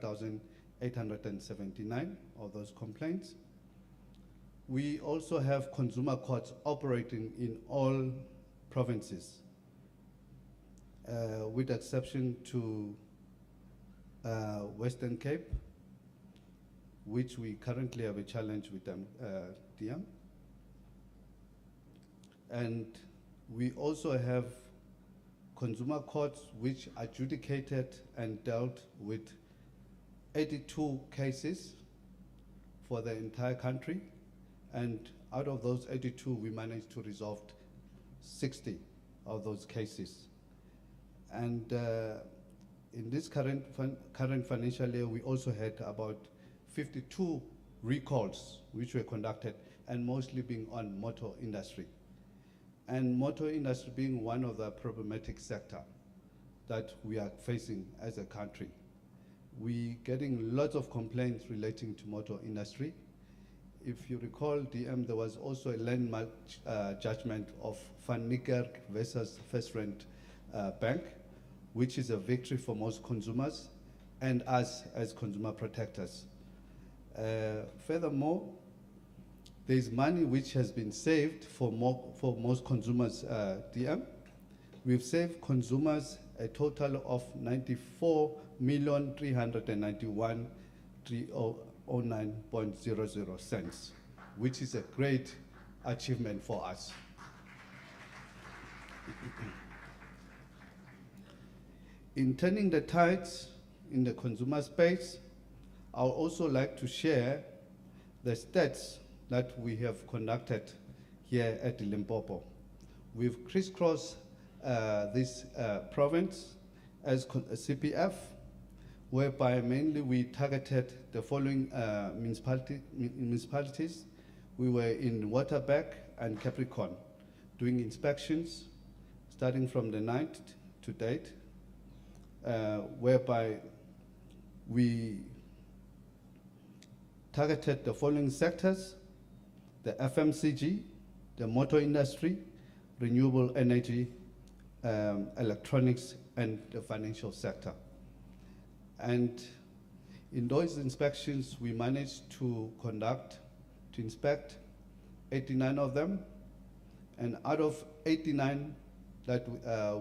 1,879 of those complaints. We also have consumer courts operating in all provinces, with exception to Western Cape, which we currently have a challenge with them, DM. And we also have consumer courts which adjudicated and dealt with 82 cases for the entire country. And out of those 82, we managed to resolve 60 of those cases. And in this current financial year, we also had about 52 recalls which were conducted, and mostly being on motor industry. And motor industry being one of the problematic sector that we are facing as a country. We getting lots of complaints relating to motor industry. If you recall, DM, there was also a landmark judgment of Van Niekerk versus FirstRand Bank, which is a victory for most consumers and us as consumer protectors. Furthermore, there is money which has been saved for most consumers, DM. We've saved consumers a total of 94,391,309.00 cents, which is a great achievement for us. In turning the tides in the consumer space, I would also like to share the stats that we have conducted here at Limpopo. We've crisscrossed this province as CPF, whereby mainly we targeted the following municipalities. We were in Waterberg and Capricorn doing inspections starting from the 9th to date, whereby we targeted the following sectors: the FMCG, the motor industry, renewable energy, electronics, and the financial sector. And in those inspections, we managed to inspect 89 of them. And out of 89 that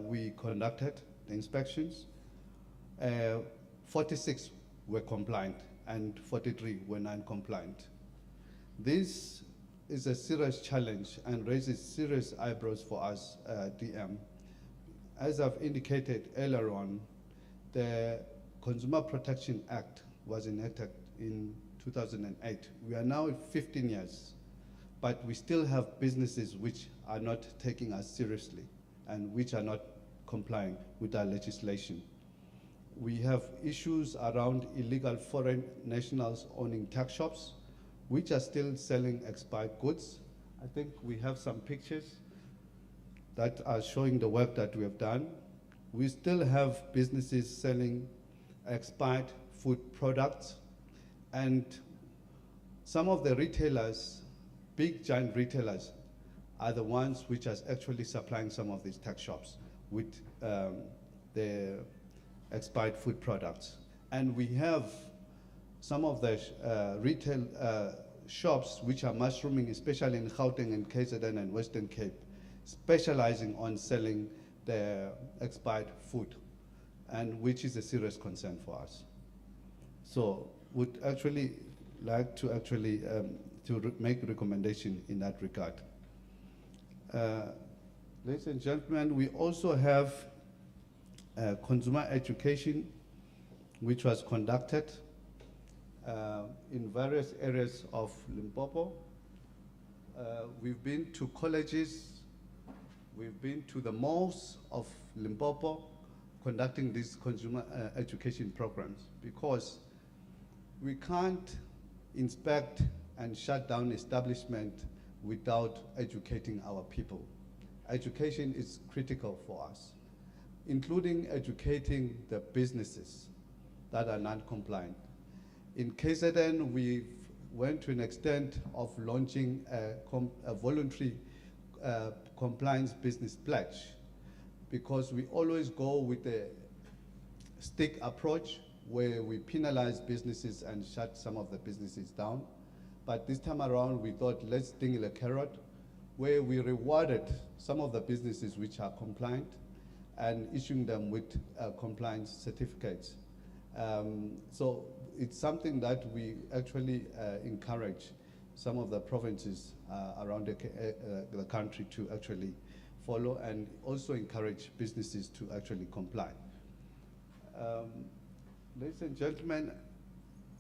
we conducted the inspections, 46 were compliant and 43 were non-compliant. This is a serious challenge and raises serious eyebrows for us, DM. As I've indicated earlier on, the Consumer Protection Act was enacted in 2008. We are now at 15 years, but we still have businesses which are not taking us seriously and which are not complying with our legislation. We have issues around illegal foreign nationals owning tax shops, which are still selling expired goods. I think we have some pictures that are showing the work that we have done. We still have businesses selling expired food products, and some of the retailers, big giant retailers, are the ones which are actually supplying some of these tax shops with the expired food products. And we have some of the retail shops which are mushrooming, especially in Gauteng and KZN and Western Cape, specializing on selling the expired food, and which is a serious concern for us. So would actually like to make a recommendation in that regard. Ladies and gentlemen, we also have consumer education, which was conducted in various areas of Limpopo. We've been to colleges, we've been to the malls of Limpopo conducting these consumer education programs, because we can't inspect and shut down establishment without educating our people. Education is critical for us, including educating the businesses that are non-compliant. In KZN, we went to an extent of launching a voluntary compliance business pledge, because we always go with a stick approach where we penalized businesses and shut some of the businesses down. But this time around, we thought, let's dangle a carrot, where we rewarded some of the businesses which are compliant and issuing them with compliance certificates. So it's something that we actually encourage some of the provinces around the country to actually follow, and also encourage businesses to actually comply. Ladies and gentlemen,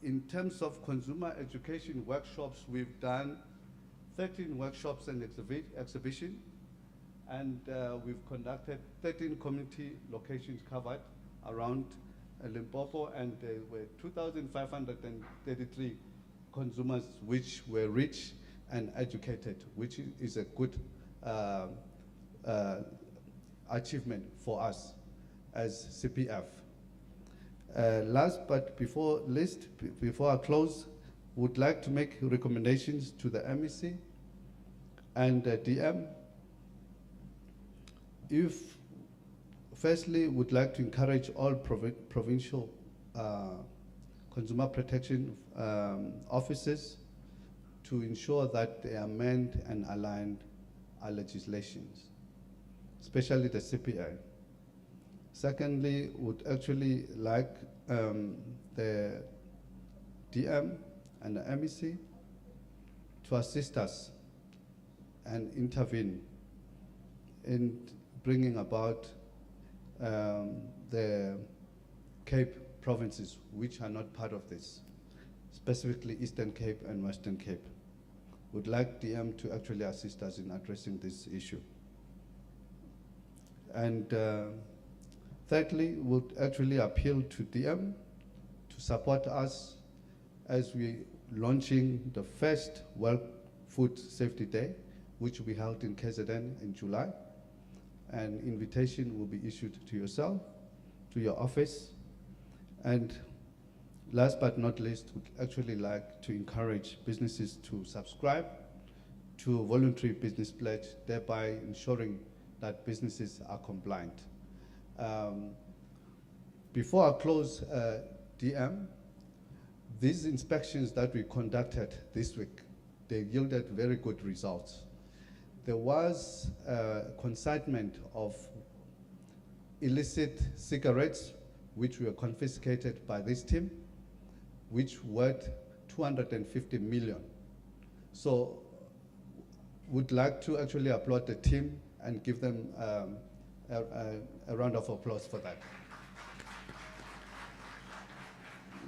in terms of consumer education workshops, we've done 13 workshops and exhibition, and we've conducted 13 community locations covered around Limpopo, and there were 2,533 consumers which were reached and educated, which is a good achievement for us as CPF. Last but before I close, would like to make recommendations to the MEC and DM. Firstly, would like to encourage all provincial consumer protection offices to ensure that they amend and align our legislations, especially the CPA. Secondly, would actually like the DM and the MEC to assist us and intervene in bringing about the Cape provinces which are not part of this, specifically Eastern Cape and Western Cape. Would like DM to actually assist us in addressing this issue. And thirdly, would actually appeal to DM to support us as we launching the first World Food Safety Day, which will be held in KZN in July. An invitation will be issued to yourself, to your office. And last but not least, would actually like to encourage businesses to subscribe to a voluntary business pledge, thereby ensuring that businesses are compliant. Before I close, DM, these inspections that we conducted this week, they yielded very good results. There was a consignment of illicit cigarettes, which were confiscated by this team, which worth 250 million. So would like to actually applaud the team and give them a round of applause for that.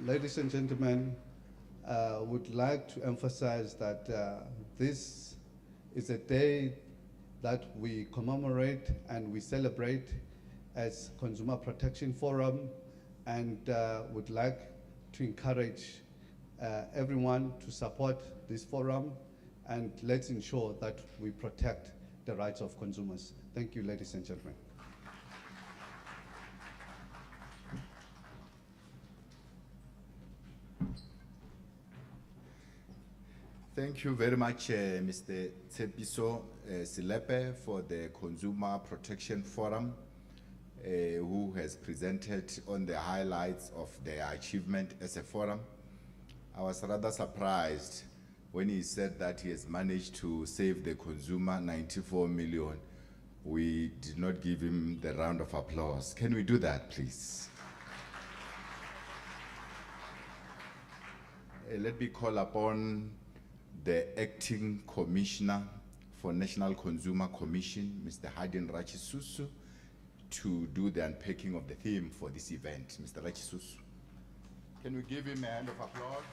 Ladies and gentlemen, would like to emphasize that this is a day that we commemorate and we celebrate as Consumer Protection Forum, and would like to encourage everyone to support this forum, and let's ensure that we protect the rights of consumers. Thank you, ladies and gentlemen. Thank you very much, Mr. Tshepiso Silepe, for the Consumer Protection Forum, who has presented on the highlights of their achievement as a forum. I was rather surprised when he said that he has managed to save the consumer 94 million. We did not give him the round of applause. Can we do that, please? Let me call upon the Acting Commissioner for National Consumer Commission, Mr. Hadin Rachisusu, to do the unpacking of the theme for this event. Mr. Rachisusu. Can we give him a hand of applause?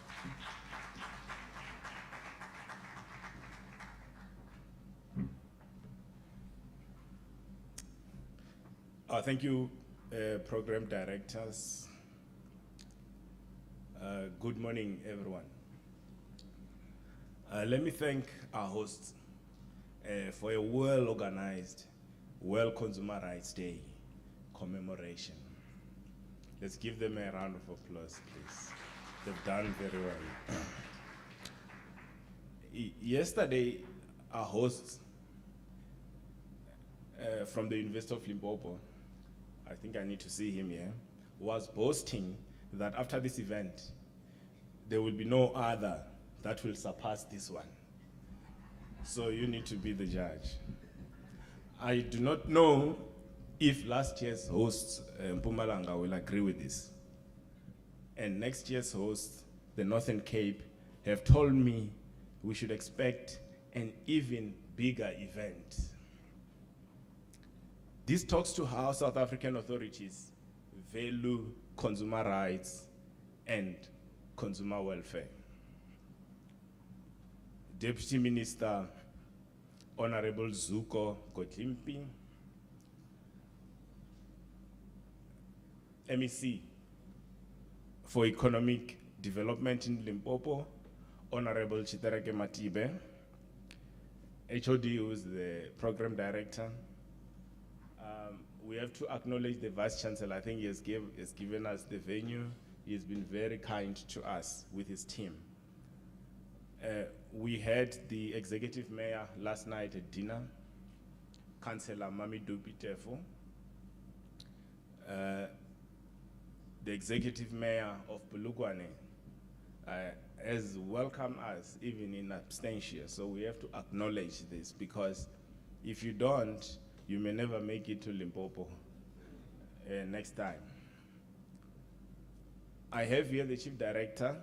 Thank you, program directors. Good morning, everyone. Let me thank our hosts for a well-organized World Consumer Rights Day commemoration. Let's give them a round of applause, please. They've done very well. Yesterday, our hosts from the University of Limpopo, I think I need to see him here, was boasting that after this event, there will be no other that will surpass this one. So you need to be the judge. I do not know if last year's host, Mpumalanga, will agree with this. And next year's host, the Northern Cape, have told me we should expect an even bigger event. This talks to how South African authorities value consumer rights and consumer welfare. Deputy Minister Honorable Zuko Kotlimpi, MEC for Economic Development in Limpopo, Honorable Chitereke Matibe, HOD, who is the Program Director. We have to acknowledge the Vice Chancellor. I think he has given us the venue. He has been very kind to us with his team. We had the Executive Mayor last night at dinner, Councillor Mamidou Bitefo, the Executive Mayor of Polokwane has welcomed us even in absentia. So we have to acknowledge this, because if you don't, you may never make it to Limpopo next time. I have here the Chief Director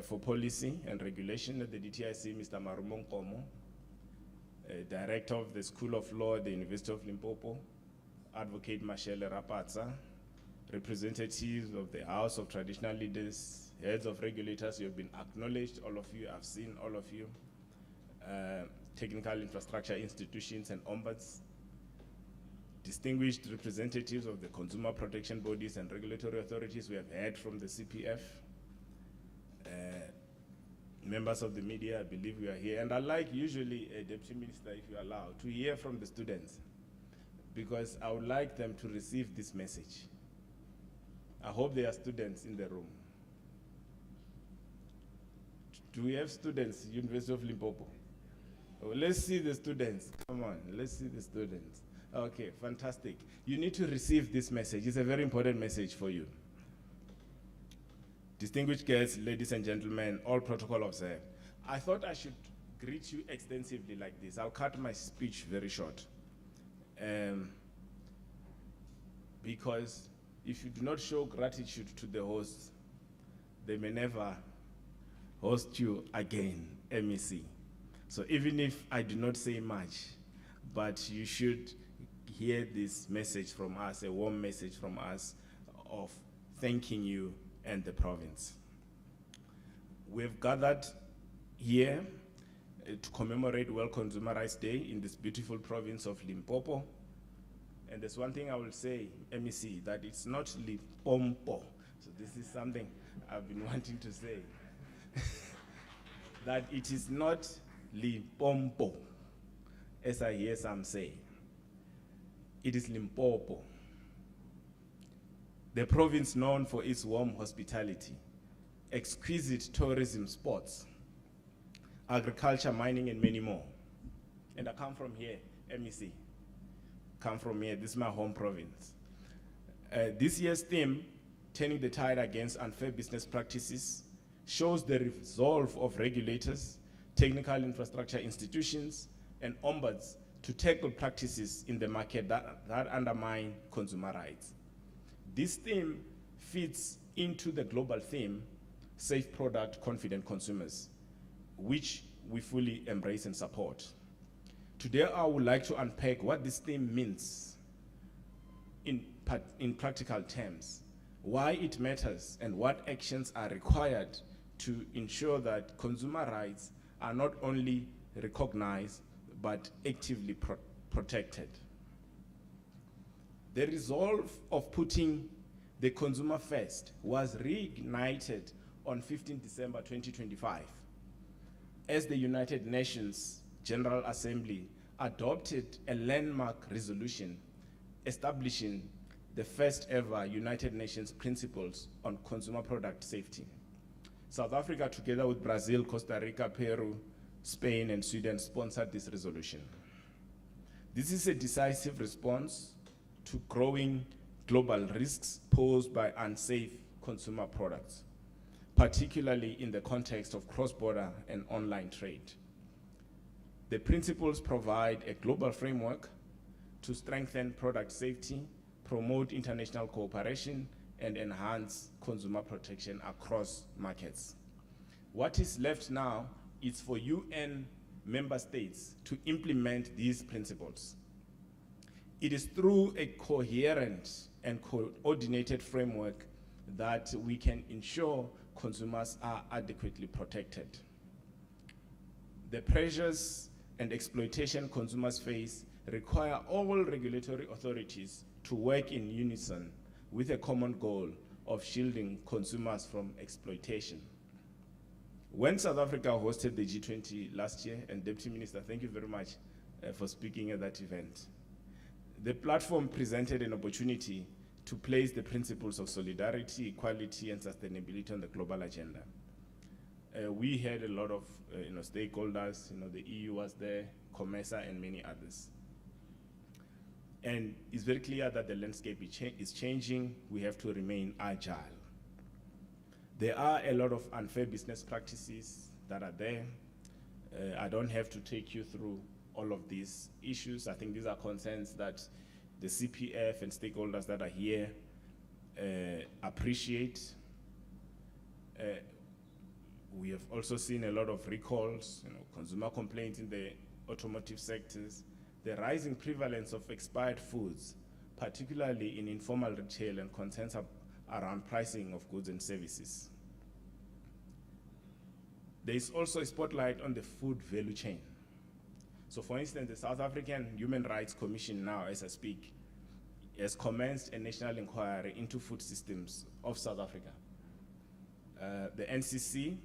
for Policy and Regulation at the DTIC, Mr. Marumo Nkomo, Director of the School of Law at the University of Limpopo, Advocate Mashele Rapatsa, representatives of the House of Traditional Leaders, heads of regulators. You have been acknowledged, all of you. I've seen all of you. Technical infrastructure institutions and ombuds, distinguished representatives of the consumer protection bodies and regulatory authorities. We have heard from the CPF. Members of the media, I believe we are here. And I'd like usually, Deputy Minister, if you allow, to hear from the students, because I would like them to receive this message. I hope there are students in the room. Do we have students, University of Limpopo? Oh, let's see the students. Come on, let's see the students. Okay, fantastic. You need to receive this message. It's a very important message for you. Distinguished guests, ladies and gentlemen, all protocol observed. I thought I should greet you extensively like this. I'll cut my speech very short. Because if you do not show gratitude to the hosts, they may never host you again, MEC. So even if I do not say much, but you should hear this message from us, a warm message from us of thanking you and the province. We've gathered here to commemorate World Consumer Rights Day in this beautiful province of Limpopo. And there's one thing I will say, MEC, that it's not Limpopo. So this is something I've been wanting to say. That it is not Limpopo, as I hear some say. It is Limpopo, the province known for its warm hospitality, exquisite tourism spots, agriculture, mining, and many more. And I come from here, MEC. Come from here, this is my home province. This year's theme, Turning the Tide Against Unfair Business Practices, shows the resolve of regulators, technical infrastructure institutions, and ombuds to tackle practices in the market that undermine consumer rights. This theme fits into the global theme, Safe Product, Confident Consumers, which we fully embrace and support. Today, I would like to unpack what this theme means in practical terms, why it matters, and what actions are required to ensure that consumer rights are not only recognized, but actively protected. The resolve of putting the consumer first was reignited on 15 December 2025 as the United Nations General Assembly adopted a landmark resolution establishing the first ever United Nations principles on consumer product safety. South Africa, together with Brazil, Costa Rica, Peru, Spain, and Sweden, sponsored this resolution. This is a decisive response to growing global risks posed by unsafe consumer products, particularly in the context of cross-border and online trade. The principles provide a global framework to strengthen product safety, promote international cooperation, and enhance consumer protection across markets. What is left now is for UN member states to implement these principles. It is through a coherent and coordinated framework that we can ensure consumers are adequately protected. The pressures and exploitation consumers face require all regulatory authorities to work in unison with a common goal of shielding consumers from exploitation. When South Africa hosted the G20 last year, and Deputy Minister, thank you very much for speaking at that event, the platform presented an opportunity to place the principles of solidarity, equality, and sustainability on the global agenda. We had a lot of stakeholders, the EU was there, COMESA, and many others. And it's very clear that the landscape is changing. We have to remain agile. There are a lot of unfair business practices that are there. I don't have to take you through all of these issues. I think these are concerns that the CPF and stakeholders that are here appreciate. We have also seen a lot of recalls, consumer complaints in the automotive sectors, the rising prevalence of expired foods, particularly in informal retail, and concerns around pricing of goods and services. There is also a spotlight on the food value chain. So for instance, the South African Human Rights Commission now, as I speak, has commenced a national inquiry into food systems of South Africa. The NCC,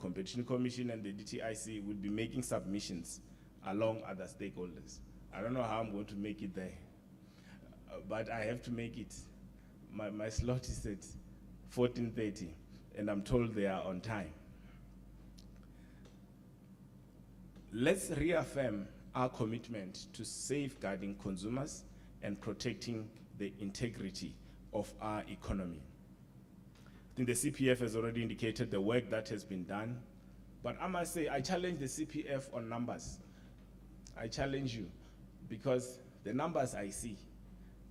Competition Commission, and the DTIC will be making submissions along other stakeholders. I don't know how I'm going to make it there, but I have to make it. My slot is at 14:30, and I'm told they are on time. Let's reaffirm our commitment to safeguarding consumers and protecting the integrity of our economy. I think the CPF has already indicated the work that has been done, but I must say I challenge the CPF on numbers. I challenge you, because the numbers I see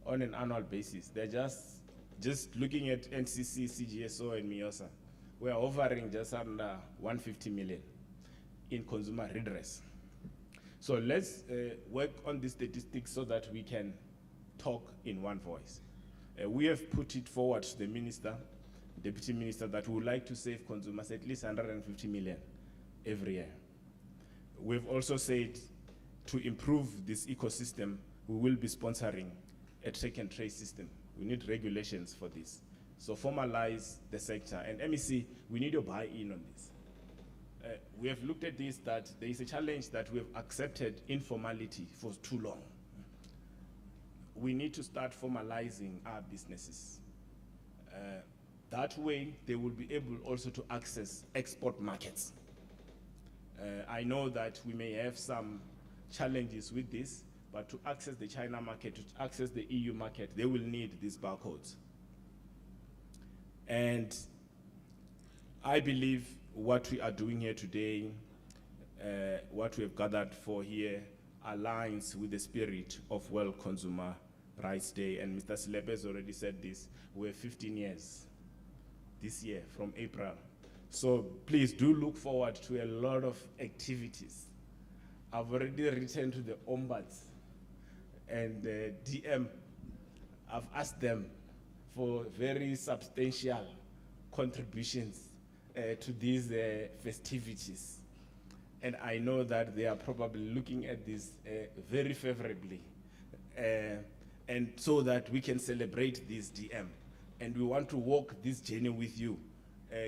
on an annual basis, they're just looking at NCC, CGSO, and MIOSA. We're offering just under 150 million in consumer redress. So let's work on these statistics so that we can talk in one voice. We have put it forward to the minister, deputy minister, that we would like to save consumers at least 150 million every year. We've also said to improve this ecosystem, we will be sponsoring a track and trace system. We need regulations for this. So formalize the sector. And MEC, we need your buy-in on this. We have looked at this, that there is a challenge that we have accepted informality for too long. We need to start formalizing our businesses. That way, they will be able also to access export markets. I know that we may have some challenges with this, but to access the China market, to access the EU market, they will need these barcodes. And I believe what we are doing here today, what we have gathered for here, aligns with the spirit of World Consumer Rights Day. And Mr. Silepe has already said this, we're 15 years this year from April. So please do look forward to a lot of activities. I've already written to the Ombuds and DM. I've asked them for very substantial contributions to these festivities. And I know that they are probably looking at this very favorably. And so that we can celebrate this DM. And we want to walk this journey with you,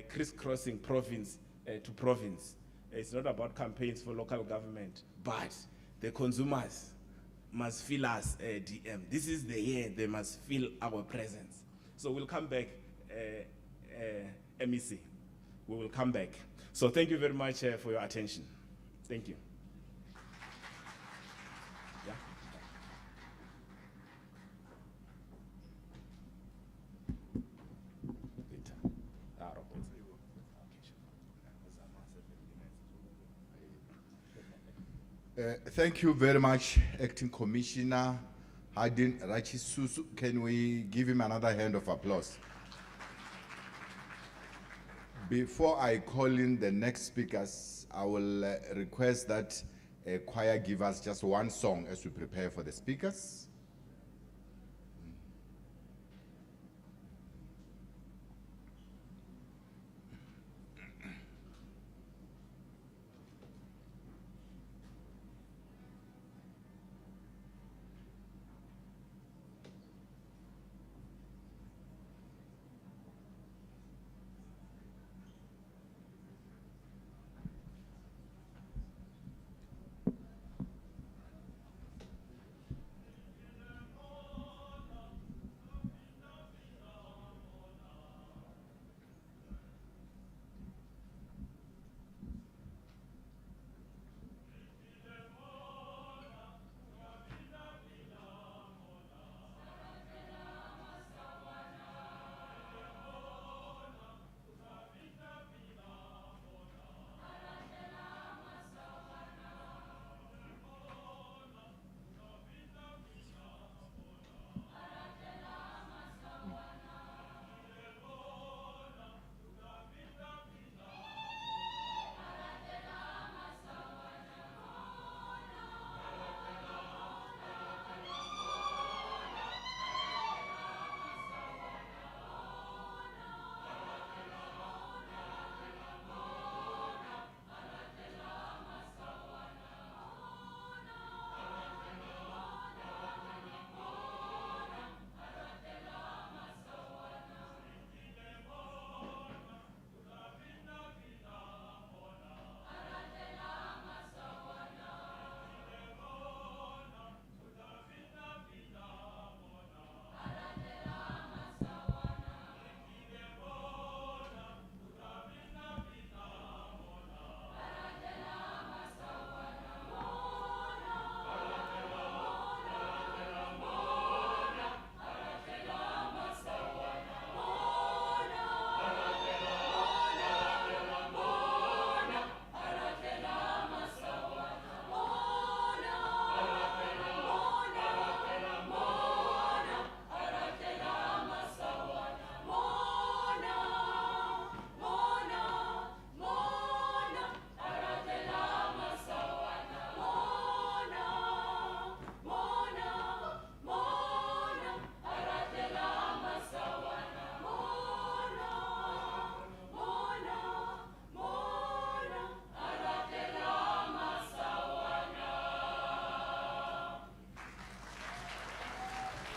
crisscrossing province to province. It's not about campaigns for local government, but the consumers must feel us DM. This is the year they must feel our presence. So we'll come back, MEC. We will come back. So thank you very much for your attention. Thank you. Yeah. Thank you very much, Acting Commissioner Hardin Rachisusu. Can we give him another hand of applause? Before I call in the next speakers, I will request that a choir give us just one song as we prepare for the speakers.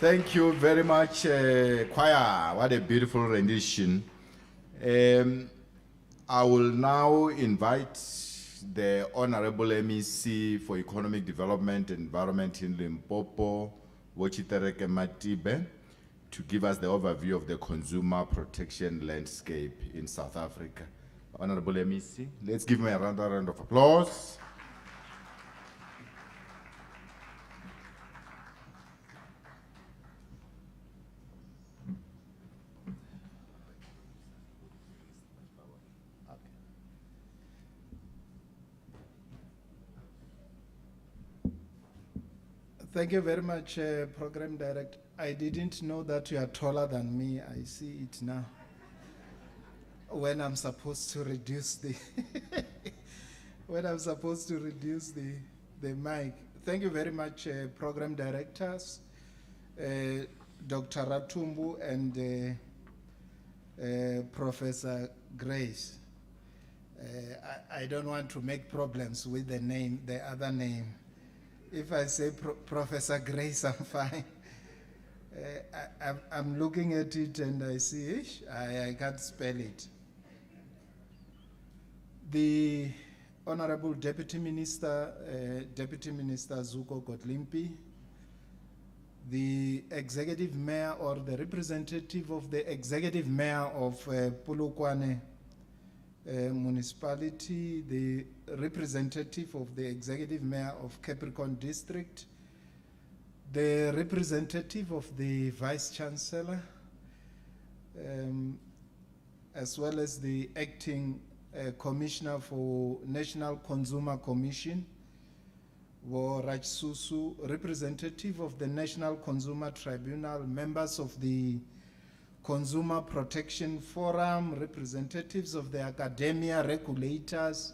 Thank you very much, choir. What a beautiful rendition. I will now invite the Honorable MEC for Economic Development and Environment in Limpopo, Wochitereke Matibe, to give us the overview of the consumer protection landscape in South Africa. Honorable MEC, let's give him a round of applause. Thank you very much, Program Director. I didn't know that you are taller than me. I see it now. When I'm supposed to reduce the the mic. Thank you very much, Program Directors, Dr. Ratumbu and Professor Grace. I don't want to make problems with the name, the other name. If I say Professor Grace, I'm fine. I'm looking at it and I see, I can't spell it. The Honorable Deputy Minister Zuko Kotlimpi, the Executive Mayor or the representative of the Executive Mayor of Polokwane Municipality, the representative of the Executive Mayor of Capricorn District, the representative of the Vice Chancellor, as well as the Acting Commissioner for National Consumer Commission, Raj Susu, representative of the National Consumer Tribunal, members of the Consumer Protection Forum, representatives of the academia, regulators,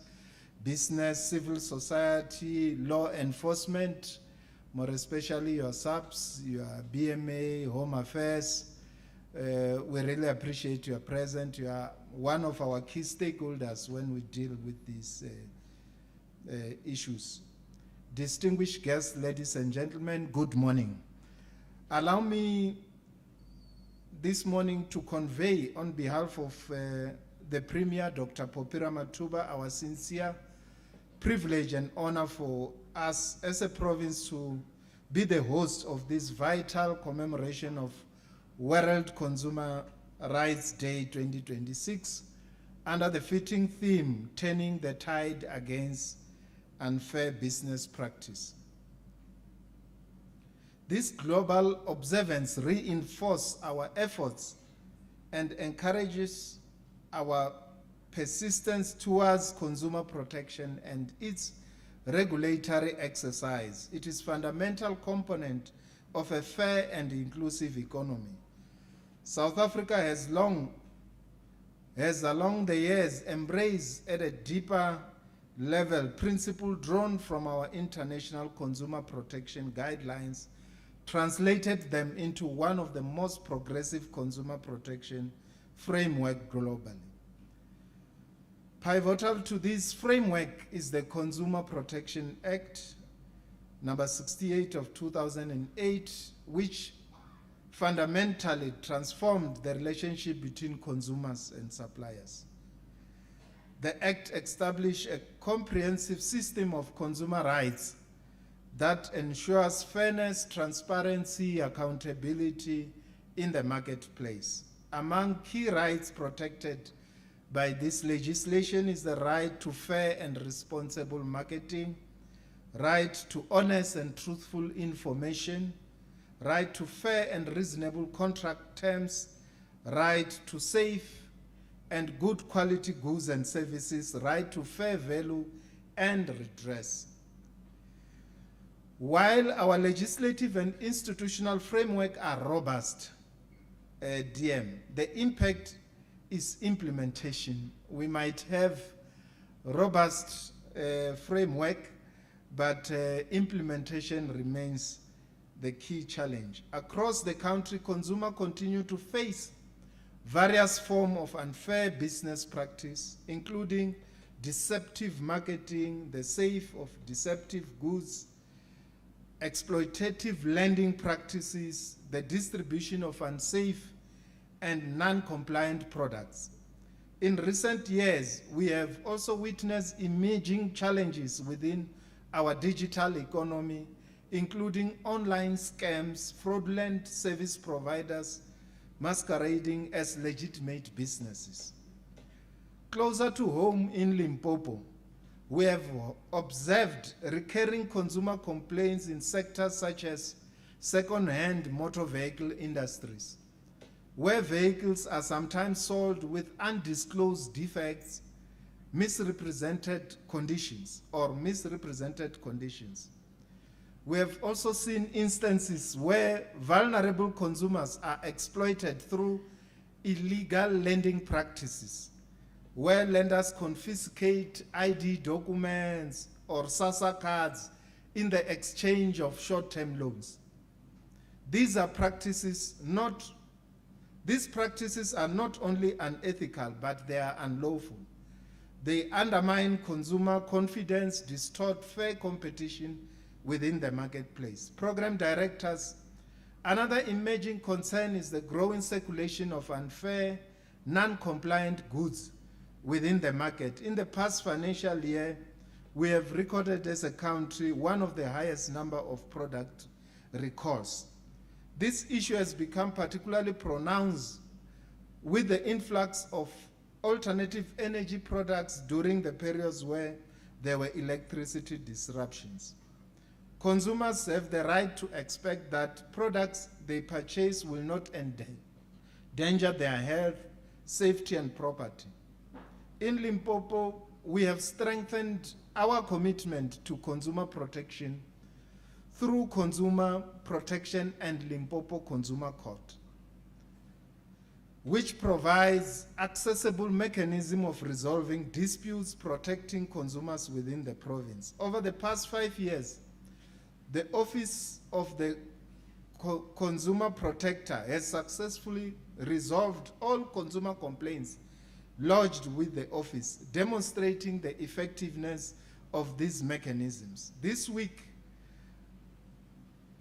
business, civil society, law enforcement, more especially your SAPS, your BMA, Home Affairs. We really appreciate your presence. You are one of our key stakeholders when we deal with these issues. Distinguished guests, ladies and gentlemen, good morning. Allow me this morning to convey on behalf of the Premier, Dr. Popira Matuba, our sincere privilege and honor for us as a province to be the host of this vital commemoration of World Consumer Rights Day 2026 under the fitting theme, Turning the Tide Against Unfair Business Practice. This global observance reinforces our efforts and encourages our persistence towards consumer protection and its regulatory exercise. It is a fundamental component of a fair and inclusive economy. South Africa has along the years embraced at a deeper level principle drawn from our international consumer protection guidelines, translated them into one of the most progressive consumer protection framework globally. Pivotal to this framework is the Consumer Protection Act, number 68 of 2008, which fundamentally transformed the relationship between consumers and suppliers. The Act established a comprehensive system of consumer rights that ensures fairness, transparency, accountability in the marketplace. Among key rights protected by this legislation is the right to fair and responsible marketing, right to honest and truthful information, right to fair and reasonable contract terms, right to safe and good quality goods and services, right to fair value and redress. While our legislative and institutional framework are robust, DM, the impact is implementation. We might have robust framework, but implementation remains the key challenge. Across the country, consumers continue to face various forms of unfair business practice, including deceptive marketing, the sale of deceptive goods, exploitative lending practices, the distribution of unsafe and non-compliant products. In recent years, we have also witnessed emerging challenges within our digital economy, including online scams, fraudulent service providers masquerading as legitimate businesses. Closer to home in Limpopo, we have observed recurring consumer complaints in sectors such as second-hand motor vehicle industries, where vehicles are sometimes sold with undisclosed defects, misrepresented conditions. We have also seen instances where vulnerable consumers are exploited through illegal lending practices, where lenders confiscate ID documents or SASSA cards in the exchange of short-term loans. These practices are not only unethical, but they are unlawful. They undermine consumer confidence, distort fair competition within the marketplace. Program directors, another emerging concern is the growing circulation of unfair, non-compliant goods within the market. In the past financial year, we have recorded as a country one of the highest number of product recalls. This issue has become particularly pronounced with the influx of alternative energy products during the periods where there were electricity disruptions. Consumers have the right to expect that products they purchase will not endanger their health, safety, and property. In Limpopo, we have strengthened our commitment to consumer protection through Consumer Protection and Limpopo Consumer Court, which provides accessible mechanism of resolving disputes protecting consumers within the province. Over the past 5 years, the Office of the Consumer Protector has successfully resolved all consumer complaints lodged with the office, demonstrating the effectiveness of these mechanisms. This week,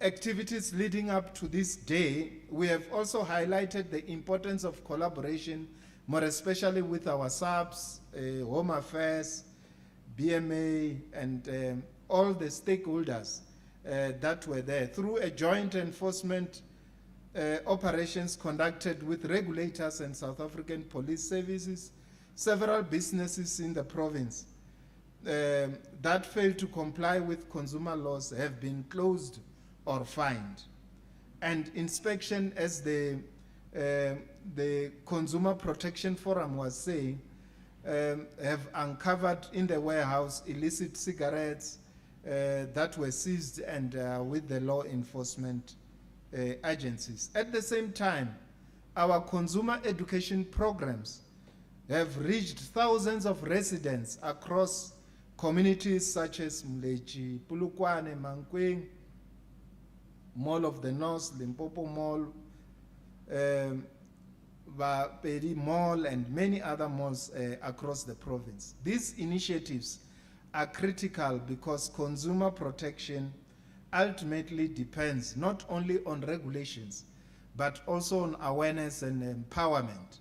activities leading up to this day, we have also highlighted the importance of collaboration, more especially with our SAPs, Home Affairs, BMA, and all the stakeholders that were there through a joint enforcement operations conducted with regulators and South African police services. Several businesses in the province that failed to comply with consumer laws have been closed or fined. And inspection, as the Consumer Protection Forum was saying, have uncovered in the warehouse illicit cigarettes that were seized and with the law enforcement agencies. At the same time, our consumer education programs have reached thousands of residents across communities such as Mlechi, Pulukwane, Mankweng, Mall of the North, Limpopo Mall, Pedi Mall, and many other malls across the province. These initiatives are critical because consumer protection ultimately depends not only on regulations, but also on awareness and empowerment.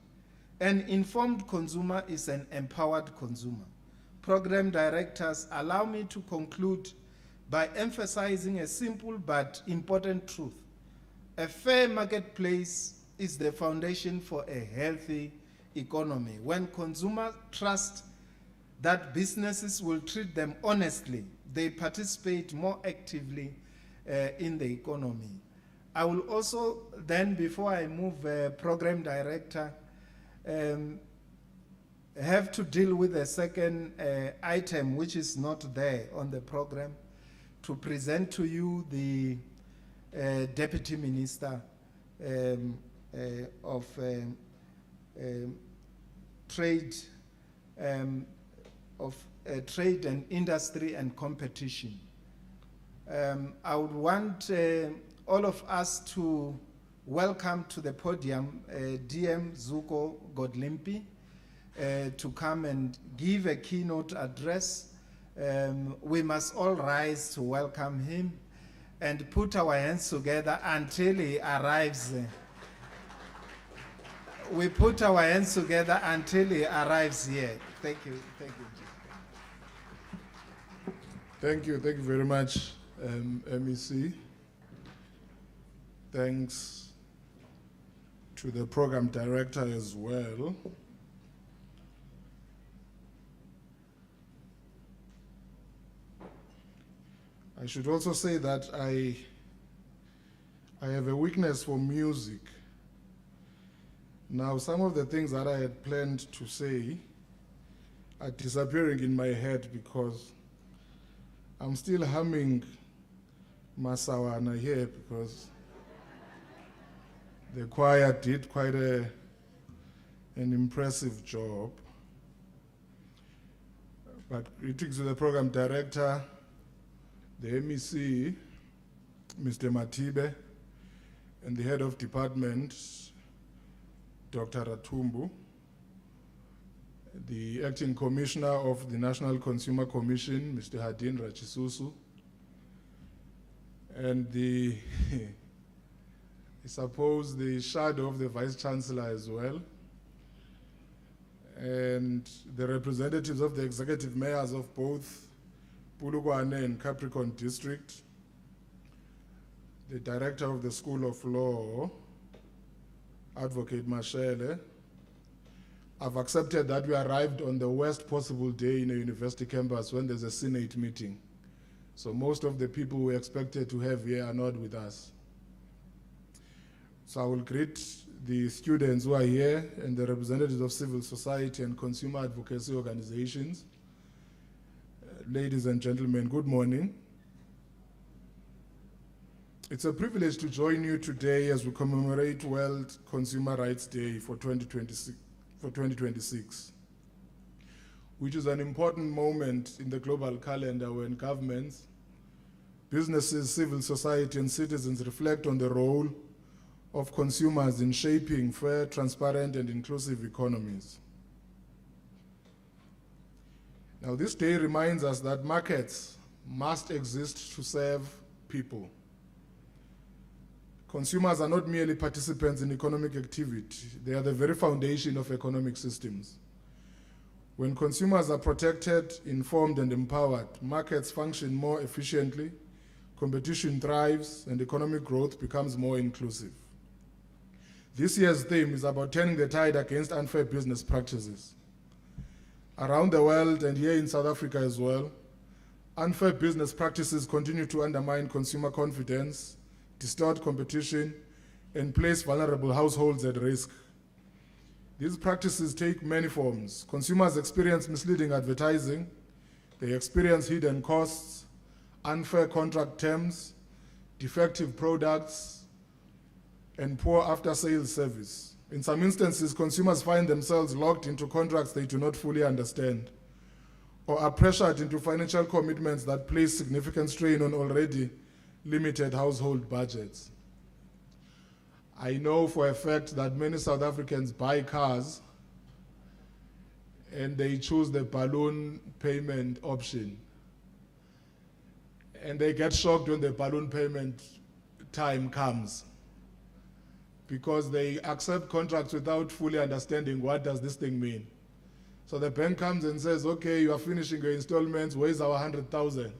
An informed consumer is an empowered consumer. Program directors, allow me to conclude by emphasizing a simple but important truth. A fair marketplace is the foundation for a healthy economy. When consumers trust that businesses will treat them honestly, they participate more actively in the economy. I will also then, before I move program director, have to deal with the second item, which is not there on the program, to present to you the Deputy Minister of Trade, Trade and Industry and Competition. I would want all of us to welcome to the podium DM Zuko Godlimpi to come and give a keynote address. We must all rise to welcome him and put our hands together until he arrives. We put our hands together until he arrives here. Thank you. Thank you. Thank you very much, MEC. Thanks to the program director as well. I should also say that I have a weakness for music. Now, some of the things that I had planned to say are disappearing in my head because I'm still humming Masawana here because the choir did quite an impressive job. But greetings to the program director, the MEC, Mr. Matibe, and the head of department, Dr. Ratumbu, the acting commissioner of the National Consumer Commission, Mr. Hadin Rachisusu, and I suppose the shadow of the Vice Chancellor as well, and the representatives of the executive mayors of both Pulukwane and Capricorn District, the director of the School of Law, Advocate Mashele. I've accepted that we arrived on the worst possible day in a university campus when there's a Senate meeting. So most of the people we expected to have here are not with us. So I will greet the students who are here and the representatives of civil society and consumer advocacy organizations. ladies and gentlemen, good morning. It's a privilege to join you today as we commemorate World Consumer Rights Day for 2026, which is an important moment in the global calendar when governments, businesses, civil society, and citizens reflect on the role of consumers in shaping fair, transparent, and inclusive economies. Now, this day reminds us that markets must exist to serve people. Consumers are not merely participants in economic activity, they are the very foundation of economic systems. When consumers are protected, informed, and empowered, markets function more efficiently, competition thrives, and economic growth becomes more inclusive. This year's theme is about turning the tide against unfair business practices. Around the world, and here in South Africa as well, unfair business practices continue to undermine consumer confidence, distort competition, and place vulnerable households at risk. These practices take many forms. Consumers experience misleading advertising, they experience hidden costs, unfair contract terms, defective products, and poor after-sales service. In some instances, consumers find themselves locked into contracts they do not fully understand, or are pressured into financial commitments that place significant strain on already limited household budgets. I know for a fact that many South Africans buy cars and they choose the balloon payment option. And they get shocked when the balloon payment time comes, because they accept contracts without fully understanding what does this thing mean. So the bank comes and says, okay, you are finishing your installments, where's our 100,000?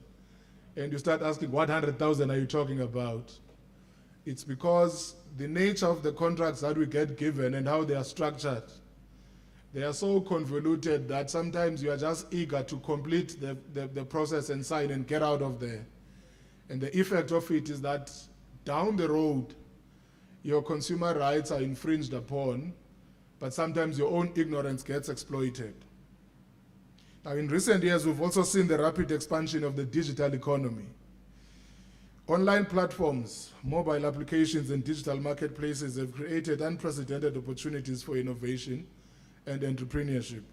And you start asking, what 100,000 are you talking about? It's because the nature of the contracts that we get given and how they are structured, they are so convoluted that sometimes you are just eager to complete the process and sign and get out of there. And the effect of it is that down the road, your consumer rights are infringed upon, but sometimes your own ignorance gets exploited. Now, in recent years, we've also seen the rapid expansion of the digital economy. Online platforms, mobile applications, and digital marketplaces have created unprecedented opportunities for innovation and entrepreneurship.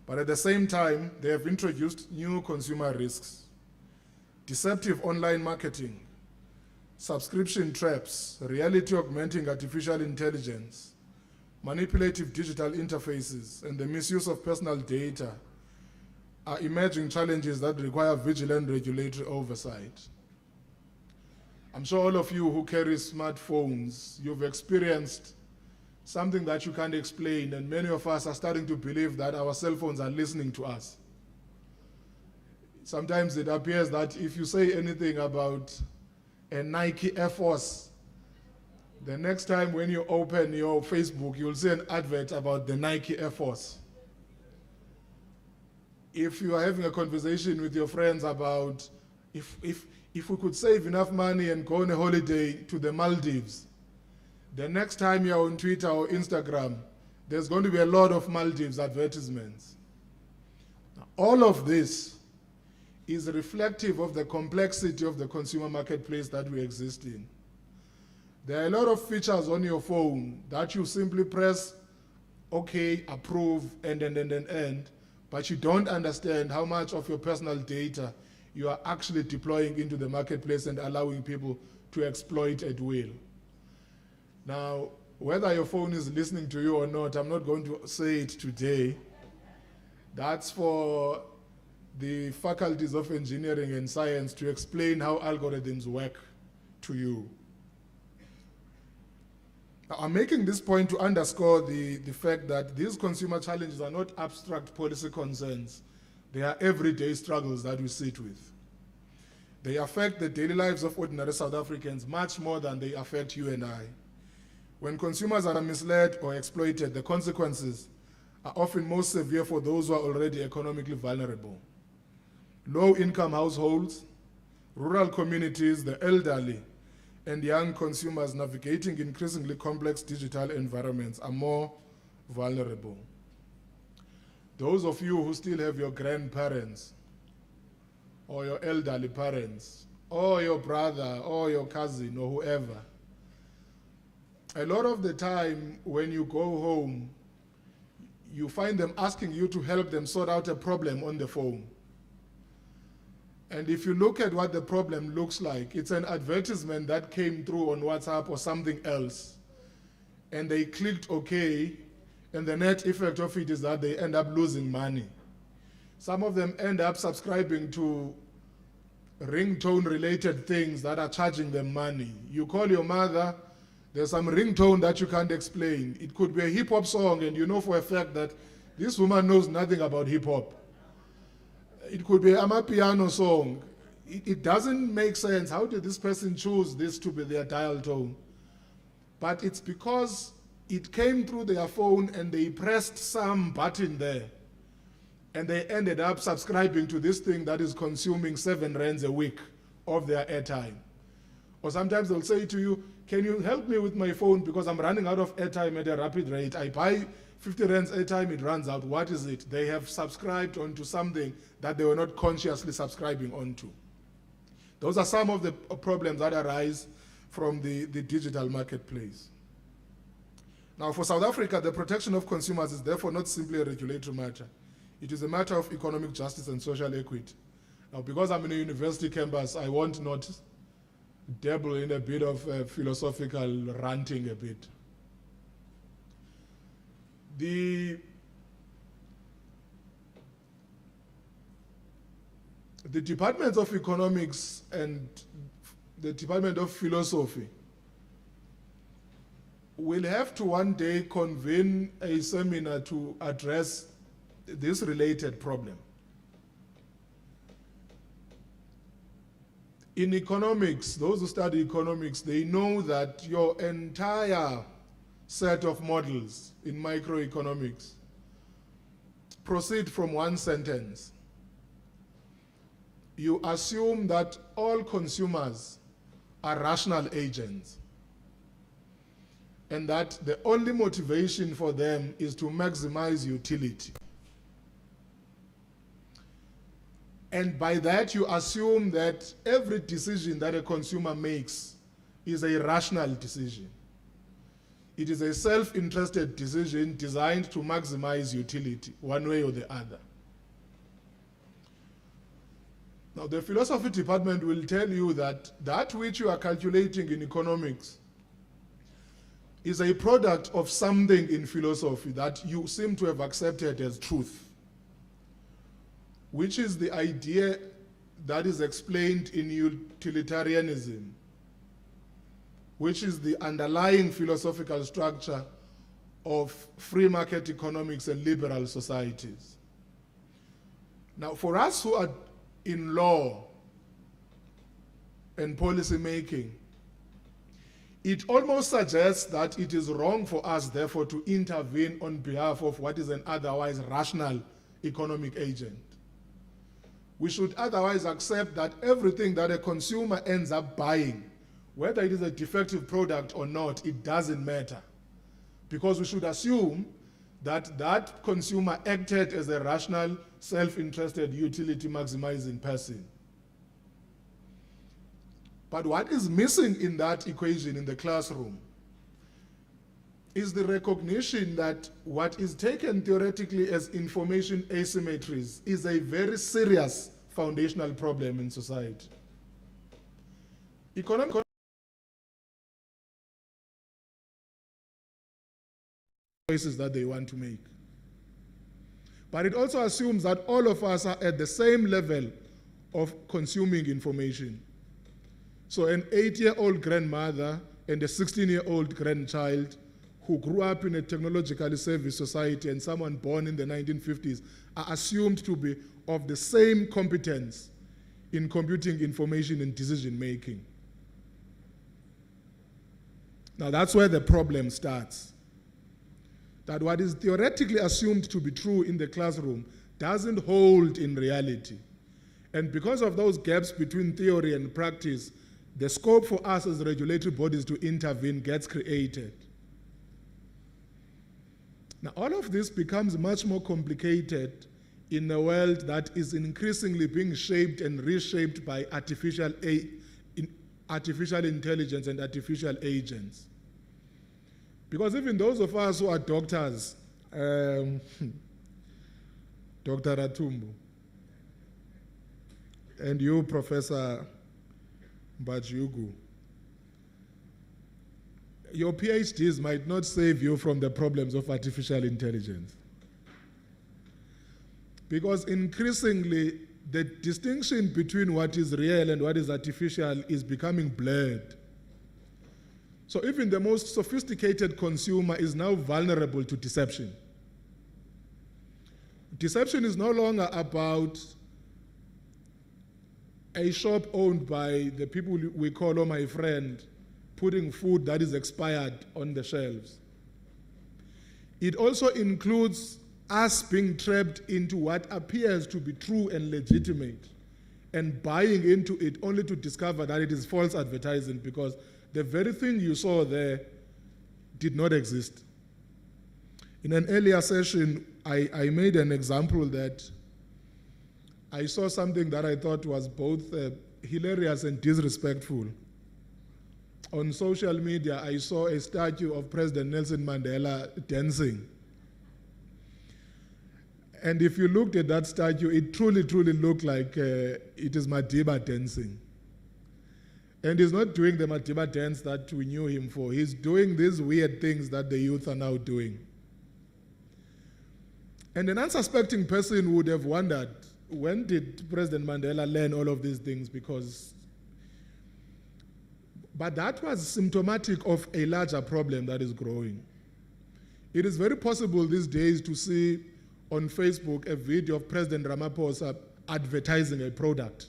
But at the same time, they have introduced new consumer risks. Deceptive online marketing, subscription traps, reality augmenting artificial intelligence, manipulative digital interfaces, and the misuse of personal data are emerging challenges that require vigilant regulatory oversight. I'm sure all of you who carry smartphones, you've experienced something that you can't explain, and many of us are starting to believe that our cell phones are listening to us. Sometimes it appears that if you say anything about a Nike Air Force, the next time when you open your Facebook, you'll see an advert about the Nike Air Force. If you are having a conversation with your friends about if we could save enough money and go on a holiday to the Maldives, the next time you're on Twitter or Instagram, there's going to be a lot of Maldives advertisements. Now, all of this is reflective of the complexity of the consumer marketplace that we exist in. There are a lot of features on your phone that you simply press OK, approve, end, but you don't understand how much of your personal data you are actually deploying into the marketplace and allowing people to exploit at will. Now, whether your phone is listening to you or not, I'm not going to say it today. That's for the faculties of engineering and science to explain how algorithms work to you. Now, I'm making this point to underscore the fact that these consumer challenges are not abstract policy concerns. They are everyday struggles that we sit with. They affect the daily lives of ordinary South Africans much more than they affect you and I. When consumers are misled or exploited, the consequences are often most severe for those who are already economically vulnerable. Low-income households, rural communities, the elderly, and young consumers navigating increasingly complex digital environments are more vulnerable. Those of you who still have your grandparents or your elderly parents, or your brother, or your cousin, or whoever. A lot of the time when you go home, you find them asking you to help them sort out a problem on the phone. And if you look at what the problem looks like, it's an advertisement that came through on WhatsApp or something else. And they clicked OK, and the net effect of it is that they end up losing money. Some of them end up subscribing to ringtone-related things that are charging them money. You call your mother, there's some ringtone that you can't explain. It could be a hip-hop song, and you know for a fact that this woman knows nothing about hip-hop. It could be a Amapiano song. It doesn't make sense. How did this person choose this to be their dial tone? But it's because it came through their phone and they pressed some button there. And they ended up subscribing to this thing that is consuming 7 rands a week of their airtime. Or sometimes they'll say to you, can you help me with my phone because I'm running out of airtime at a rapid rate. I buy 50 rands airtime, it runs out. What is it? They have subscribed onto something that they were not consciously subscribing onto. Those are some of the problems that arise from the digital marketplace. Now, for South Africa, the protection of consumers is therefore not simply a regulatory matter. It is a matter of economic justice and social equity. Now, because I'm in a university campus, I want not dabble in a bit of philosophical ranting a bit. The Department of Economics and the Department of Philosophy will have to one day convene a seminar to address this related problem. In economics, those who study economics, they know that your entire set of models in microeconomics proceed from one sentence. You assume that all consumers are rational agents and that the only motivation for them is to maximize utility. And by that, you assume that every decision that a consumer makes is a rational decision. It is a self-interested decision designed to maximize utility, one way or the other. Now, the philosophy department will tell you that that which you are calculating in economics is a product of something in philosophy that you seem to have accepted as truth, which is the idea that is explained in utilitarianism, which is the underlying philosophical structure of free market economics and liberal societies. Now, for us who are in law and policy making, it almost suggests that it is wrong for us, therefore, to intervene on behalf of what is an otherwise rational economic agent. We should otherwise accept that everything that a consumer ends up buying, whether it is a defective product or not, it doesn't matter. Because we should assume that that consumer acted as a rational, self-interested, utility-maximizing person. But what is missing in that equation in the classroom is the recognition that what is taken theoretically as information asymmetries is a very serious foundational problem in society. Economic choices that they want to make. But it also assumes that all of us are at the same level of consuming information. So an 8-year-old grandmother and a 16-year-old grandchild who grew up in a technologically savvy society and someone born in the 1950s are assumed to be of the same competence in computing information and decision making. Now that's where the problem starts. That what is theoretically assumed to be true in the classroom doesn't hold in reality. And because of those gaps between theory and practice, the scope for us as regulatory bodies to intervene gets created. Now, all of this becomes much more complicated in a world that is increasingly being shaped and reshaped by artificial intelligence and artificial agents. Because even those of us who are doctors, Dr. Atumbu, and you, Professor Bajugu, your PhDs might not save you from the problems of artificial intelligence. Because increasingly, the distinction between what is real and what is artificial is becoming blurred. So even the most sophisticated consumer is now vulnerable to deception. Deception is no longer about a shop owned by the people we call, oh my friend, putting food that is expired on the shelves. It also includes us being trapped into what appears to be true and legitimate and buying into it only to discover that it is false advertising because the very thing you saw there did not exist. In an earlier session, I made an example that I saw something that I thought was both hilarious and disrespectful. On social media, I saw a statue of President Nelson Mandela dancing. And if you looked at that statue, it truly looked like it is Madiba dancing. And he's not doing the Madiba dance that we knew him for. He's doing these weird things that the youth are now doing. And an unsuspecting person would have wondered, when did President Mandela learn all of these things? But that was symptomatic of a larger problem that is growing. It is very possible these days to see on Facebook a video of President Ramaphosa advertising a product.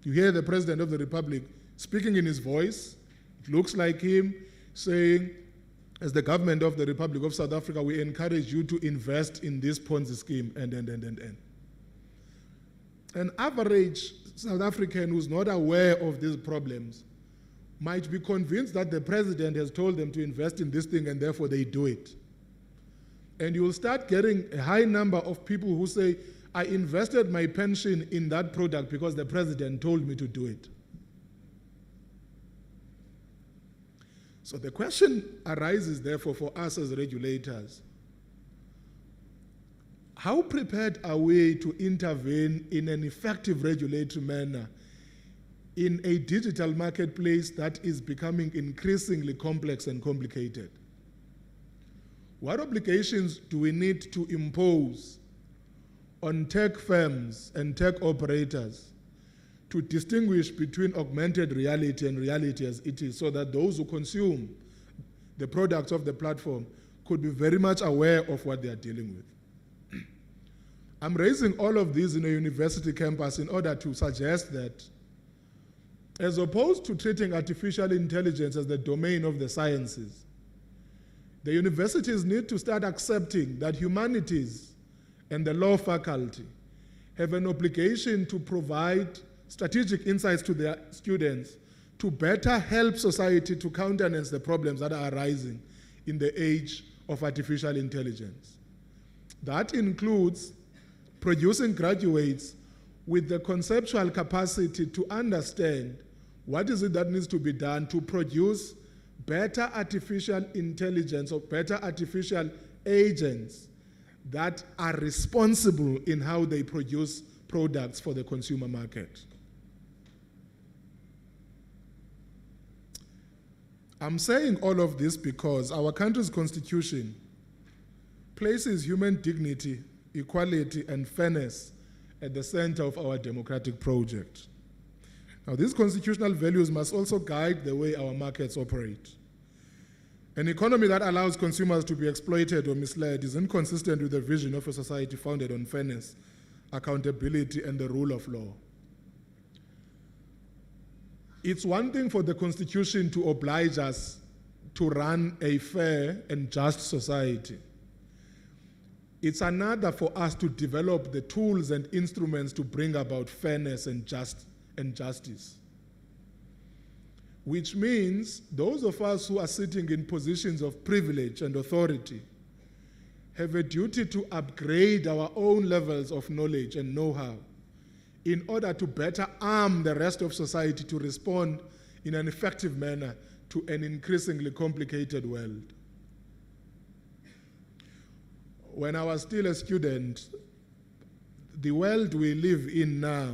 You hear the President of the Republic speaking in his voice. It looks like him saying, as the government of the Republic of South Africa, we encourage you to invest in this Ponzi scheme, and. An average South African who's not aware of these problems might be convinced that the president has told them to invest in this thing and therefore they do it. And you will start getting a high number of people who say, I invested my pension in that product because the president told me to do it. So the question arises, therefore, for us as regulators. How prepared are we to intervene in an effective regulatory manner in a digital marketplace that is becoming increasingly complex and complicated? What obligations do we need to impose on tech firms and tech operators to distinguish between augmented reality and reality as it is, so that those who consume the products of the platform could be very much aware of what they are dealing with? I'm raising all of these in a university campus in order to suggest that, as opposed to treating artificial intelligence as the domain of the sciences, the universities need to start accepting that humanities and the law faculty have an obligation to provide strategic insights to their students to better help society to countenance the problems that are arising in the age of artificial intelligence. That includes producing graduates with the conceptual capacity to understand what is it that needs to be done to produce better artificial intelligence or better artificial agents that are responsible in how they produce products for the consumer market. I'm saying all of this because our country's constitution places human dignity, equality, and fairness at the center of our democratic project. Now, these constitutional values must also guide the way our markets operate. An economy that allows consumers to be exploited or misled is inconsistent with the vision of a society founded on fairness, accountability, and the rule of law. It's one thing for the Constitution to oblige us to run a fair and just society. It's another for us to develop the tools and instruments to bring about fairness and justice. Which means those of us who are sitting in positions of privilege and authority have a duty to upgrade our own levels of knowledge and know-how in order to better arm the rest of society to respond in an effective manner to an increasingly complicated world. When I was still a student, the world we live in now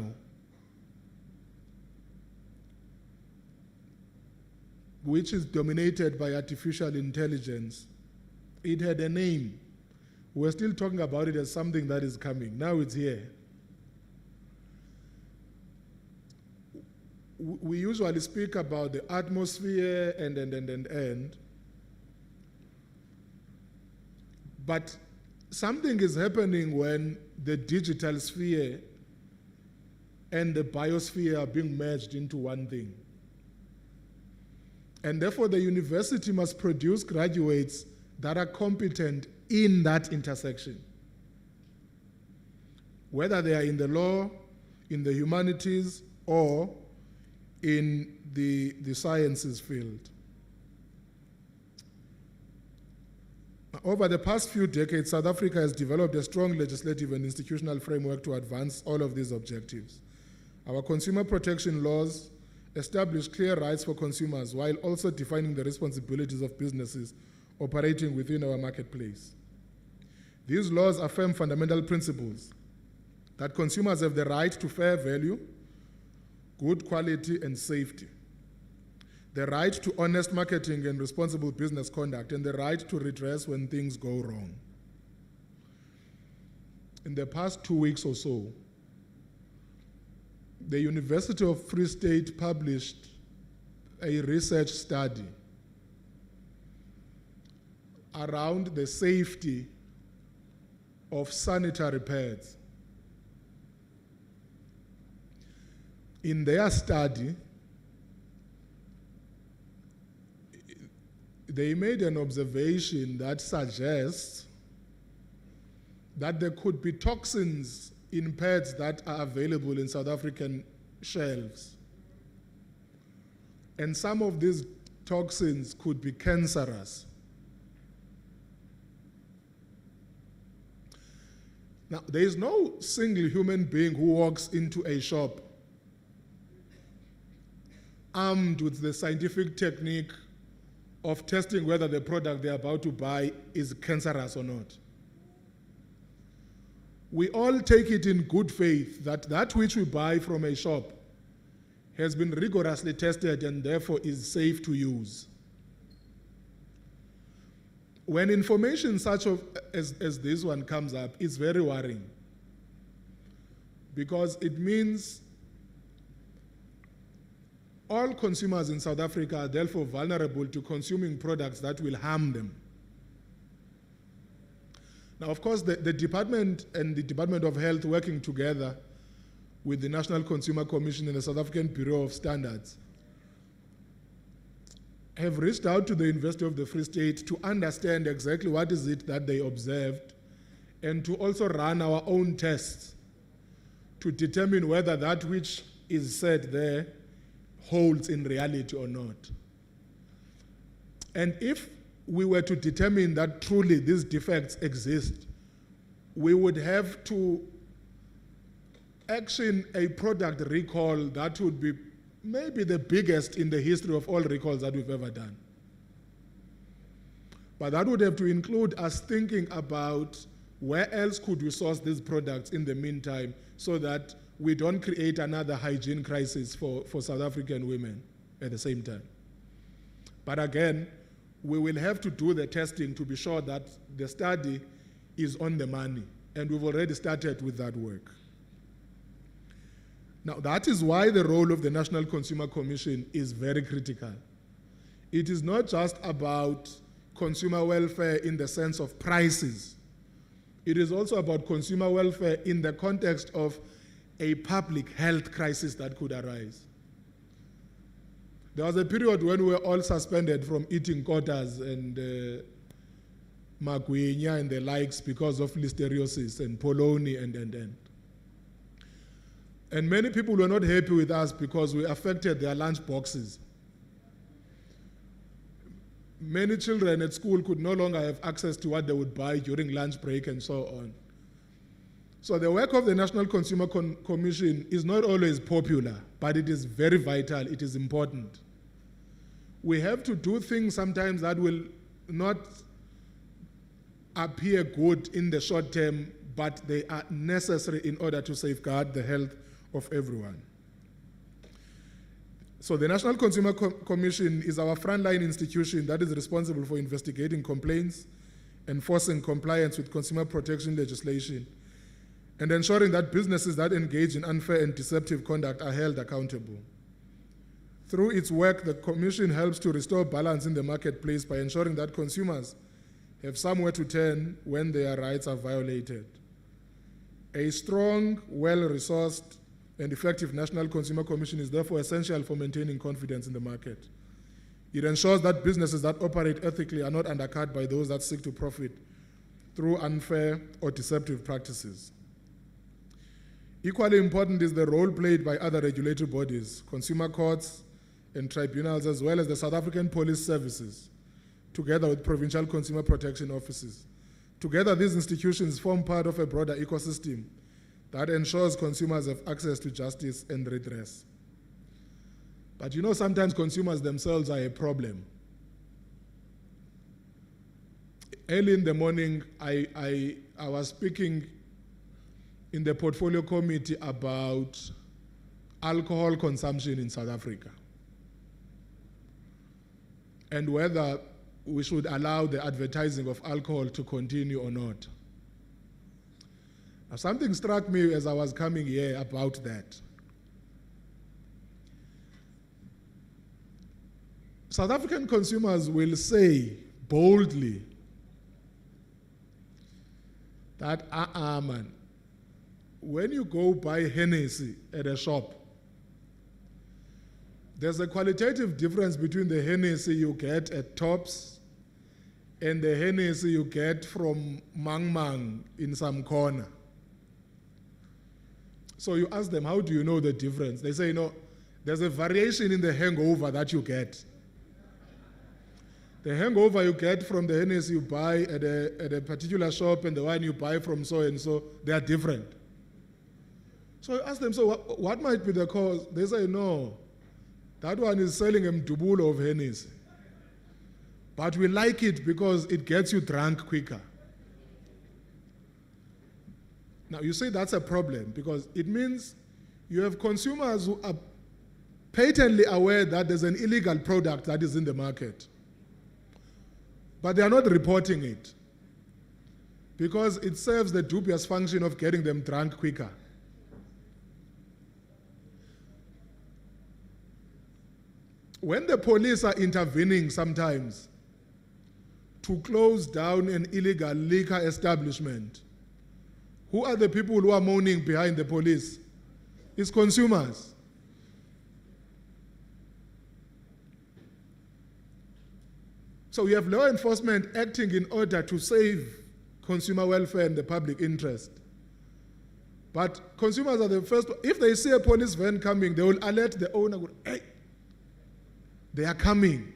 which is dominated by artificial intelligence, it had a name. We're still talking about it as something that is coming. Now it's here. We usually speak about the atmosphere and. But something is happening when the digital sphere and the biosphere are being merged into one thing. And therefore, the university must produce graduates that are competent in that intersection. Whether they are in the law, in the humanities, or in the sciences field. Over the past few decades, South Africa has developed a strong legislative and institutional framework to advance all of these objectives. Our consumer protection laws establish clear rights for consumers while also defining the responsibilities of businesses operating within our marketplace. These laws affirm fundamental principles that consumers have the right to fair value, good quality, and safety, the right to honest marketing and responsible business conduct, and the right to redress when things go wrong. In the past 2 weeks or so, the University of Free State published a research study around the safety of sanitary pads. In their study, they made an observation that suggests that there could be toxins in pads that are available in South African shelves. And some of these toxins could be cancerous. Now, there is no single human being who walks into a shop armed with the scientific technique of testing whether the product they're about to buy is cancerous or not. We all take it in good faith that that which we buy from a shop has been rigorously tested and therefore is safe to use. When information such as this one comes up, it's very worrying, because it means all consumers in South Africa are therefore vulnerable to consuming products that will harm them. Now, of course, the department and the Department of Health, working together with the National Consumer Commission and the South African Bureau of Standards, have reached out to the University of the Free State to understand exactly what is it that they observed, and to also run our own tests to determine whether that which is said there holds in reality or not. And if we were to determine that truly these defects exist, we would have to action a product recall that would be maybe the biggest in the history of all recalls that we've ever done. But that would have to include us thinking about where else could we source these products in the meantime, so that we don't create another hygiene crisis for South African women at the same time. But again, we will have to do the testing to be sure that the study is on the money, and we've already started with that work. Now, that is why the role of the National Consumer Commission is very critical. It is not just about consumer welfare in the sense of prices. It is also about consumer welfare in the context of a public health crisis that could arise. There was a period when we were all suspended from eating quarters and magwinya and the likes because of listeriosis and polony and. And many people were not happy with us because we affected their lunch boxes. many children at school could no longer have access to what they would buy during lunch break and so on. So the work of the National Consumer Commission is not always popular, but it is very vital, it is important. We have to do things sometimes that will not appear good in the short term, but they are necessary in order to safeguard the health of everyone. So the National Consumer Commission is our frontline institution that is responsible for investigating complaints, enforcing compliance with consumer protection legislation, and ensuring that businesses that engage in unfair and deceptive conduct are held accountable. Through its work, the Commission helps to restore balance in the marketplace by ensuring that consumers have somewhere to turn when their rights are violated. A strong, well-resourced, and effective National Consumer Commission is therefore essential for maintaining confidence in the market. It ensures that businesses that operate ethically are not undercut by those that seek to profit through unfair or deceptive practices. Equally important is the role played by other regulatory bodies, consumer courts and tribunals, as well as the South African Police Services, together with provincial consumer protection offices. Together, these institutions form part of a broader ecosystem that ensures consumers have access to justice and redress. But you know, sometimes consumers themselves are a problem. Early in the morning, I was speaking in the portfolio committee about alcohol consumption in South Africa and whether we should allow the advertising of alcohol to continue or not. Now, something struck me as I was coming here about that. South African consumers will say boldly that, man, when you go buy Hennessy at a shop, there's a qualitative difference between the Hennessy you get at Tops and the Hennessy you get from Mang Mang in some corner. So you ask them, how do you know the difference? They say, no, there's a variation in the hangover that you get. The hangover you get from the Hennessy you buy at a particular shop and the one you buy from so and so, they are different. So you ask them, so what might be the cause? They say, no, that one is selling a mdubulo of Hennessy. But we like it because it gets you drunk quicker. Now, you say that's a problem because it means you have consumers who are patently aware that there's an illegal product that is in the market, but they are not reporting it because it serves the dubious function of getting them drunk quicker. When the police are intervening sometimes to close down an illegal liquor establishment, who are the people who are moaning behind the police? It's consumers. So we have law enforcement acting in order to save consumer welfare and the public interest. But consumers are the first. If they see a police van coming, they will alert the owner, hey, they are coming.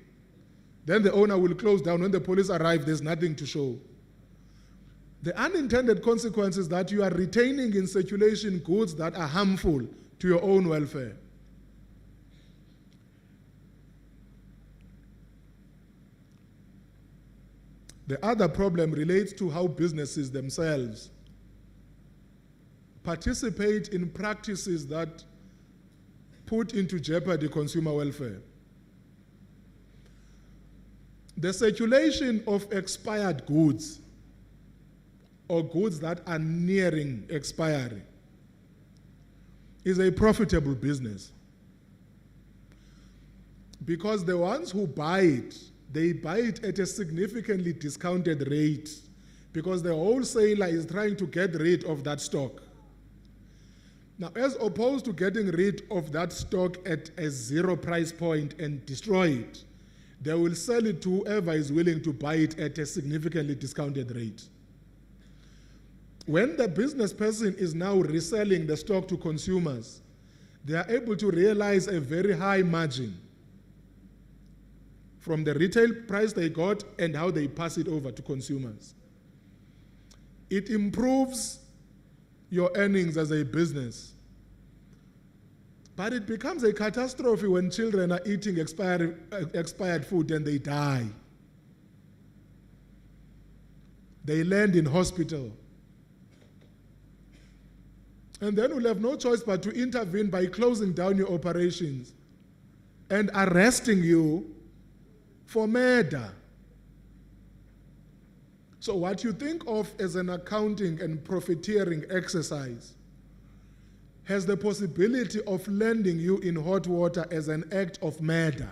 Then the owner will close down. When the police arrive, there's nothing to show. The unintended consequence is that you are retaining in circulation goods that are harmful to your own welfare. The other problem relates to how businesses themselves participate in practices that put into jeopardy consumer welfare. The circulation of expired goods or goods that are nearing expiry is a profitable business because the ones who buy it, they buy it at a significantly discounted rate because the wholesaler is trying to get rid of that stock. Now, as opposed to getting rid of that stock at a zero price point and destroy it, they will sell it to whoever is willing to buy it at a significantly discounted rate. When the business person is now reselling the stock to consumers, they are able to realize a very high margin. from the retail price they got and how they pass it over to consumers. It improves your earnings as a business. But it becomes a catastrophe when children are eating expired food and they die. They land in hospital. And then we'll have no choice but to intervene by closing down your operations and arresting you for murder. So what you think of as an accounting and profiteering exercise has the possibility of landing you in hot water as an act of murder.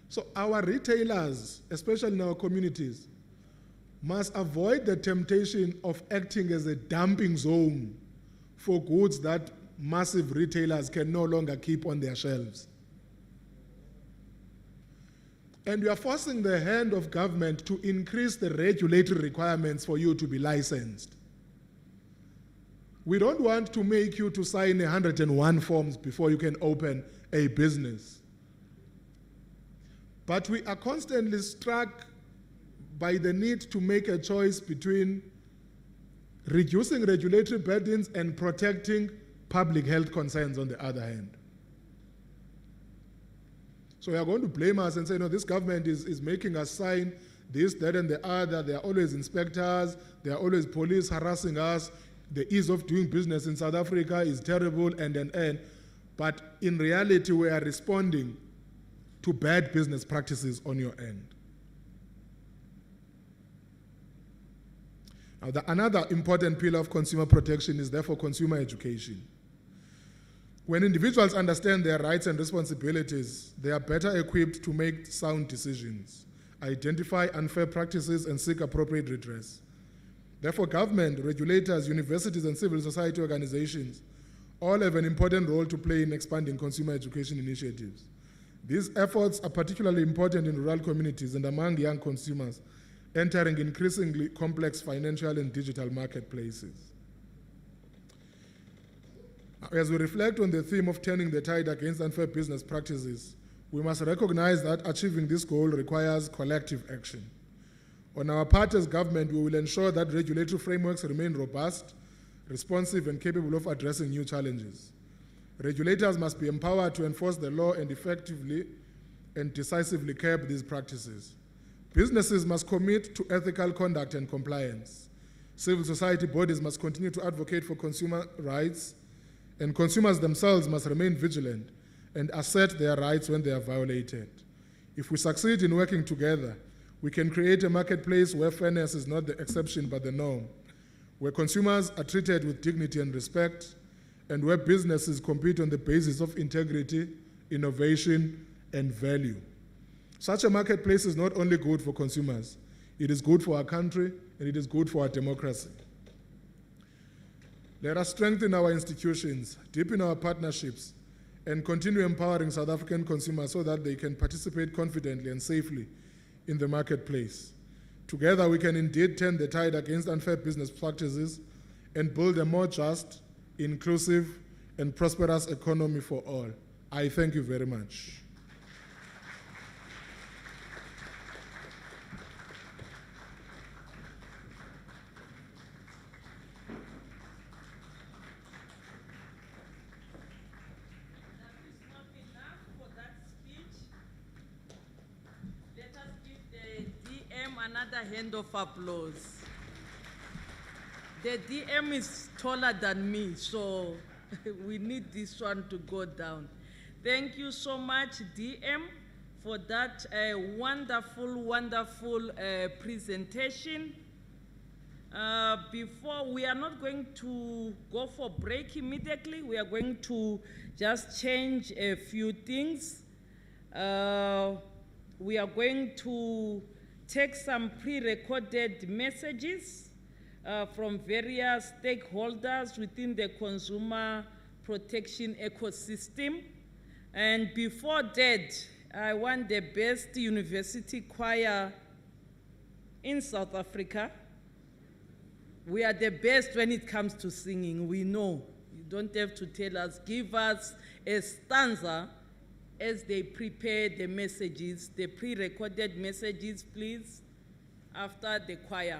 So our retailers, especially in our communities, must avoid the temptation of acting as a dumping zone for goods that massive retailers can no longer keep on their shelves. And we are forcing the hand of government to increase the regulatory requirements for you to be licensed. We don't want to make you to sign 101 forms before you can open a business. But we are constantly struck by the need to make a choice between reducing regulatory burdens and protecting public health concerns on the other hand. So we are going to blame us and say, no, this government is making us sign this, that, and the other. There are always inspectors. There are always police harassing us. The ease of doing business in South Africa is terrible, and. But in reality, we are responding to bad business practices on your end. Now, another important pillar of consumer protection is therefore consumer education. When individuals understand their rights and responsibilities, they are better equipped to make sound decisions, identify unfair practices, and seek appropriate redress. Therefore, government, regulators, universities, and civil society organizations all have an important role to play in expanding consumer education initiatives. These efforts are particularly important in rural communities and among young consumers entering increasingly complex financial and digital marketplaces. As we reflect on the theme of turning the tide against unfair business practices, we must recognize that achieving this goal requires collective action. On our part as government, we will ensure that regulatory frameworks remain robust, responsive, and capable of addressing new challenges. Regulators must be empowered to enforce the law and effectively and decisively curb these practices. Businesses must commit to ethical conduct and compliance. Civil society bodies must continue to advocate for consumer rights, and consumers themselves must remain vigilant and assert their rights when they are violated. If we succeed in working together, we can create a marketplace where fairness is not the exception but the norm, where consumers are treated with dignity and respect, and where businesses compete on the basis of integrity, innovation, and value. Such a marketplace is not only good for consumers, it is good for our country, and it is good for our democracy. Let us strengthen our institutions, deepen our partnerships, and continue empowering South African consumers so that they can participate confidently and safely in the marketplace. Together, we can indeed turn the tide against unfair business practices and build a more just, inclusive, and prosperous economy for all. I thank you very much. Another hand of applause. The DM is taller than me, so we need this one to go down. Thank you so much, DM, for that wonderful presentation. Before, we are not going to go for break immediately. We are going to just change a few things. We are going to take some pre-recorded messages from various stakeholders within the consumer protection ecosystem. And before that, I want the best university choir in South Africa. We are the best when it comes to singing, we know. You don't have to tell us, give us a stanza as they prepare the messages, the pre-recorded messages, please, after the choir.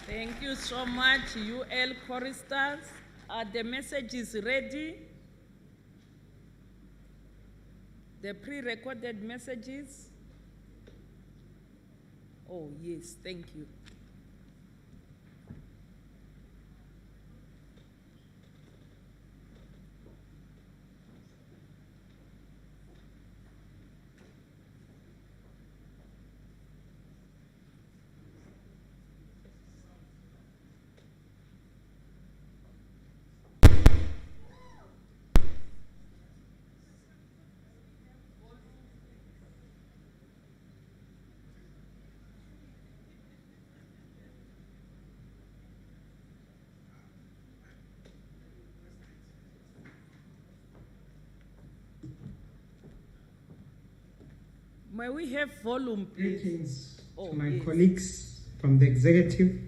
Thank you so much, UL choristers. The message is ready. The pre-recorded messages. Oh, yes, thank you. May we have volume, please? Greetings Oh, to my yes. colleagues from the executive,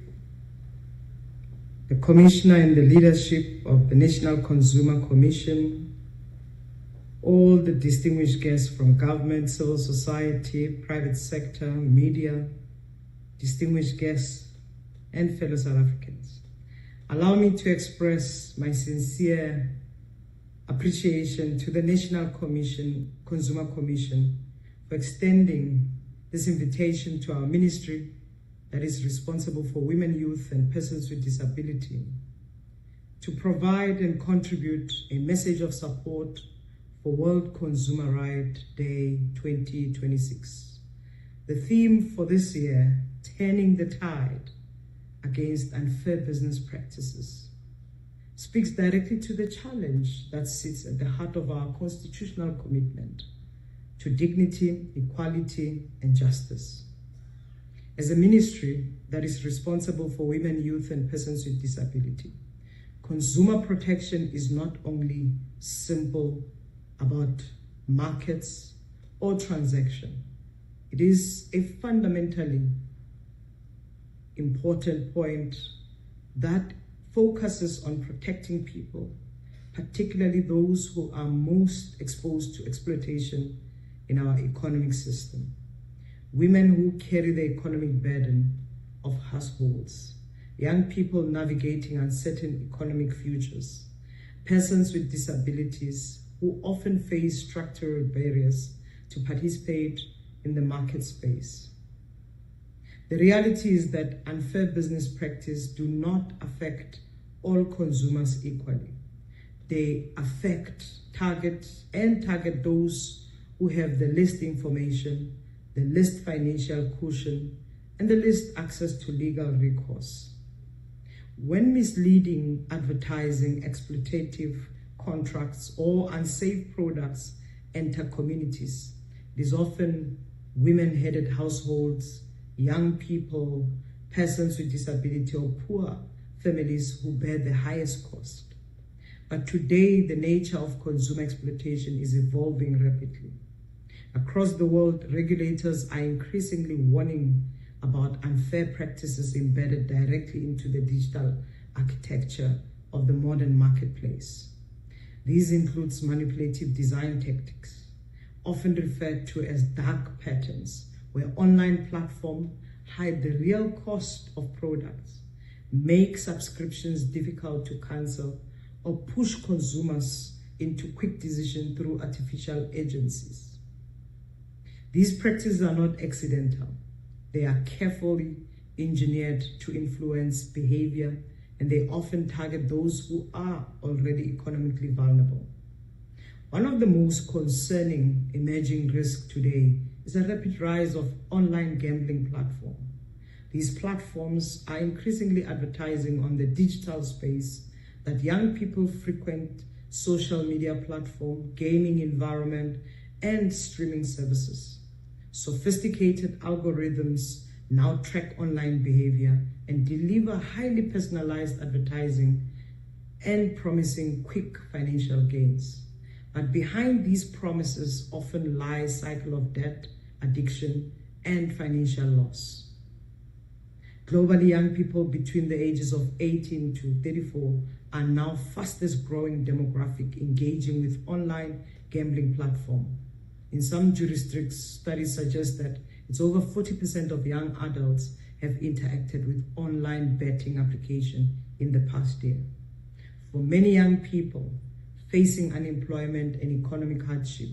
the commissioner and the leadership of the National Consumer Commission, all the distinguished guests from government, civil society, private sector, media, distinguished guests, and fellow South Africans. Allow me to express my sincere appreciation to the National Consumer Commission for extending this invitation to our ministry that is responsible for women, youth, and persons with disability to provide and contribute a message of support for World Consumer Right Day 2026. The theme for this year, Turning the Tide Against Unfair Business Practices, speaks directly to the challenge that sits at the heart of our constitutional commitment to dignity, equality, and justice. As a ministry that is responsible for women, youth, and persons with disability, consumer protection is not only simple about markets or transaction. It is a fundamentally important point that focuses on protecting people, particularly those who are most exposed to exploitation in our economic system. Women who carry the economic burden of households, young people navigating uncertain economic futures, persons with disabilities who often face structural barriers to participate in the market space. The reality is that unfair business practice do not affect all consumers equally. They target those who have the least information, the least financial cushion, and the least access to legal recourse. When misleading advertising, exploitative contracts, or unsafe products enter communities, it is often women-headed households, young people, persons with disability, or poor families who bear the highest cost. But today, the nature of consumer exploitation is evolving rapidly. Across the world, regulators are increasingly warning about unfair practices embedded directly into the digital architecture of the modern marketplace. These includes manipulative design tactics, often referred to as dark patterns, where online platforms hide the real cost of products, make subscriptions difficult to cancel, or push consumers into quick decision through artificial agencies. These practices are not accidental. They are carefully engineered to influence behavior, and they often target those who are already economically vulnerable. One of the most concerning emerging risks today is a rapid rise of online gambling platforms. These platforms are increasingly advertising on the digital space that young people frequent social media platforms, gaming environment, and streaming services. Sophisticated algorithms now track online behavior and deliver highly personalized advertising and promising quick financial gains. But behind these promises often lies a cycle of debt, addiction, and financial loss. Globally, young people between the ages of 18 to 34 are now fastest growing demographic engaging with online gambling platforms. In some jurisdictions, studies suggest that it's over 40% of young adults have interacted with online betting application in the past year. For many young people facing unemployment and economic hardship,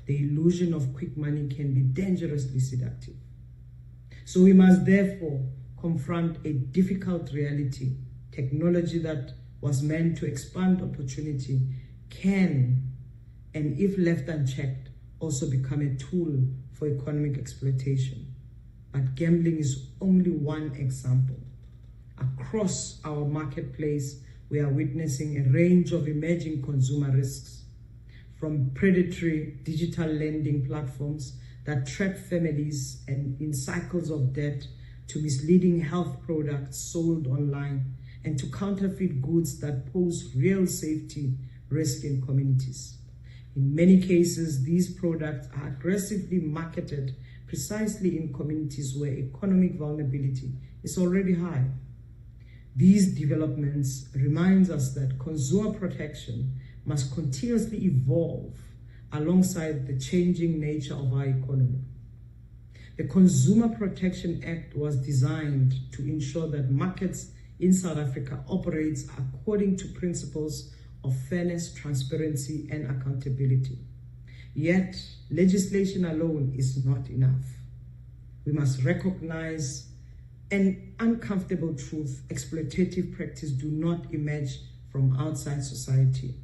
the illusion of quick money can be dangerously seductive. So we must therefore confront a difficult reality. Technology that was meant to expand opportunity can, and if left unchecked, also become a tool for economic exploitation. But gambling is only one example. Across our marketplace, we are witnessing a range of emerging consumer risks, from predatory digital lending platforms that trap families and in cycles of debt, to misleading health products sold online, and to counterfeit goods that pose real safety risk in communities. In many cases, these products are aggressively marketed precisely in communities where economic vulnerability is already high. These developments remind us that consumer protection must continuously evolve alongside the changing nature of our economy. The Consumer Protection Act was designed to ensure that markets in South Africa operate according to principles of fairness, transparency, and accountability. Yet, legislation alone is not enough. We must recognize an uncomfortable truth: exploitative practices do not emerge from outside society.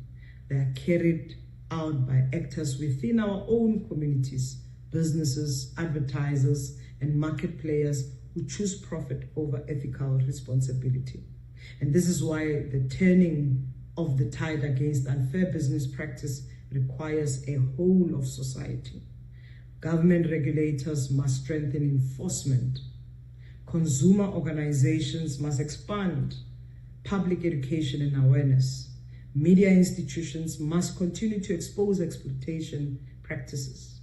They are carried out by actors within our own communities, businesses, advertisers, and market players who choose profit over ethical responsibility. And this is why the turning of the tide against unfair business practice requires a whole of society. Government regulators must strengthen enforcement. Consumer organizations must expand public education and awareness. Media institutions must continue to expose exploitation practices.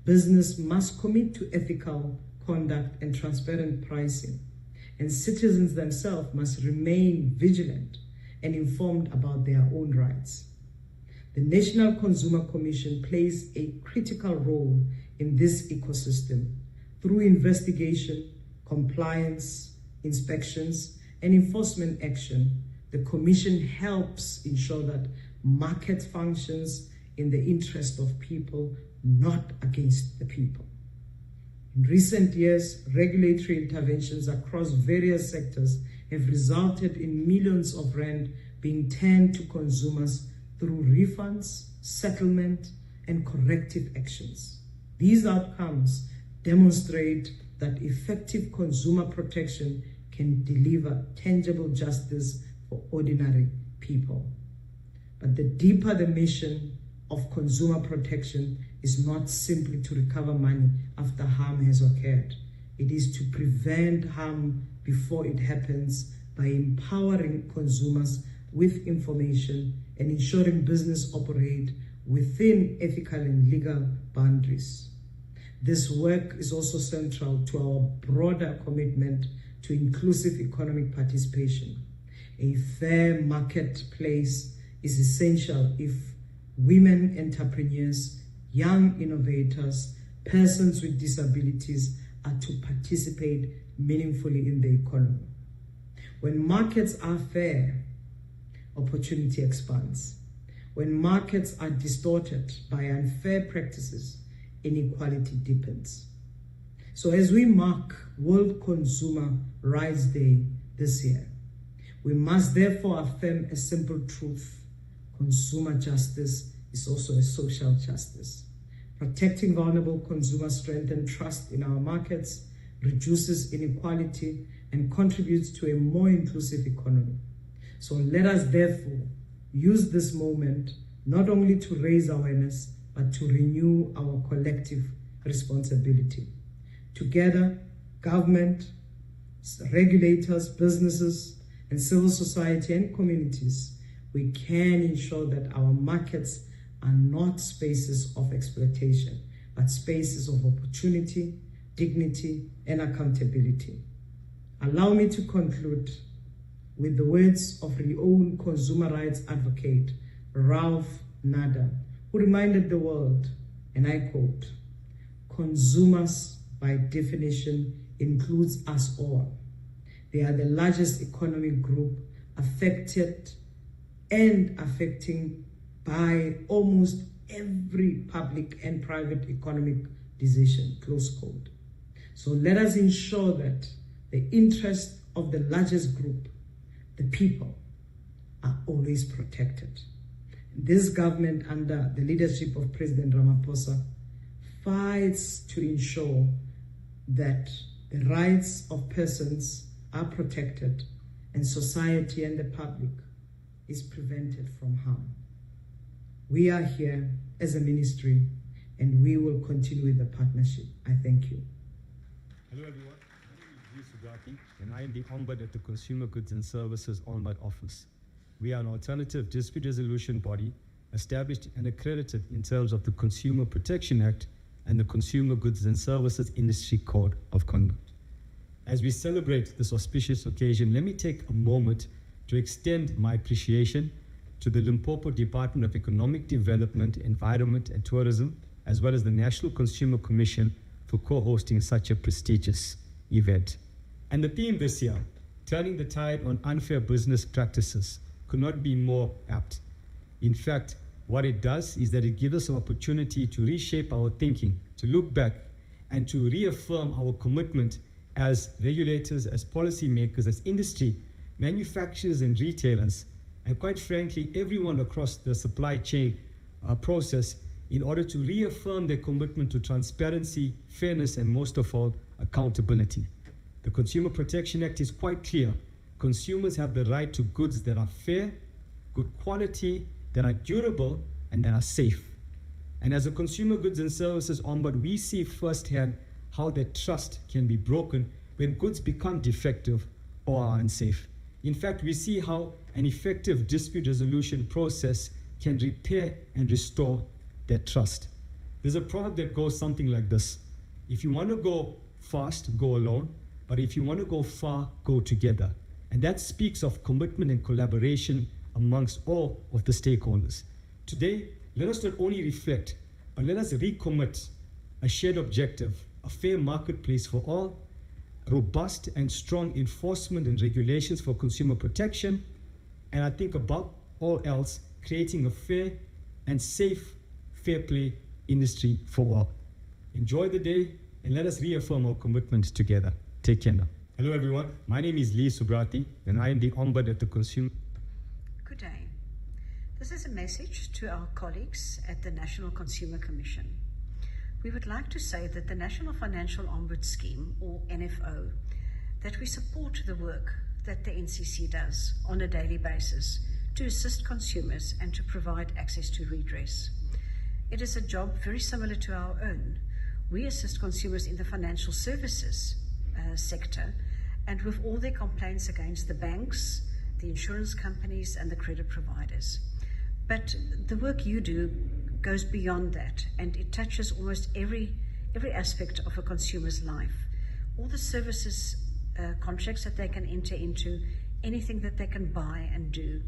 Business must commit to ethical conduct and transparent pricing. And citizens themselves must remain vigilant and informed about their own rights. The National Consumer Commission plays a critical role in this ecosystem through investigation, compliance, inspections, and enforcement action. The Commission helps ensure that market functions in the interest of people, not against the people. In recent years, regulatory interventions across various sectors have resulted in millions of rand being turned to consumers through refunds, settlement, and corrective actions. These outcomes demonstrate that effective consumer protection can deliver tangible justice for ordinary people. But the deeper the mission of consumer protection is not simply to recover money after harm has occurred. It is to prevent harm before it happens by empowering consumers with information and ensuring business operate within ethical and legal boundaries. This work is also central to our broader commitment to inclusive economic participation. A fair marketplace is essential if women entrepreneurs, young innovators, persons with disabilities are to participate meaningfully in the economy. When markets are fair, opportunity expands. When markets are distorted by unfair practices, inequality deepens. So as we mark World Consumer Rights Day this year, we must therefore affirm a simple truth. Consumer justice is also a social justice. Protecting vulnerable consumers strengthens trust in our markets, reduces inequality, and contributes to a more inclusive economy. So let us therefore use this moment not only to raise awareness, but to renew our collective responsibility. Together, government, regulators, businesses, and civil society and communities, we can ensure that our markets are not spaces of exploitation, but spaces of opportunity, dignity, and accountability. Allow me to conclude with the words of renowned consumer rights advocate Ralph Nader, who reminded the world, and I quote, "Consumers by definition includes us all. They are the largest economic group affected and affecting by almost every public and private economic decision," close quote. So let us ensure that the interests of the largest group, the people, are always protected. This government, under the leadership of President Ramaphosa, fights to ensure that the rights of persons are protected and society and the public is prevented from harm. We are here as a ministry and we will continue with the partnership. I thank you. Hello everyone, my name is Sugati and I am the Ombudsman at the Consumer Goods and Services Ombudsman Office. We are an alternative dispute resolution body established and accredited in terms of the Consumer Protection Act and the Consumer Goods and Services Industry Code of Conduct. As we celebrate this auspicious occasion, let me take a moment to extend my appreciation to the Limpopo Department of Economic Development, Environment and Tourism, as well as the National Consumer Commission for co-hosting such a prestigious event. And the theme this year, turning the tide on unfair business practices, could not be more apt. In fact, what it does is that it gives us an opportunity to reshape our thinking, to look back, and to reaffirm our commitment as regulators, as policymakers, as industry, manufacturers and retailers, and quite frankly, everyone across the supply chain process, in order to reaffirm their commitment to transparency, fairness, and most of all, accountability. The Consumer Protection Act is quite clear. Consumers have the right to goods that are fair, good quality, that are durable, and that are safe. And as a consumer goods and services ombudsman, we see firsthand how that trust can be broken when goods become defective or are unsafe. In fact, we see how an effective dispute resolution process can repair and restore that trust. There's a proverb that goes something like this: if you want to go fast, go alone, but if you want to go far, go together. And that speaks of commitment and collaboration amongst all of the stakeholders. Today, let us not only reflect, but let us recommit a shared objective, a fair marketplace for all, robust and strong enforcement and regulations for consumer protection, and I think above all else, creating a fair and safe, fair play industry for all. Enjoy the day, and let us reaffirm our commitment together. Take care now. Hello everyone, my name is Lee Subrati, and I am the Ombudsman at the Consumer. Good day. This is a message to our colleagues at the National Consumer Commission. We would like to say that the National Financial Ombuds Scheme, or NFO, that we support the work that the NCC does on a daily basis to assist consumers and to provide access to redress. It is a job very similar to our own. We assist consumers in the financial services sector and with all their complaints against the banks, the insurance companies and the credit providers. But the work you do goes beyond that, and it touches almost every aspect of a consumer's life. All the services, contracts that they can enter into, anything that they can buy and do.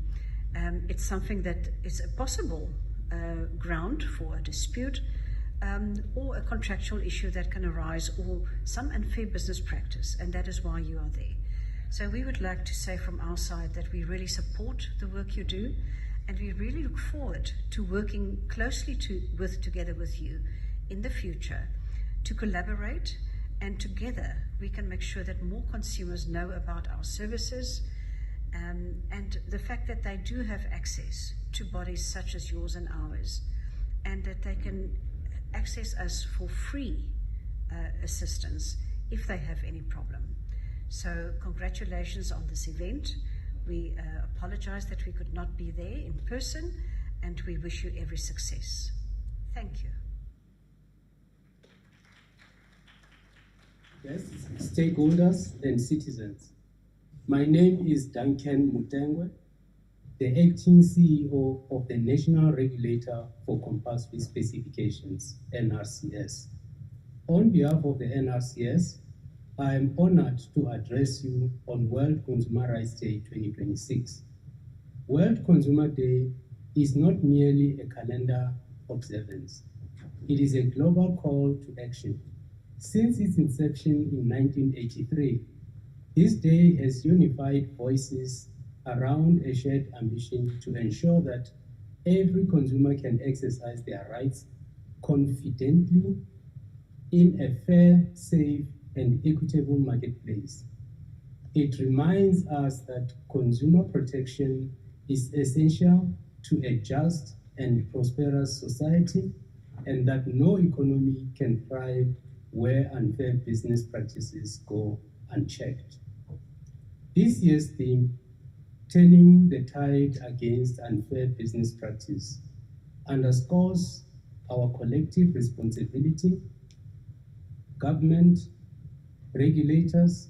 It's something that is a possible ground for a dispute or a contractual issue that can arise, or some unfair business practice, and that is why you are there. So we would like to say from our side that we really support the work you do, and we really look forward to working closely together with you in the future to collaborate, and together we can make sure that more consumers know about our services and the fact that they do have access to bodies such as yours and ours, and that they can access us for free assistance if they have any problem. So congratulations on this event. We apologize that we could not be there in person, and we wish you every success. Thank you. Guests, stakeholders, and citizens. My name is Duncan Mutengwe, the acting CEO of the National Regulator for Compulsory Specifications, NRCS. On behalf of the NRCS, I am honored to address you on World Consumer Rights Day 2026. World Consumer Day is not merely a calendar observance. It is a global call to action. Since its inception in 1983, this day has unified voices around a shared ambition to ensure that every consumer can exercise their rights confidently in a fair, safe, and equitable marketplace. It reminds us that consumer protection is essential to a just and prosperous society, and that no economy can thrive where unfair business practices go unchecked. This year's theme, Turning the Tide Against Unfair Business Practice, underscores our collective responsibility. Government, regulators,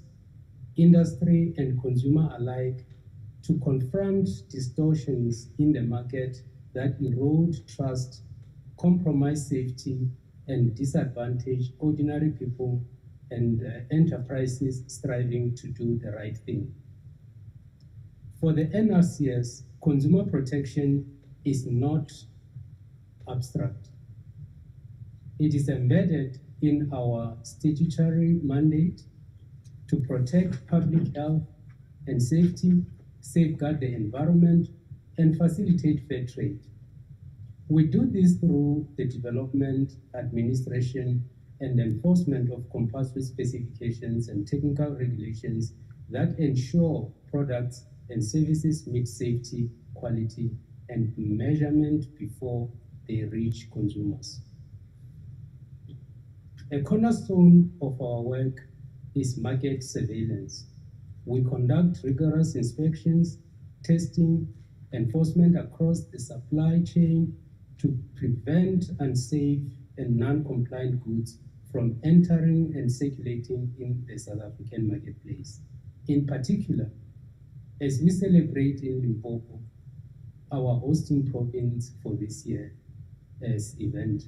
industry, and consumer alike to confront distortions in the market that erode trust, compromise safety, and disadvantage ordinary people and enterprises striving to do the right thing. For the NRCS, consumer protection is not abstract. It is embedded in our statutory mandate to protect public health and safety, safeguard the environment, and facilitate fair trade. We do this through the development, administration, and enforcement of compulsory specifications and technical regulations that ensure products and services meet safety, quality, and measurement before they reach consumers. A cornerstone of our work is market surveillance. We conduct rigorous inspections, testing, enforcement across the supply chain to prevent unsafe and non-compliant goods from entering and circulating in the South African marketplace. In particular, as we celebrate in Limpopo, our hosting province for this year's event,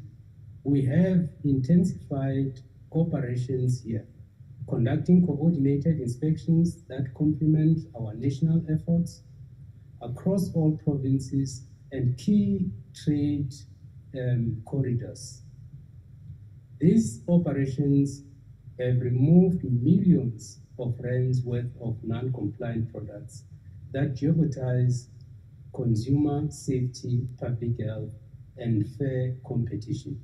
we have intensified operations here, conducting coordinated inspections that complement our national efforts across all provinces and key trade corridors. These operations have removed millions of rands worth of non-compliant products that jeopardize consumer safety, public health, and fair competition.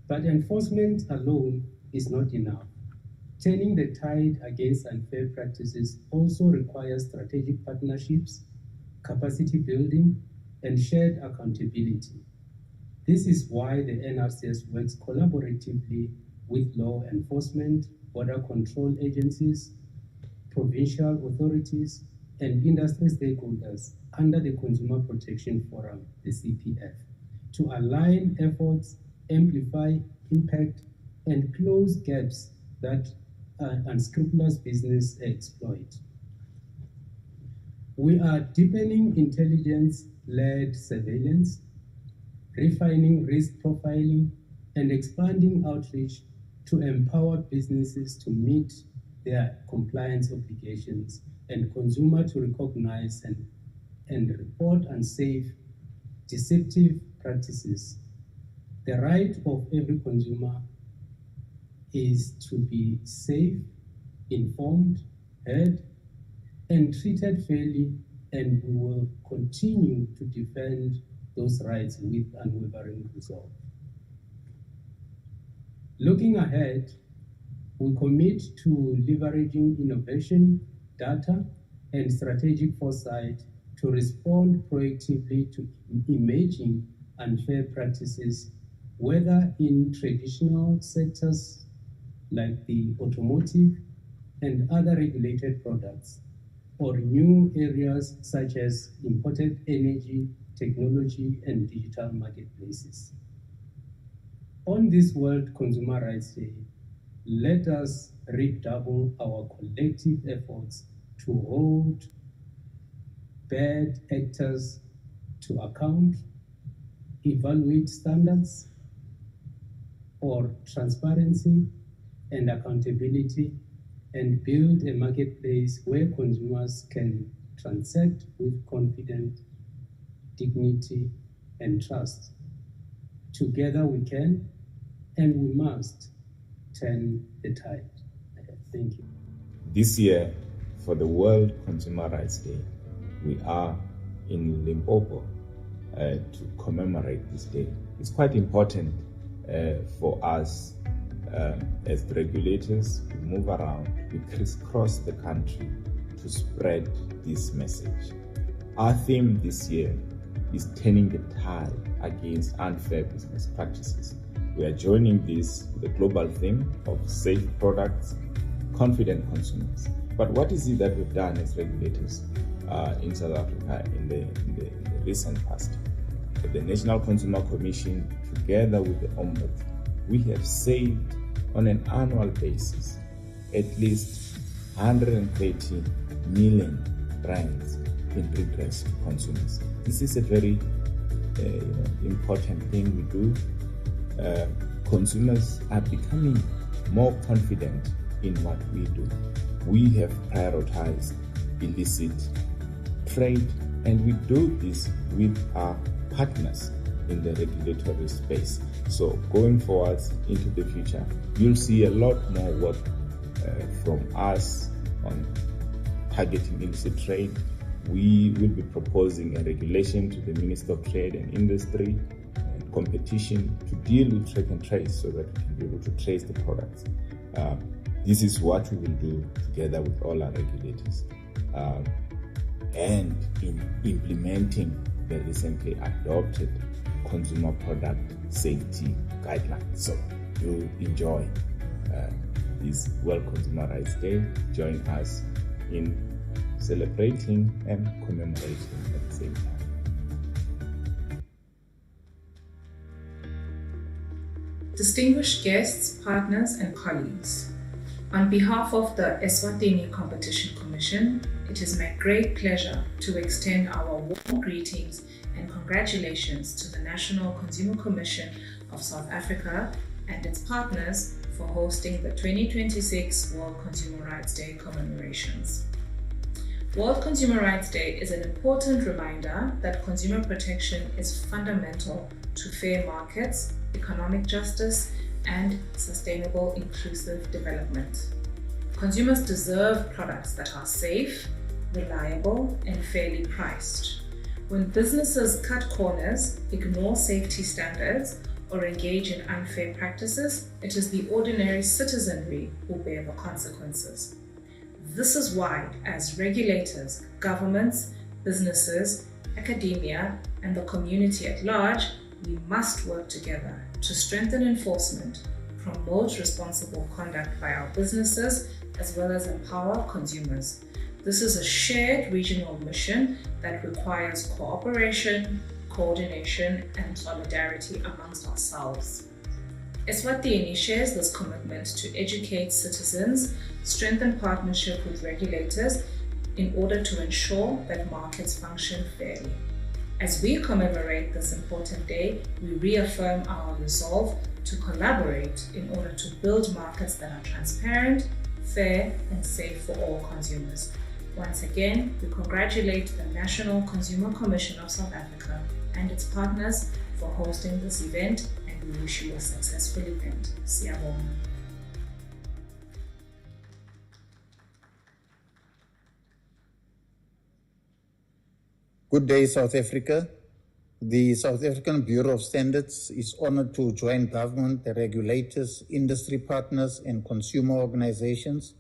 But enforcement alone is not enough. Turning the tide against unfair practices also requires strategic partnerships, capacity building, and shared accountability. This is why the NRCS works collaboratively with law enforcement, border control agencies, provincial authorities, and industry stakeholders under the Consumer Protection Forum, the CPF, to align efforts, amplify impact, and close gaps that unscrupulous business exploit. We are deepening intelligence-led surveillance, refining risk profiling, and expanding outreach to empower businesses to meet their compliance obligations and consumer to recognize and report unsafe, deceptive practices. The right of every consumer is to be safe, informed, heard, and treated fairly, and we will continue to defend those rights with unwavering resolve. Looking ahead, we commit to leveraging innovation, data, and strategic foresight to respond proactively to emerging unfair practices, whether in traditional sectors like the automotive and other regulated products, or new areas such as imported energy, technology, and digital marketplaces. On this World Consumer Rights Day, let us redouble our collective efforts to hold bad actors to account, evaluate standards for transparency and accountability, and build a marketplace where consumers can transact with confidence, dignity, and trust. Together we can, and we must, turn the tide. Thank you. This year, for the World Consumer Rights Day, we are in Limpopo to commemorate this day. It's quite important for us as the regulators. We move around, we crisscross the country to spread this message. Our theme this year is turning the tide against unfair business practices. We are joining this with the global theme of safe products, confident consumers. But what is it that we've done as regulators in South Africa in the recent past? The National Consumer Commission, together with the Ombudsman, we have saved on an annual basis at least 130 million rands in redress to consumers. This is a very important thing we do. Consumers are becoming more confident in what we do. We have prioritized illicit trade, and we do this with our partners in the regulatory space. So going forward into the future, you'll see a lot more work from us on targeting illicit trade. We will be proposing a regulation to the Minister of Trade and Industry and Competition to deal with track and trace so that we can be able to trace the products. This is what we will do together with all our regulators and in implementing the recently adopted Consumer Product Safety Guidelines. So you enjoy this World Consumer Rights Day. Join us in celebrating and commemorating at the same time. Distinguished guests, partners, and colleagues, on behalf of the Eswatini Competition Commission, it is my great pleasure to extend our warm greetings and congratulations to the National Consumer Commission of South Africa and its partners for hosting the 2026 World Consumer Rights Day commemorations. World Consumer Rights Day is an important reminder that consumer protection is fundamental to fair markets, economic justice, and sustainable inclusive development. Consumers deserve products that are safe, reliable, and fairly priced. When businesses cut corners, ignore safety standards, or engage in unfair practices, it is the ordinary citizenry who bear the consequences. This is why, as regulators, governments, businesses, academia, and the community at large, we must work together to strengthen enforcement, promote responsible conduct by our businesses, as well as empower consumers. This is a shared regional mission that requires cooperation, coordination, and solidarity amongst ourselves. Eswatini shares this commitment to educate citizens, strengthen partnership with regulators in order to ensure that markets function fairly. As we commemorate this important day, we reaffirm our resolve to collaborate in order to build markets that are transparent, fair, and safe for all consumers. Once again, we congratulate the National Consumer Commission of South Africa and its partners for hosting this event, and we wish you a successful event. Siyabonga. Good day, South Africa. The South African Bureau of Standards is honored to join government, the regulators, industry partners, and consumer organizations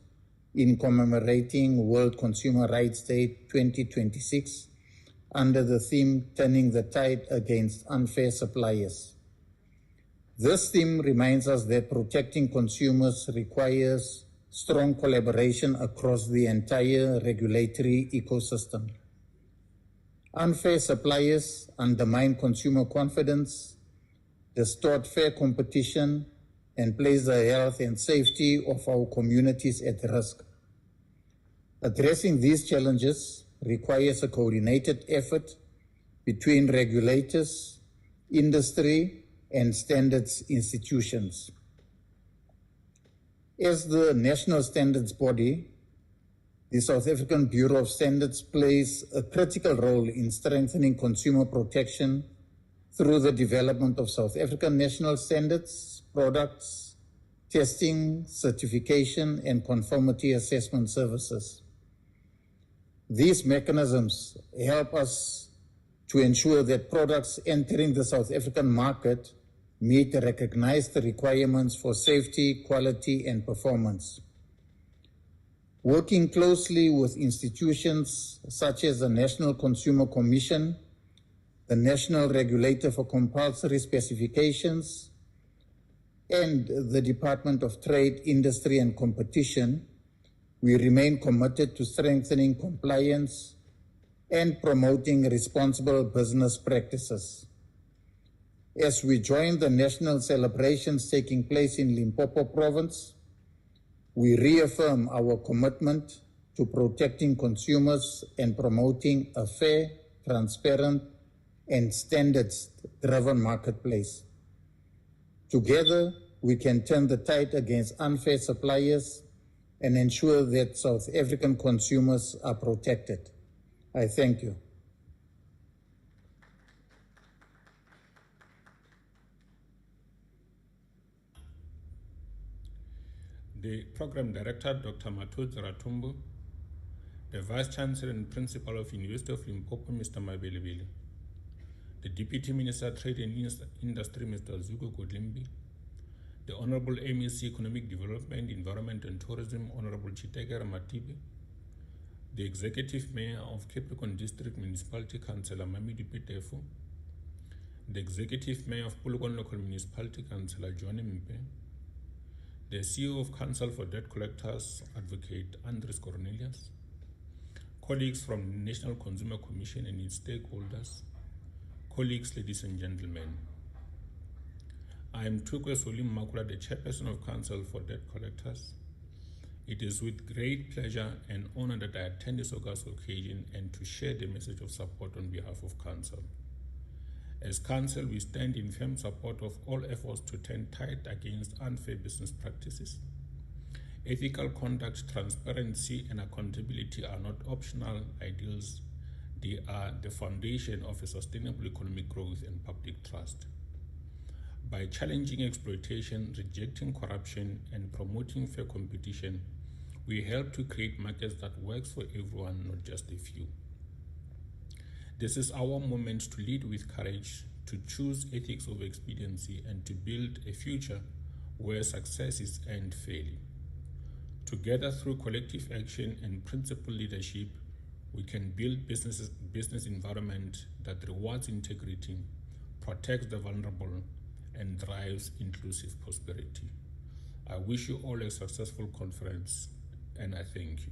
in commemorating World Consumer Rights Day 2026 under the theme Turning the Tide Against Unfair Suppliers. This theme reminds us that protecting consumers requires strong collaboration across the entire regulatory ecosystem. Unfair suppliers undermine consumer confidence, distort fair competition, and place the health and safety of our communities at risk. Addressing these challenges requires a coordinated effort between regulators, industry, and standards institutions. As the national standards body, the South African Bureau of Standards plays a critical role in strengthening consumer protection through the development of South African national standards, products, testing, certification, and conformity assessment services. These mechanisms help us to ensure that products entering the South African market meet recognized requirements for safety, quality, and performance. Working closely with institutions such as the National Consumer Commission, the National Regulator for Compulsory Specifications, and the Department of Trade, Industry and Competition, we remain committed to strengthening compliance and promoting responsible business practices. As we join the national celebrations taking place in Limpopo Province, we reaffirm our commitment to protecting consumers and promoting a fair, transparent, and standards-driven marketplace. Together, we can turn the tide against unfair suppliers and ensure that South African consumers are protected. I thank you. The Program Director, Dr. Mathuds Rathumbu, the Vice Chancellor and Principal of University of Limpopo, Mr. Mabelebele, the Deputy Minister, Trade and Industry, Mr. Zuko Godlimbi, the Honorable MEC Economic Development, Environment and Tourism, Honorable Chiteka Ramatibe, the Executive Mayor of Capricorn District Municipality, Councillor Mamidi Petefo, the Executive Mayor of Polokwane Local Municipality, Councillor Johnny Mpe, the CEO of Council for Debt Collectors, Advocate Andres Cornelius, colleagues from the National Consumer Commission and its stakeholders, colleagues, ladies and gentlemen. I am Tukwe Solim Makula, the Chairperson of Council for Debt Collectors. It is with great pleasure and honor that I attend this august occasion and to share the message of support on behalf of Council. As Council, we stand in firm support of all efforts to turn tide against unfair business practices. Ethical conduct, transparency, and accountability are not optional ideals. They are the foundation of a sustainable economic growth and public trust. By challenging exploitation, rejecting corruption, and promoting fair competition, we help to create markets that works for everyone, not just a few. This is our moment to lead with courage, to choose ethics over expediency, and to build a future where success is earned fairly. Together, through collective action and principled leadership, we can build business environment that rewards integrity, protects the vulnerable, and drives inclusive prosperity. I wish you all a successful conference, and I thank you.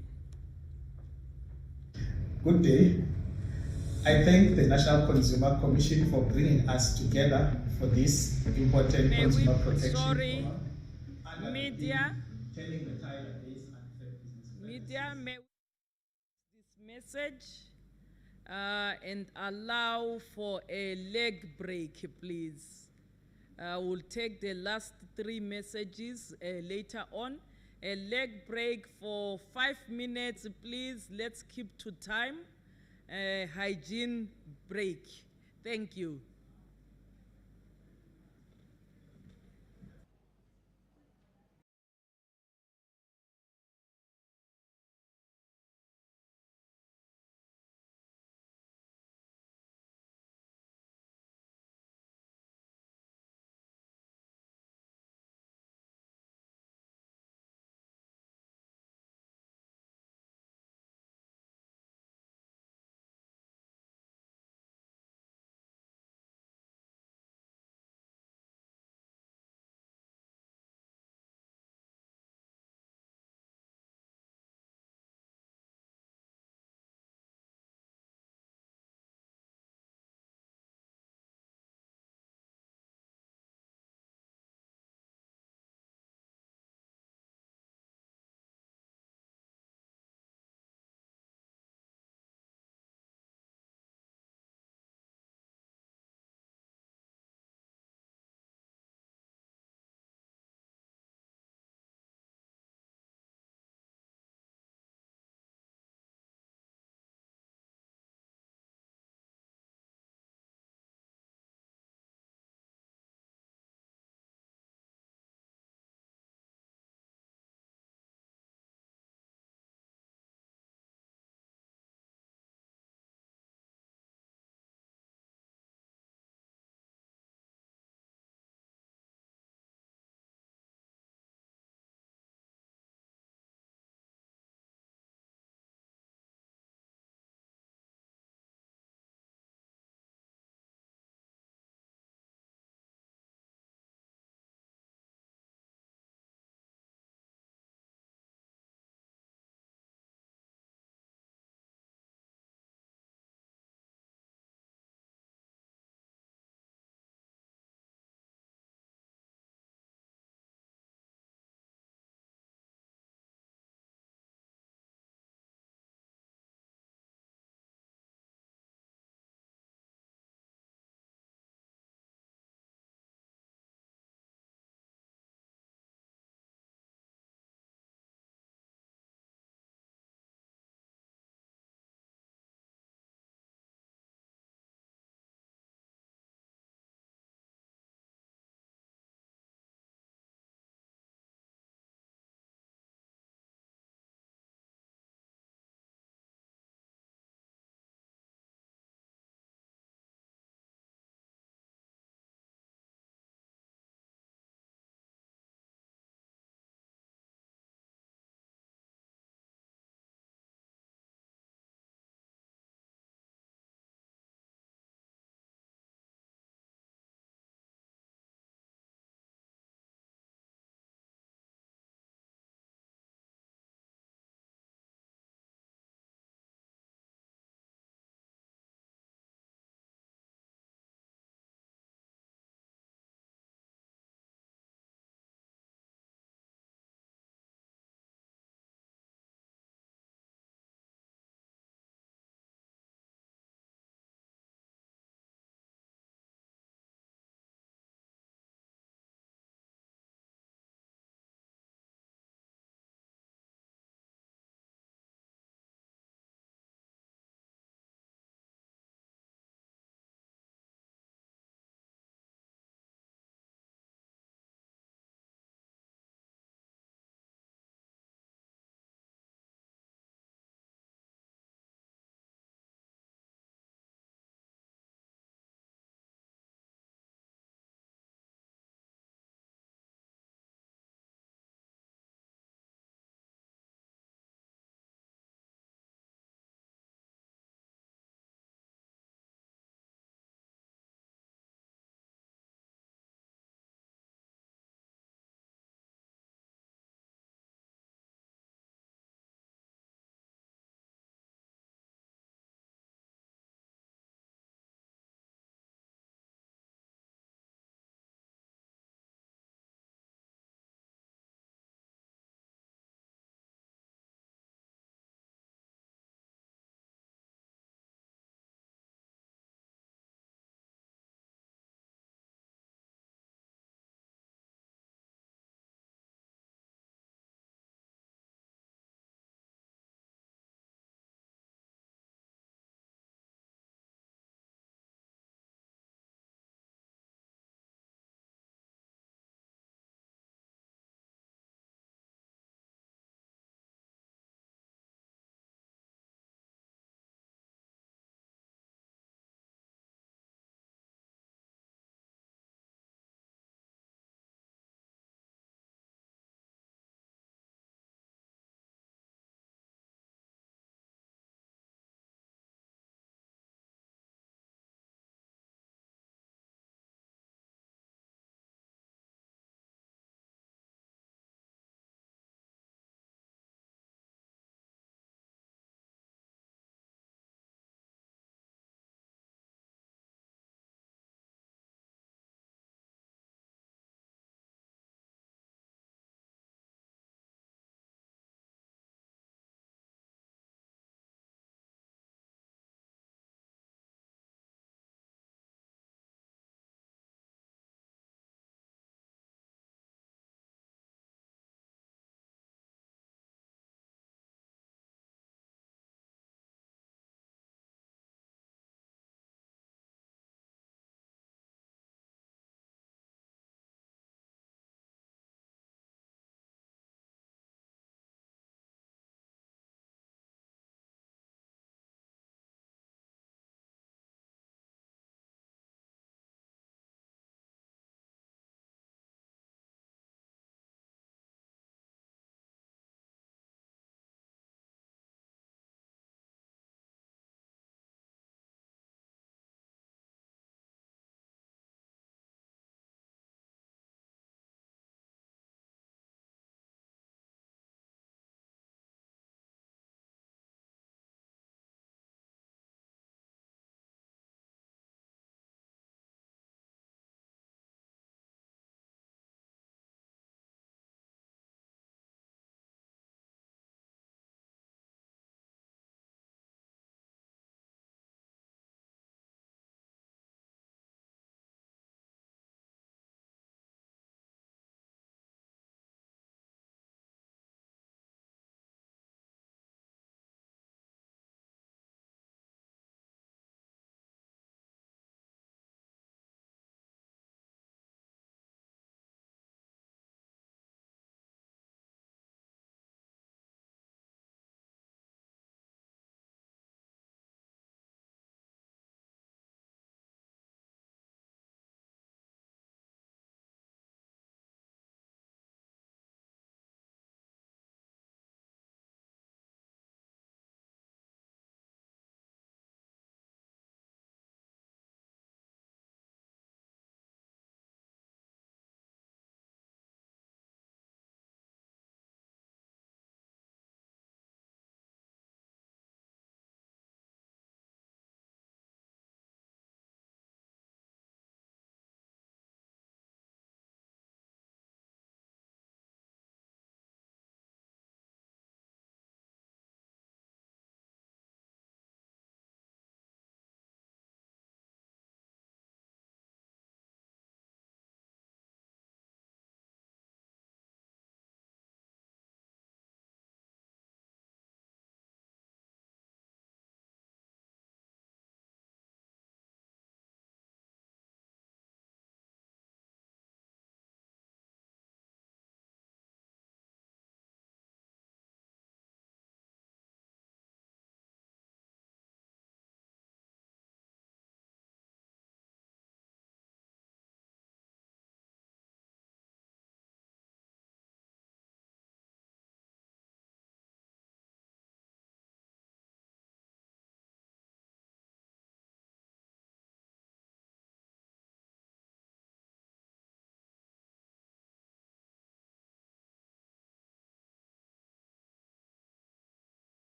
Good day. I thank the National Consumer Commission for bringing us together for this important consumer protection forum. Media, Turning the tide against unfair business media, may we this message and allow for a leg break, please. We'll take the last 3 messages later on. A leg break for 5 minutes, please. Let's keep to time. Hygiene break. Thank you.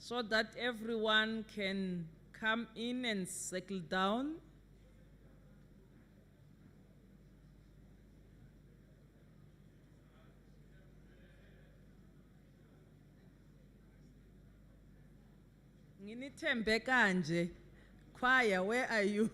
so that everyone can come in and settle down. Nginithembe kanje. Choir, where are you?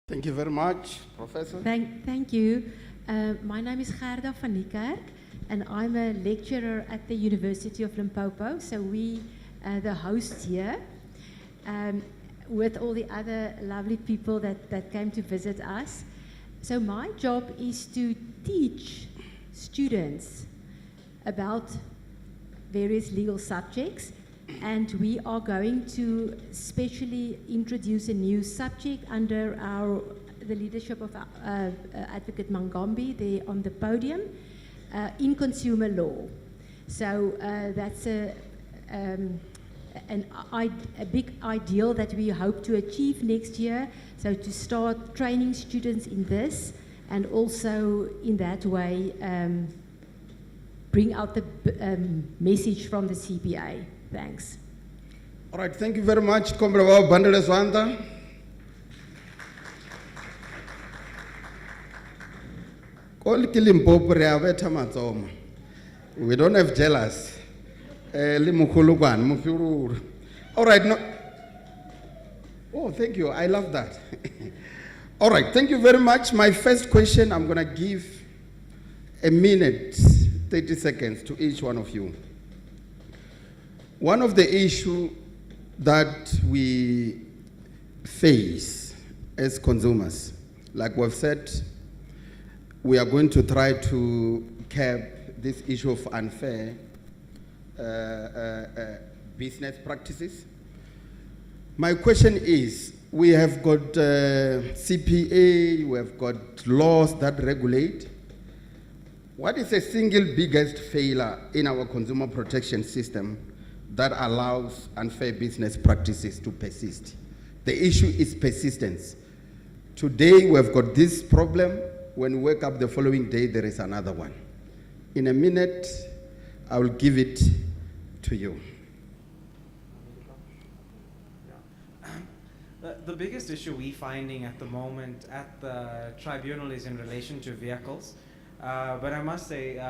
Thank you very much, Professor. Thank you. My name is Gerda van Niekerk, and I'm a lecturer at the University of Limpopo. So we, the hosts here, with all the other lovely people that came to visit us. So my job is to teach students about various legal subjects, and we are going to specially introduce a new subject under the leadership of Advocate Mangambi there on the podium, in consumer law. So that's a big ideal that we hope to achieve next year. So to start training students in this, and also in that way bring out the message from the CBA. Thanks. All right, thank you very much. Kombrava Bandele Swanta. We don't have jealous. All right, no. Oh, thank you. I love that. All right, thank you very much. My first question, I'm going to give a minute, 30 seconds to each one of you. One of the issues that we face as consumers, like we've said, we are going to try to curb this issue of unfair business practices. My question is, we have got CPA, we have got laws that regulate. What is the single biggest failure in our consumer protection system that allows unfair business practices to persist? The issue is persistence. Today we have got this problem. When we wake up the following day, there is another one. In a minute, I will give it to you. The biggest issue we're finding at the moment at the tribunal is in relation to vehicles. But I must say,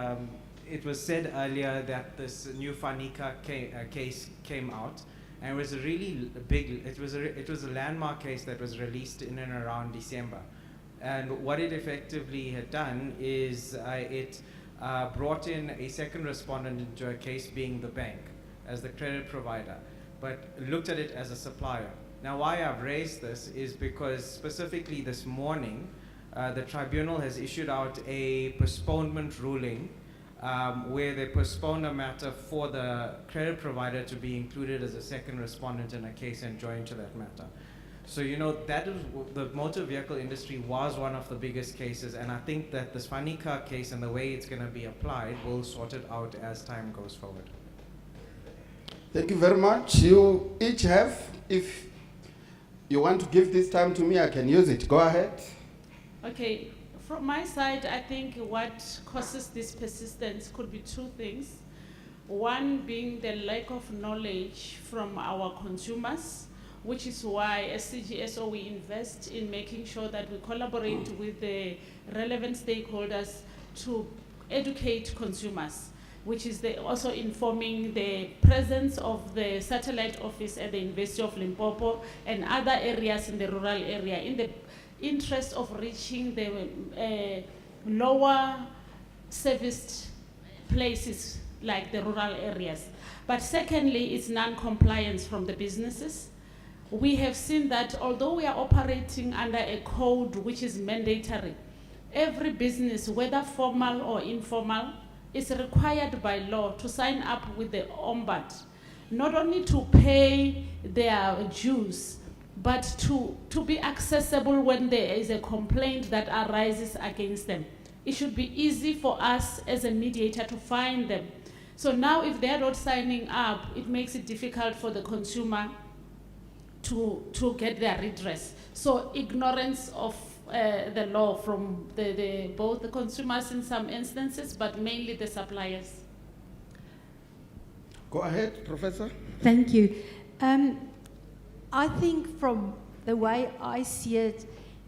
it was said earlier that this new Fanica case came out, and it was a really big, it was a landmark case that was released in and around December. And what it effectively had done is it brought in a second respondent into a case, being the bank, as the credit provider, but looked at it as a supplier. Now, why I've raised this is because specifically this morning, the tribunal has issued out a postponement ruling where they postponed a matter for the credit provider to be included as a second respondent in a case and joined to that matter. So, you know, that is, the motor vehicle industry was one of the biggest cases, and I think that this Fanica case and the way it's going to be applied will sort it out as time goes forward. Thank you very much. You each have, if you want to give this time to me, I can use it. Go ahead. Okay, from my side, I think what causes this persistence could be two things. One being the lack of knowledge from our consumers, which is why as CGSO we invest in making sure that we collaborate with the relevant stakeholders to educate consumers, which is also informing the presence of the satellite office at the University of Limpopo and other areas in the rural area in the interest of reaching the lower serviced places like the rural areas. But secondly, it's non-compliance from the businesses. We have seen that although we are operating under a code which is mandatory, every business, whether formal or informal, is required by law to sign up with the Ombud, not only to pay their dues, but to be accessible when there is a complaint that arises against them. It should be easy for us as a mediator to find them. So now if they're not signing up, it makes it difficult for the consumer to get their redress. So ignorance of the law from both the consumers in some instances, but mainly the suppliers. Go ahead, Professor. Thank you. I think from the way I see it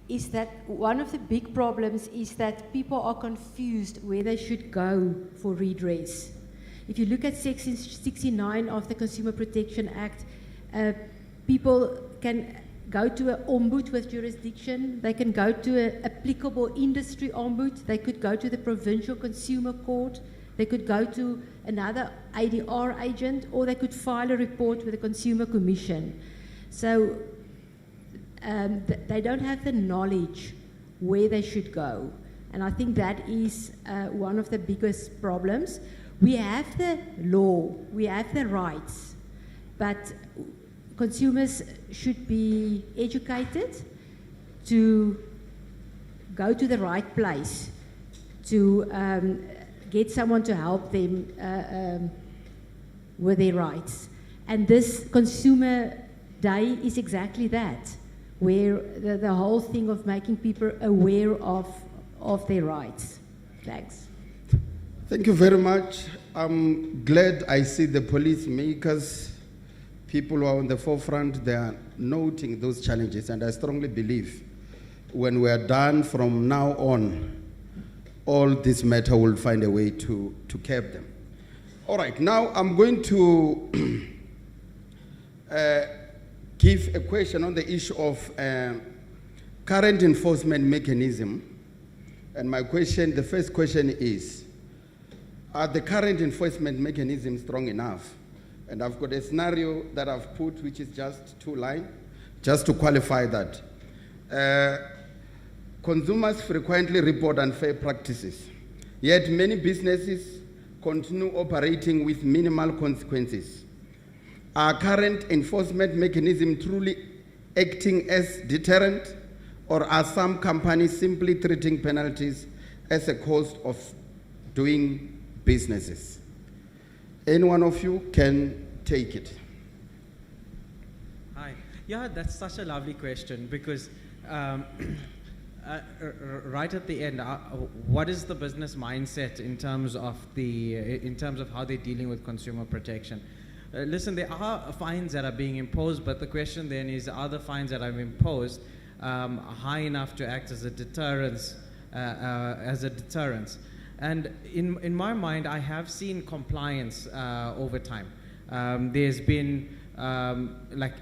is that one of the big problems is that people are confused where they should go for redress. If you look at Section 69 of the Consumer Protection Act, people can go to an ombud with jurisdiction. They can go to an applicable industry ombud. They could go to the provincial consumer court. They could go to another ADR agent, or they could file a report with the Consumer Commission. So they don't have the knowledge where they should go. And I think that is one of the biggest problems. We have the law, we have the rights, but consumers should be educated to go to the right place, to get someone to help them with their rights. And this Consumer Day is exactly that, where the whole thing of making people aware of their rights. Thanks. Thank you very much. I'm glad I see the policymakers, people who are on the forefront, they are noting those challenges, and I strongly believe when we are done from now on, all this matter will find a way to curb them. All right, now I'm going to give a question on the issue of current enforcement mechanism. And my question, the first question is, are the current enforcement mechanisms strong enough? And I've got a scenario that I've put, which is just 2 lines, just to qualify that. Consumers frequently report unfair practices, yet many businesses continue operating with minimal consequences. Are current enforcement mechanisms truly acting as deterrent, or are some companies simply treating penalties as a cost of doing businesses? Any one of you can take it. Hi. Yeah, that's such a lovely question, because right at the end, what is the business mindset in terms of how they're dealing with consumer protection? Listen, there are fines that are being imposed, but the question then is, are the fines that are imposed high enough to act as a deterrence? And in my mind, I have seen compliance over time. There's been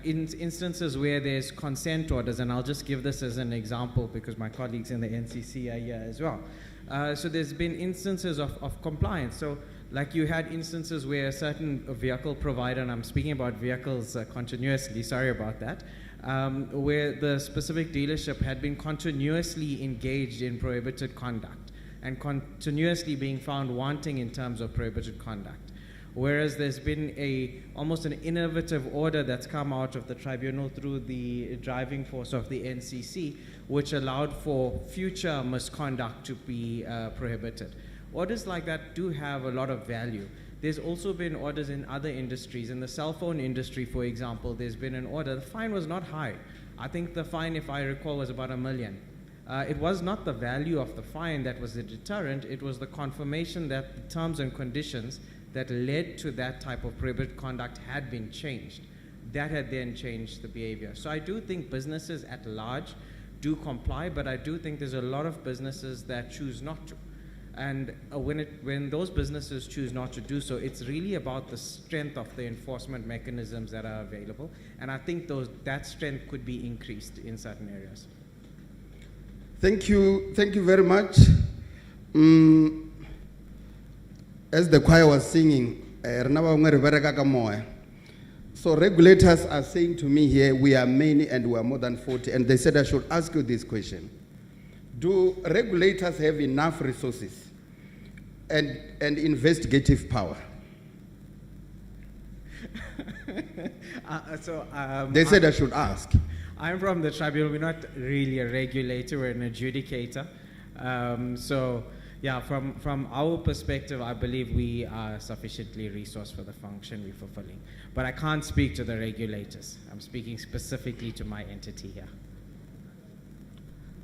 instances where there's consent orders, and I'll just give this as an example because my colleagues in the NCC are here as well. So there's been instances of compliance. So like you had instances where a certain vehicle provider, and I'm speaking about vehicles continuously, sorry about that, where the specific dealership had been continuously engaged in prohibited conduct and continuously being found wanting in terms of prohibited conduct. Whereas there's been almost an innovative order that's come out of the tribunal through the driving force of the NCC, which allowed for future misconduct to be prohibited. Orders like that do have a lot of value. There's also been orders in other industries. In the cell phone industry, for example, there's been an order. The fine was not high. I think the fine, if I recall, was about $1 million. It was not the value of the fine that was the deterrent. It was the confirmation that the terms and conditions that led to that type of prohibited conduct had been changed. That had then changed the behavior. So I do think businesses at large do comply, but I do think there's a lot of businesses that choose not to. And when those businesses choose not to do so, it's really about the strength of the enforcement mechanisms that are available. And I think that strength could be increased in certain areas. Thank you very much. As the choir was singing, so regulators are saying to me here, we are many and we are more than 40, and they said I should ask you this question. Do regulators have enough resources and investigative power? They said I should ask. I'm from the tribunal. We're not really a regulator, we're an adjudicator. So yeah, from our perspective, I believe we are sufficiently resourced for the function we're fulfilling. But I can't speak to the regulators. I'm speaking specifically to my entity here.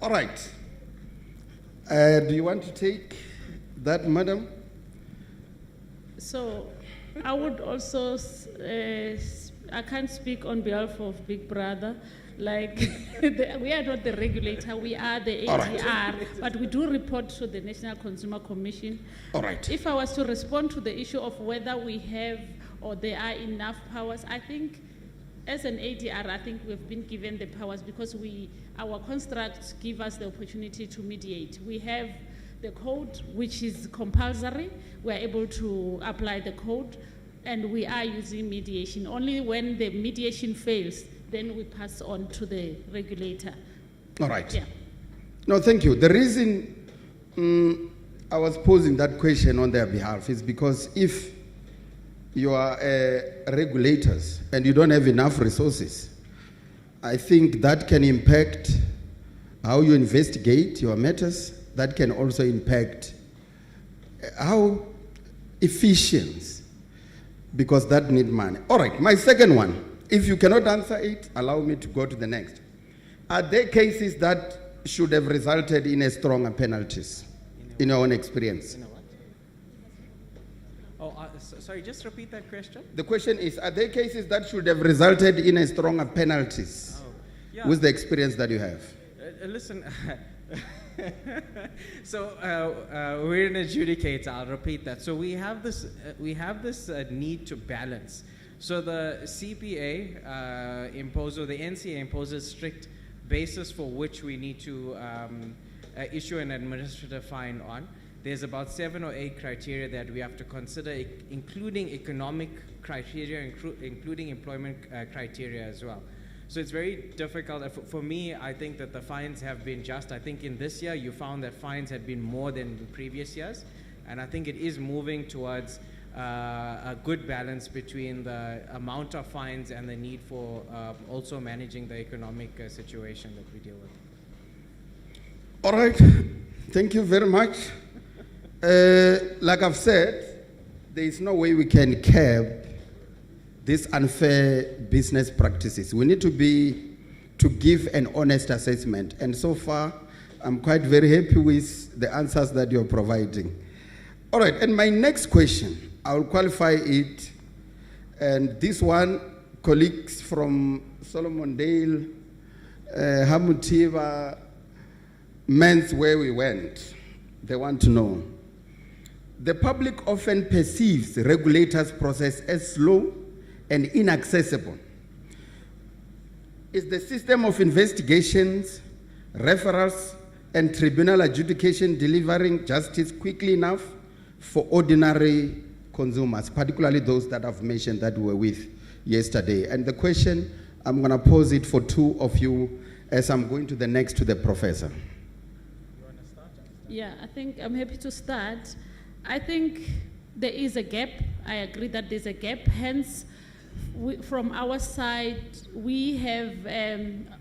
All right. Do you want to take that, madam? So I would also, I can't speak on behalf of Big Brother. Like, we are not the regulator, we are the ADR, right. But we do report to the National Consumer Commission. All right. If I was to respond to the issue of whether we have or there are enough powers, I think as an ADR, I think we've been given the powers because our constructs give us the opportunity to mediate. We have the code, which is compulsory. We are able to apply the code, and we are using mediation. Only when the mediation fails, then we pass on to the regulator. All right. Yeah. No, thank you. The reason I was posing that question on their behalf is because if you are regulators and you don't have enough resources, I think that can impact how you investigate your matters. That can also impact how efficient, because that need money. All right, my second one. If you cannot answer it, allow me to go to the next. Are there cases that should have resulted in a stronger penalties in your own experience? Sorry, just repeat that question. The question is, are there cases that should have resulted in a stronger penalties with the experience that you have? Listen, so we're an adjudicator, I'll repeat that. So we have this need to balance. So the CPA imposes, or the NCA imposes strict basis for which we need to issue an administrative fine on. There's about 7 or 8 criteria that we have to consider, including economic criteria, including employment criteria as well. So it's very difficult. For me, I think that the fines have been just. I think in this year, you found that fines had been more than the previous years. And I think it is moving towards a good balance between the amount of fines and the need for also managing the economic situation that we deal with. All right. Thank you very much. Like I've said, there is no way we can curb these unfair business practices. We need to give an honest assessment. And so far, I'm quite very happy with the answers that you're providing. All right, and my next question, I'll qualify it. And this one, colleagues from Solomon Dale, Hamutiba, meant where we went. They want to know. The public often perceives the regulators' process as slow and inaccessible. Is the system of investigations, referrals, and tribunal adjudication delivering justice quickly enough for ordinary consumers, particularly those that I've mentioned that we were with yesterday? And the question, I'm going to pose it for 2 of you as I'm going to the professor. Yeah, I think I'm happy to start. I think there is a gap. I agree that there's a gap. Hence, from our side, we have,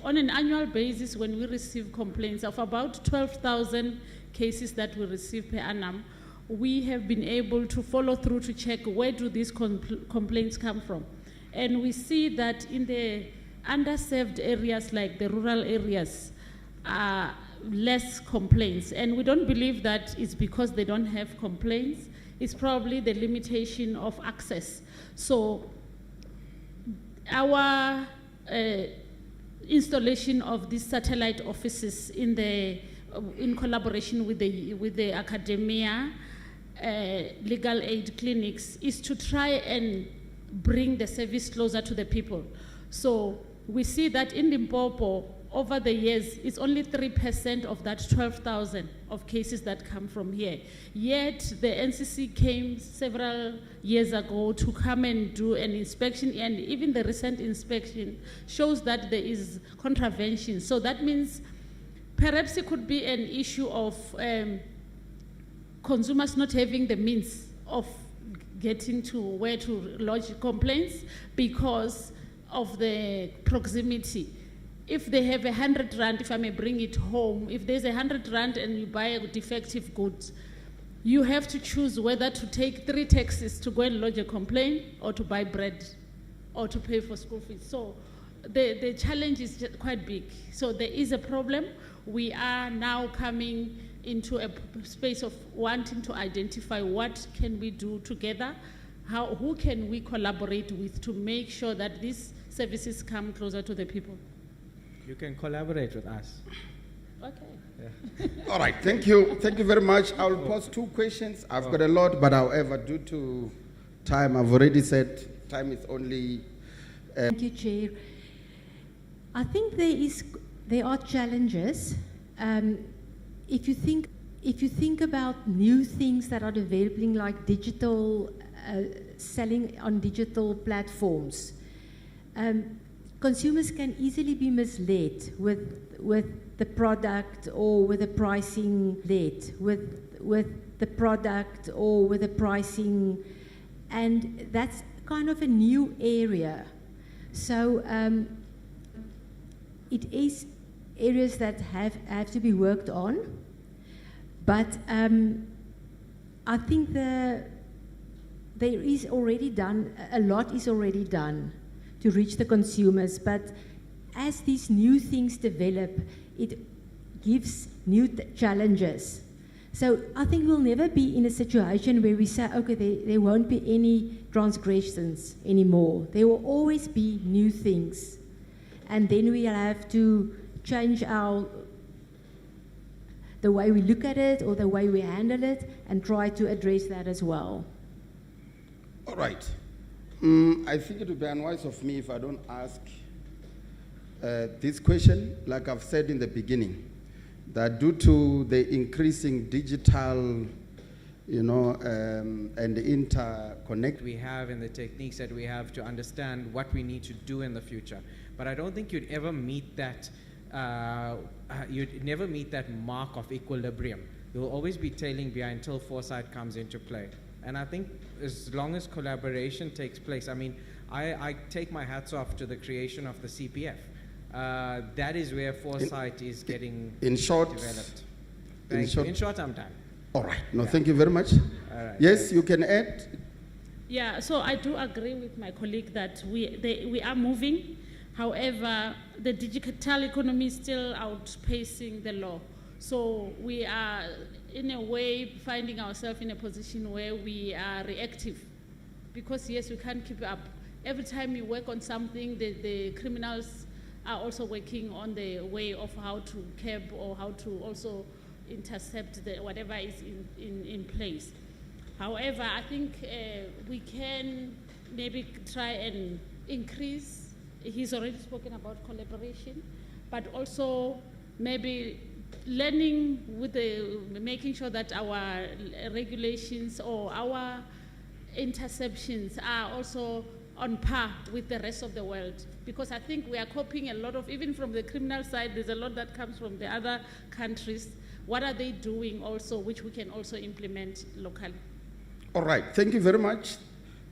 on an annual basis, when we receive complaints of about 12,000 cases that we receive per annum, we have been able to follow through to check where do these complaints come from. And we see that in the underserved areas, like the rural areas, less complaints. And we don't believe that it's because they don't have complaints. It's probably the limitation of access. So our installation of these satellite offices in collaboration with the academia, legal aid clinics, is to try and bring the service closer to the people. So we see that in Limpopo, over the years, it's only 3% of that 12,000 of cases that come from here. Yet, the NCC came several years ago to come and do an inspection, and even the recent inspection shows that there is contravention. So that means perhaps it could be an issue of consumers not having the means of getting to where to lodge complaints because of the proximity. If they have 100 rand, if I may bring it home, if there's 100 rand and you buy a defective goods, you have to choose whether to take 3 taxis to go and lodge a complaint, or to buy bread, or to pay for school fees. So the challenge is quite big. So there is a problem. We are now coming into a space of wanting to identify what can we do together, who can we collaborate with to make sure that these services come closer to the people. You can collaborate with us. Okay. Yeah. All right, thank you. Thank you very much. I'll pose 2 questions. I've got a lot, but however, due to time, I've already said time is only Thank you, Chair. I think there are challenges. If you think about new things that are developing, like digital selling on digital platforms, consumers can easily be misled with the product or with the pricing with the product or with the pricing, and that's kind of a new area. So it is areas that have to be worked on, but I think there is already done, a lot is already done to reach the consumers, but as these new things develop, it gives new challenges. So I think we'll never be in a situation where we say, okay, there won't be any transgressions anymore. There will always be new things. And then we have to change the way we look at it or the way we handle it and try to address that as well. All right. I think it would be unwise of me if I don't ask this question, like I've said in the beginning, that due to the increasing digital, and interconnect we have and the techniques that we have to understand what we need to do in the future. But I don't think you'd ever meet that. You'd never meet that mark of equilibrium. You'll always be tailing behind until foresight comes into play. And I think as long as collaboration takes place, I mean, I take my hats off to the creation of the CPF. That is where foresight is getting developed. In short, I'm done. All right. No, thank you very much. All right. Yes, you can add. Yeah, so I do agree with my colleague that we are moving. However, the digital economy is still outpacing the law. So we are, in a way, finding ourselves in a position where we are reactive. Because, yes, we can't keep up. Every time you work on something, the criminals are also working on the way of how to curb or how to also intercept whatever is in place. However, I think we can maybe try and increase. He's already spoken about collaboration, but also maybe learning with making sure that our regulations or our interceptions are also on par with the rest of the world. Because I think we are copying a lot of, even from the criminal side, there's a lot that comes from the other countries. What are they doing also, which we can also implement locally? All right, thank you very much.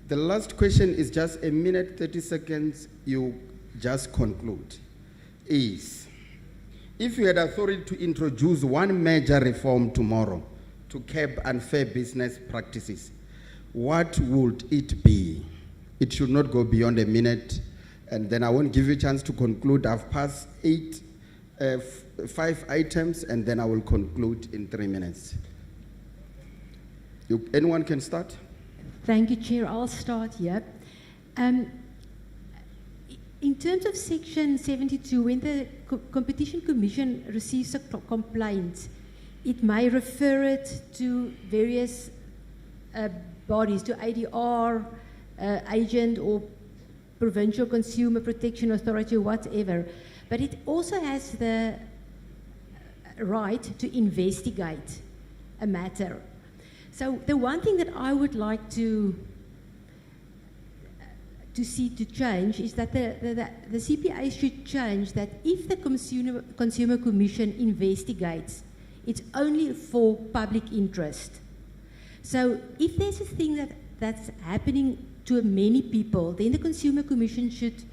The last question is just a minute, 30 seconds, you just conclude. Is, if you had authority to introduce one major reform tomorrow to curb unfair business practices, what would it be? It should not go beyond a minute, and then I won't give you a chance to conclude. I've passed 5 items, and then I will conclude in 3 minutes. Anyone can start? Thank you, Chair. I'll start here. In terms of Section 72, when the Competition Commission receives a complaint, it may refer it to various bodies, to ADR, agent or Provincial Consumer Protection Authority or whatever. But it also has the right to investigate a matter. So the one thing that I would like to see to change is that the CPA should change that if the Consumer Commission investigates, it's only for public interest. So if there's a thing that's happening to many people, then the Consumer Commission should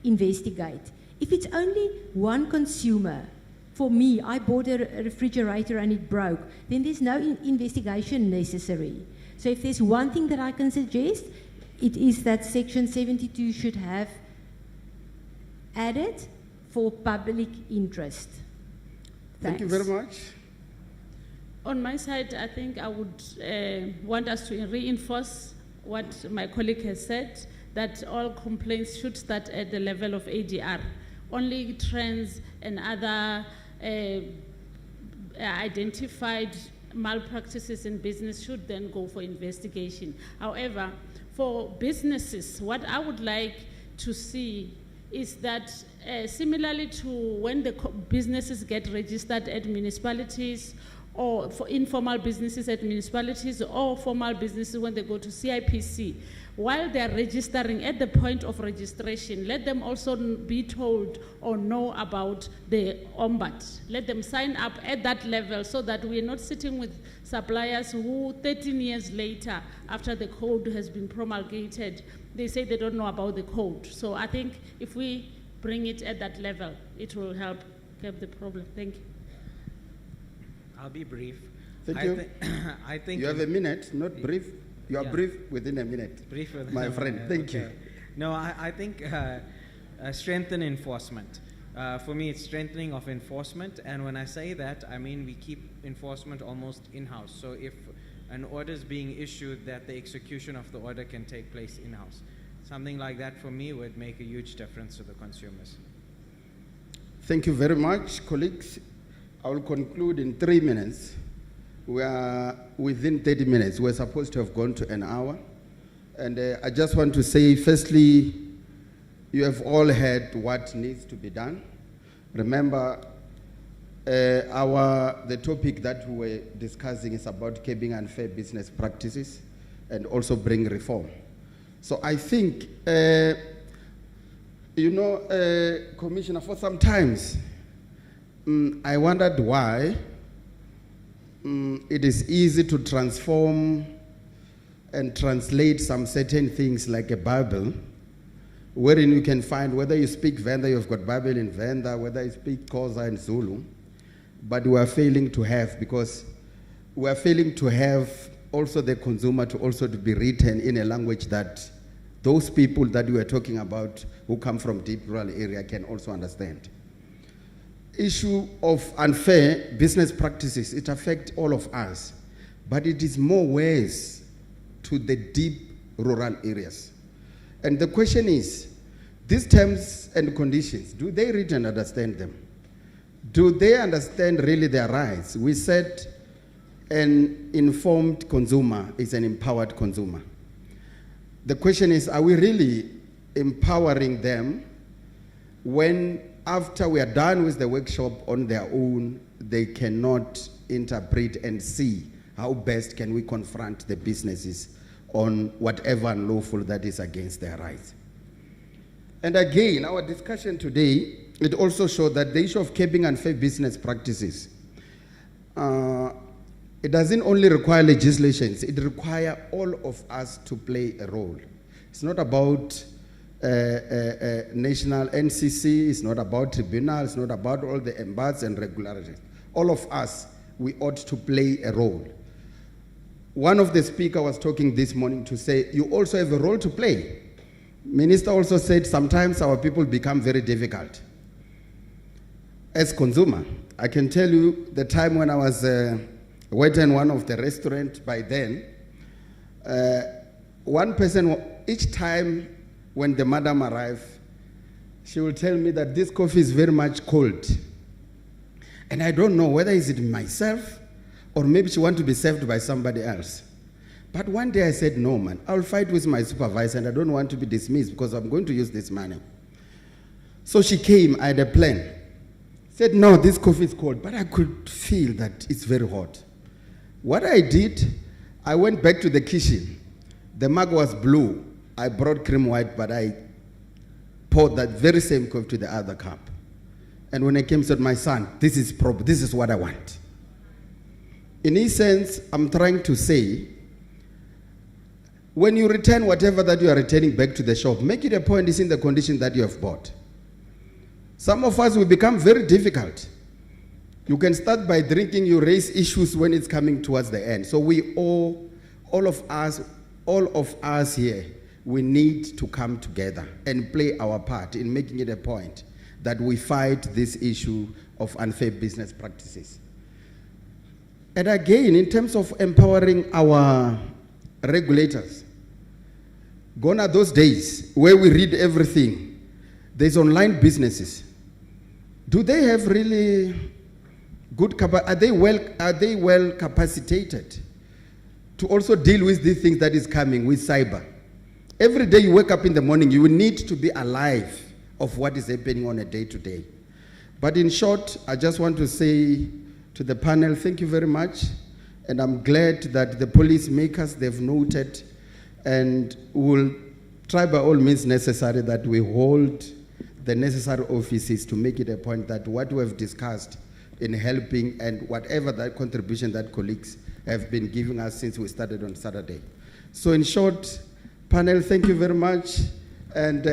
investigate. If it's only one consumer, for me, I bought a refrigerator and it broke, then there's no investigation necessary. So if there's one thing that I can suggest, it is that Section 72 should have added for public interest. Thank you very much. On my side, I think I would want us to reinforce what my colleague has said, that all complaints should start at the level of ADR. Only trends and other identified malpractices in business should then go for investigation. However, for businesses, what I would like to see is that similarly to when the businesses get registered at municipalities, or for informal businesses at municipalities, or formal businesses when they go to CIPC, while they are registering, at the point of registration, let them also be told or know about the OMBAT. Let them sign up at that level so that we're not sitting with suppliers who 13 years later, after the code has been promulgated, they say they don't know about the code. So I think if we bring it at that level, it will help curb the problem. Thank you. I'll be brief. Thank you. I think you have a minute, not brief. You are brief within a minute. Brief within my a friend. minute, Thank okay. you. No, I think strengthen enforcement. For me, it's strengthening of enforcement, and when I say that, I mean we keep enforcement almost in-house. So if an order is being issued, that the execution of the order can take place in-house. Something like that for me would make a huge difference to the consumers. Thank you very much, colleagues. I will conclude in 3 minutes. We are within 30 minutes. We're supposed to have gone to an hour. And I just want to say, firstly, you have all heard what needs to be done. Remember, the topic that we were discussing is about curbing unfair business practices and also bring reform. So I think, Commissioner, for some times, I wondered why it is easy to transform and translate some certain things like a Bible, wherein you can find whether you speak Venda, you've got Bible in Venda, whether you speak Xhosa and Zulu, but we are failing to have, because we are failing to have also the consumer to also to be written in a language that those people that we are talking about who come from deep rural area can also understand. Issue of unfair business practices, it affects all of us, but it is more ways to the deep rural areas. And the question is, these terms and conditions, do they read and understand them? Do they understand really their rights? We said an informed consumer is an empowered consumer. The question is, are we really empowering them when after we are done with the workshop on their own, they cannot interpret and see how best can we confront the businesses on whatever unlawful that is against their rights? And again, our discussion today, it also showed that the issue of curbing unfair business practices, it doesn't only require legislations, it requires all of us to play a role. It's not about national NCC, it's not about tribunal, it's not about all the embargoes and regularities. All of us, we ought to play a role. One of the speakers was talking this morning to say, you also have a role to play. Minister also said sometimes our people become very difficult. As consumer, I can tell you the time when I was waiting in one of the restaurants by then, one person, each time when the madam arrived, she will tell me that this coffee is very much cold. And I don't know whether is it myself or maybe she wants to be served by somebody else. But one day I said, no, man, I'll fight with my supervisor and I don't want to be dismissed because I'm going to use this money. So she came, I had a plan. Said, no, this coffee is cold, but I could feel that it's very hot. What I did, I went back to the kitchen. The mug was blue. I brought cream white, but I poured that very same coffee to the other cup. And when I came, said, my son, this is what I want. In essence, I'm trying to say, when you return whatever that you are returning back to the shop, make it a point it's in the condition that you have bought. Some of us will become very difficult. You can start by drinking, you raise issues when it's coming towards the end. So we all of us here, we need to come together and play our part in making it a point that we fight this issue of unfair business practices. And again, in terms of empowering our regulators, gone are those days where we read everything. There's online businesses. Do they have really good capacity? Are they well capacitated to also deal with these things that is coming with cyber? Every day you wake up in the morning, you will need to be alive of what is happening on a day-to-day. But in short, I just want to say to the panel, thank you very much. And I'm glad that the policy makers, they've noted, and will try by all means necessary that we hold the necessary offices to make it a point that what we have discussed in helping and whatever that contribution that colleagues have been giving us since we started on Saturday. So in short, panel, thank you very much. And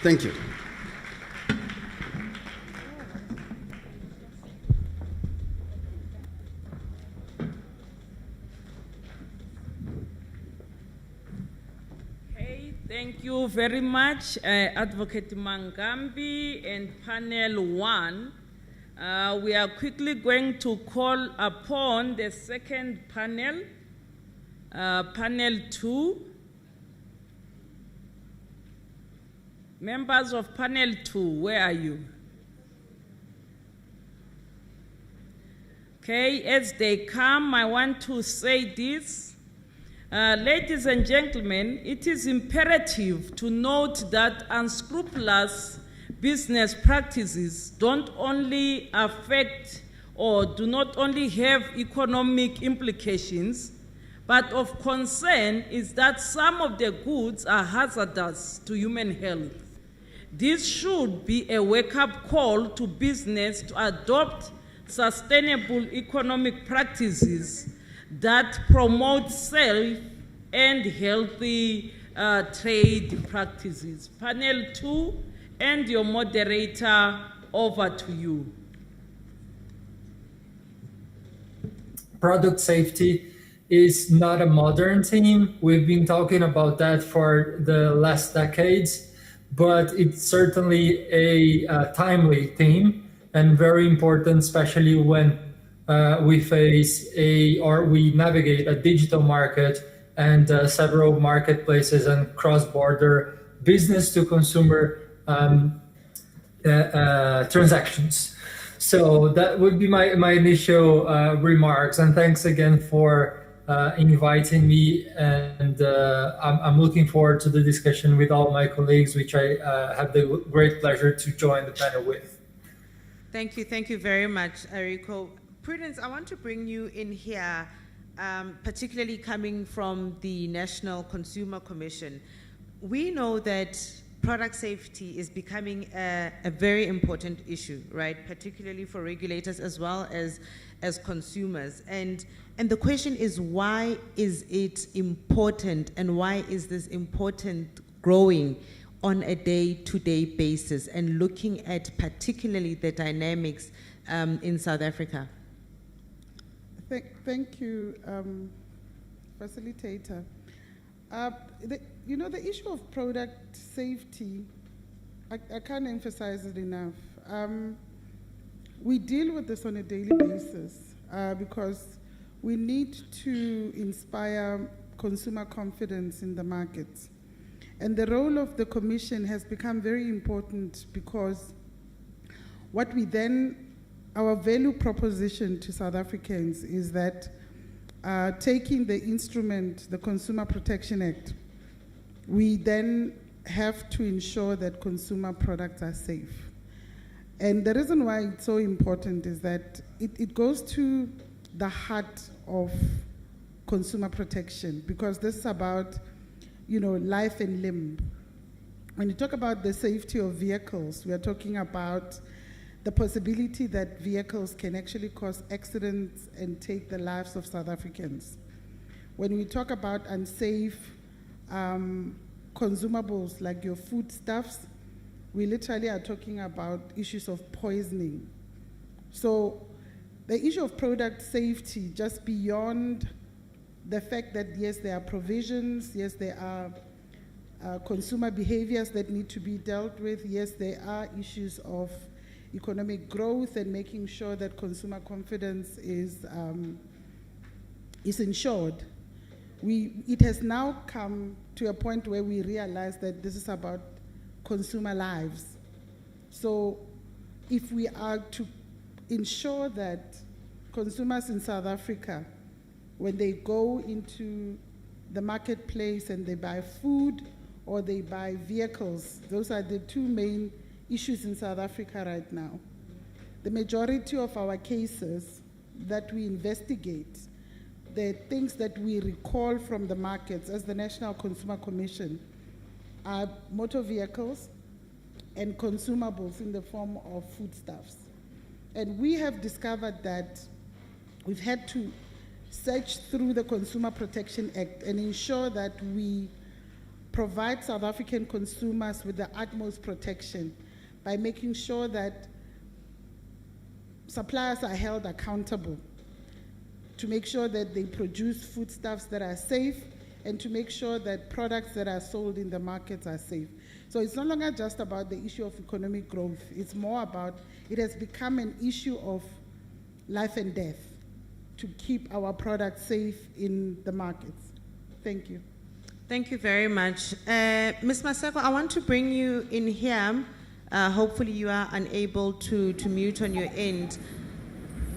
thank you. Thank you very much, Advocate Mangambi and panel 1. We are quickly going to call upon the second panel, panel 2. Members of panel 2, where are you? Okay, as they come, I want to say this. Ladies and gentlemen, it is imperative to note that unscrupulous business practices don't only affect or do not only have economic implications, but of concern is that some of the goods are hazardous to human health. This should be a wake-up call to business to adopt sustainable economic practices that promote safe and healthy trade practices. Panel 2 and your moderator, over to you. Product safety is not a modern theme. We've been talking about that for the last decades, but it's certainly a timely theme and very important, especially when we face we navigate a digital market and several marketplaces and cross-border business-to-consumer transactions. So that would be my initial remarks. And thanks again for inviting me. And I'm looking forward to the discussion with all my colleagues, which I have the great pleasure to join the panel with. Thank you very much, Errico. Prudence, I want to bring you in here, particularly coming from the National Consumer Commission. We know that product safety is becoming a very important issue, right? Particularly for regulators as well as consumers. And the question is, why is it important, and why is this important growing on a day-to-day basis, and looking at particularly the dynamics in South Africa? Thank you, facilitator. The issue of product safety, I can't emphasize it enough. We deal with this on a daily basis because we need to inspire consumer confidence in the markets. And the role of the Commission has become very important because what we then, our value proposition to South Africans is that taking the instrument, the Consumer Protection Act, we then have to ensure that consumer products are safe. And the reason why it's so important is that it goes to the heart of consumer protection, because this is about, life and limb. When you talk about the safety of vehicles, we are talking about the possibility that vehicles can actually cause accidents and take the lives of South Africans. When we talk about unsafe consumables like your foodstuffs, we literally are talking about issues of poisoning. So the issue of product safety, just beyond the fact that yes, there are provisions, yes, there are consumer behaviors that need to be dealt with, yes, there are issues of economic growth and making sure that consumer confidence is ensured. It has now come to a point where we realize that this is about consumer lives. So if we are to ensure that consumers in South Africa when they go into the marketplace and they buy food or they buy vehicles. Those are the two main issues in South Africa right now. The majority of our cases that we investigate, the things that we recall from the markets as the National Consumer Commission, are motor vehicles and consumables in the form of foodstuffs. And we have discovered that we've had to search through the Consumer Protection Act and ensure that we provide South African consumers with the utmost protection by making sure that suppliers are held accountable, to make sure that they produce foodstuffs that are safe, and to make sure that products that are sold in the markets are safe. So it's no longer just about the issue of economic growth. It's more about, it has become an issue of life and death to keep our products safe in the markets. Thank you. Thank you very much. Ms. Maseko, I want to bring you in here. Hopefully you are unable to mute on your end.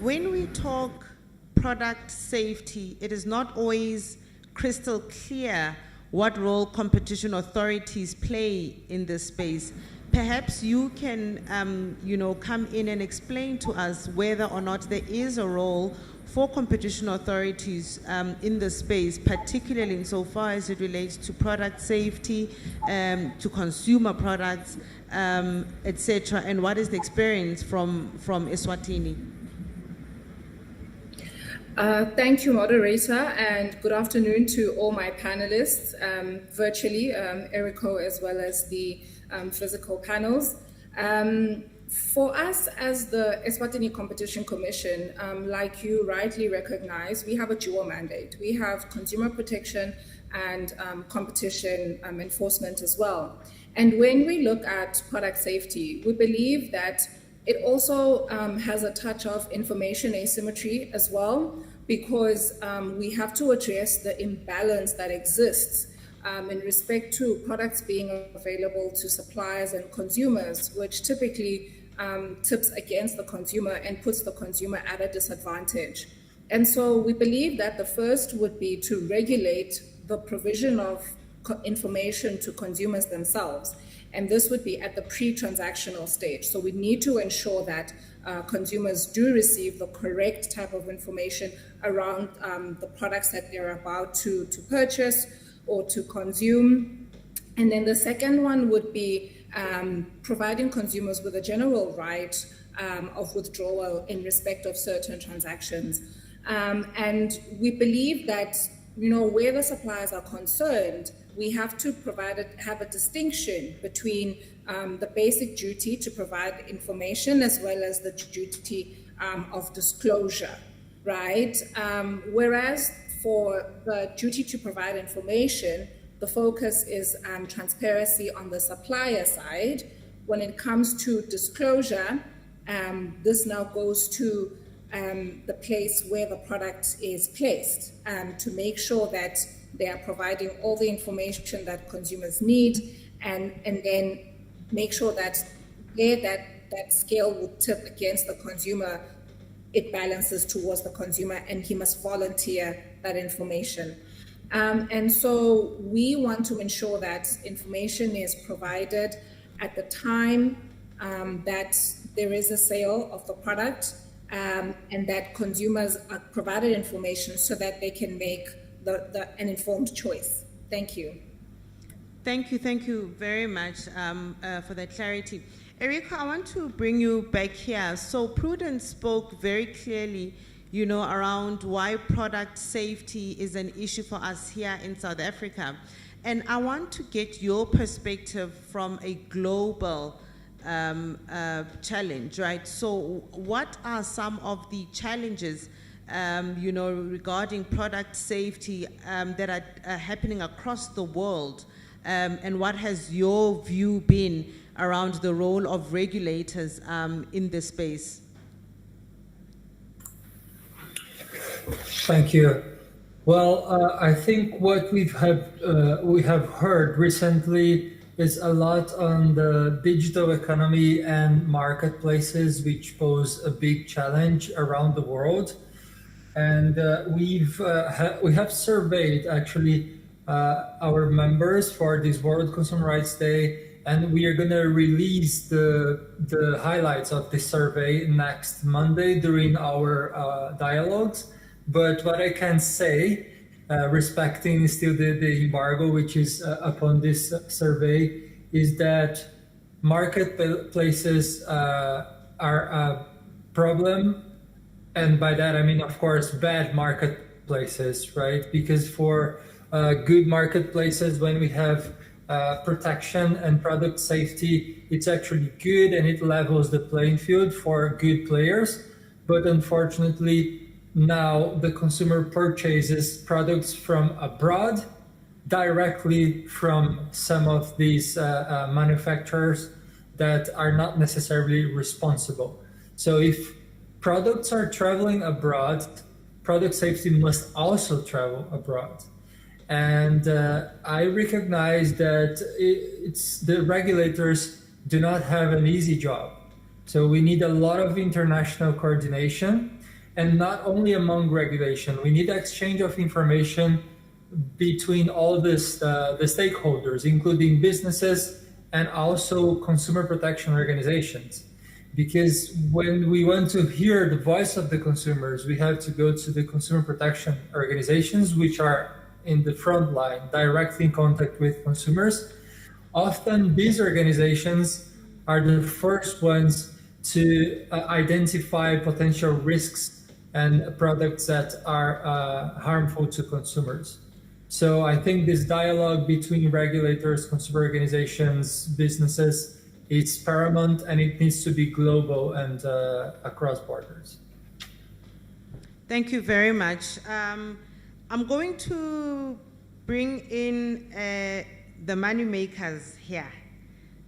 When we talk product safety, it is not always crystal clear what role competition authorities play in this space. Perhaps you can come in and explain to us whether or not there is a role for competition authorities in the space, particularly insofar as it relates to product safety, to consumer products, etc. And what is the experience from Eswatini? Thank you, moderator, and good afternoon to all my panelists virtually, Erico, as well as the physical panels. For us as the Eswatini Competition Commission, like you rightly recognize, we have a dual mandate. We have consumer protection and competition enforcement as well. And when we look at product safety, we believe that it also has a touch of information asymmetry as well, because we have to address the imbalance that exists in respect to products being available to suppliers and consumers, which typically tips against the consumer and puts the consumer at a disadvantage. And so we believe that the first would be to regulate the provision of information to consumers themselves. And this would be at the pre-transactional stage. So we need to ensure that consumers do receive the correct type of information around the products that they're about to purchase or to consume. And then the second one would be providing consumers with a general right of withdrawal in respect of certain transactions. And we believe that, where the suppliers are concerned, we have to have a distinction between the basic duty to provide information as well as the duty of disclosure, right? Whereas for the duty to provide information, the focus is transparency on the supplier side. When it comes to disclosure, this now goes to the place where the product is placed to make sure that they are providing all the information that consumers need, and then make sure that where that scale would tip against the consumer, it balances towards the consumer and he must volunteer that information. And so we want to ensure that information is provided at the time that there is a sale of the product, and that consumers are provided information so that they can make an informed choice. Thank you. Thank you very much for that clarity. Erica, I want to bring you back here. So Prudence spoke very clearly, around why product safety is an issue for us here in South Africa. And I want to get your perspective from a global challenge, right? So what are some of the challenges regarding product safety that are happening across the world? And what has your view been around the role of regulators in this space? Thank you. Well, I think what we have heard recently is a lot on the digital economy and marketplaces, which pose a big challenge around the world. And we have surveyed actually our members for this World Consumer Rights Day, and we are going to release the highlights of this survey next Monday during our dialogues. But what I can say, respecting still the embargo which is upon this survey, is that marketplaces are a problem. And by that, I mean, of course, bad marketplaces, right? Because for good marketplaces, when we have protection and product safety, it's actually good and it levels the playing field for good players. But unfortunately, now the consumer purchases products from abroad directly from some of these manufacturers that are not necessarily responsible. So if products are traveling abroad, product safety must also travel abroad. And I recognize that the regulators do not have an easy job. So we need a lot of international coordination, and not only among regulation, we need exchange of information between all the stakeholders, including businesses and also consumer protection organizations. Because when we want to hear the voice of the consumers, we have to go to the consumer protection organizations, which are in the front line, directly in contact with consumers. Often these organizations are the first ones to identify potential risks and products that are harmful to consumers. So I think this dialogue between regulators, consumer organizations, businesses, it's paramount, and it needs to be global and across borders. Thank you very much. I'm going to bring in the money makers here,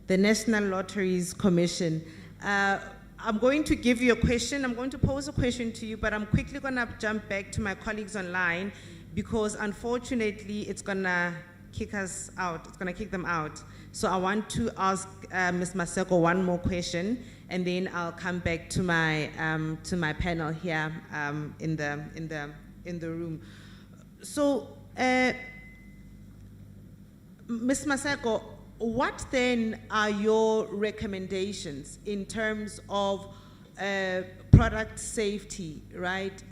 the National Lotteries Commission. I'm going to give you a question. I'm going to pose a question to you, but I'm quickly going to jump back to my colleagues online because unfortunately it's going to kick us out. It's going to kick them out. So I want to ask Ms. Maseko one more question, and then I'll come back to my panel here in the room. So, Ms. Maseko, what then are your recommendations in terms of product safety, right?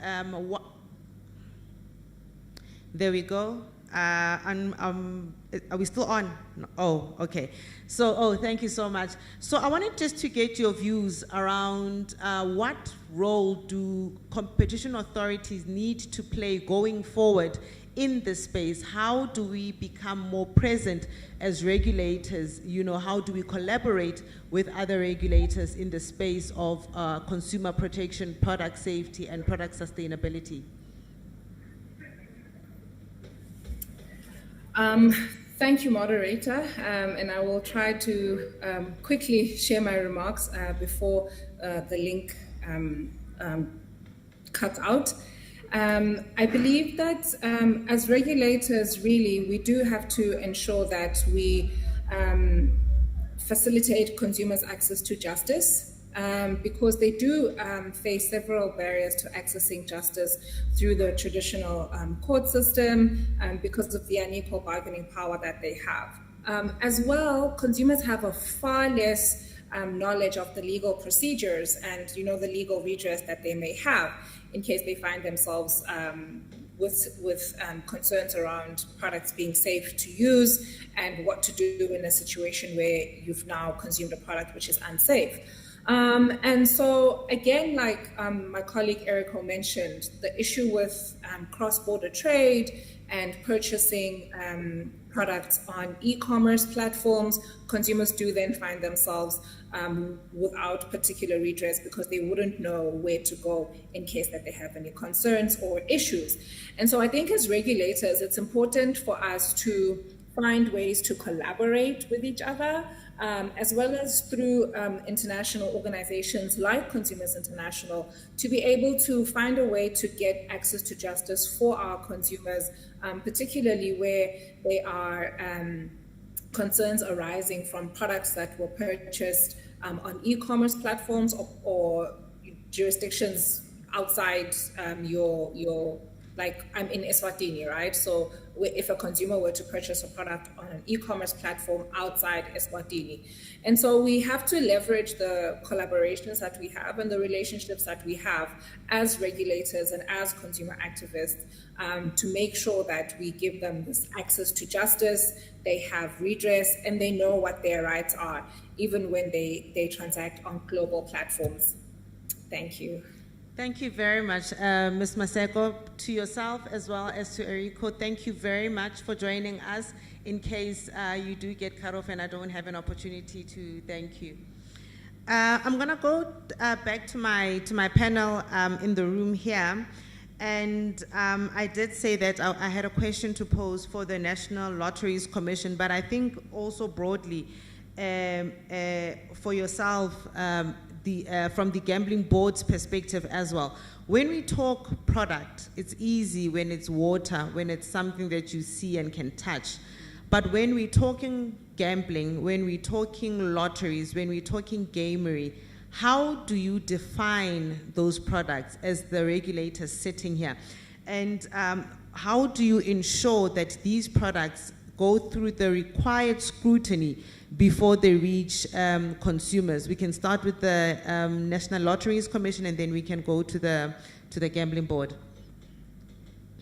There we go. Are we still on? Oh, okay. So, thank you so much. So I wanted just to get your views around what role do competition authorities need to play going forward in this space? How do we become more present as regulators? You know, how do we collaborate with other regulators in the space of consumer protection, product safety, and product sustainability? Thank you, moderator, and I will try to quickly share my remarks before the link cuts out. I believe that as regulators, really, we do have to ensure that we facilitate consumers' access to justice. Because they do face several barriers to accessing justice through the traditional court system because of the unequal bargaining power that they have. As well, consumers have a far less knowledge of the legal procedures and, you know, the legal redress that they may have in case they find themselves with concerns around products being safe to use and what to do in a situation where you've now consumed a product which is unsafe. And so, again, like my colleague Eriko mentioned, the issue with cross-border trade and purchasing products on e-commerce platforms, consumers do then find themselves without particular redress because they wouldn't know where to go in case that they have any concerns or issues. And so I think as regulators, it's important for us to find ways to collaborate with each other, as well as through international organizations like Consumers International, to be able to find a way to get access to justice for our consumers, particularly where there are concerns arising from products that were purchased on e-commerce platforms or jurisdictions outside your like I'm in Eswatini, right? So if a consumer were to purchase a product on an e-commerce platform outside Eswatini. And so we have to leverage the collaborations that we have and the relationships that we have as regulators and as consumer activists to make sure that we give them this access to justice, they have redress, and they know what their rights are, even when they transact on global platforms. Thank you. Thank you very much, Ms. Maseko. To yourself as well as to Eriko, thank you very much for joining us. In case you do get cut off and I don't have an opportunity to thank you. I'm going to go back to my panel in the room here. And I did say that I had a question to pose for the National Lotteries Commission, but I think also broadly for yourself, from the Gambling Board's perspective as well. When we talk product, it's easy when it's water, when it's something that you see and can touch. But when we're talking gambling, when we're talking lotteries, when we're talking gamery, how do you define those products as the regulator sitting here? And how do you ensure that these products go through the required scrutiny before they reach consumers? We can start with the National Lotteries Commission and then we can go to the Gambling Board.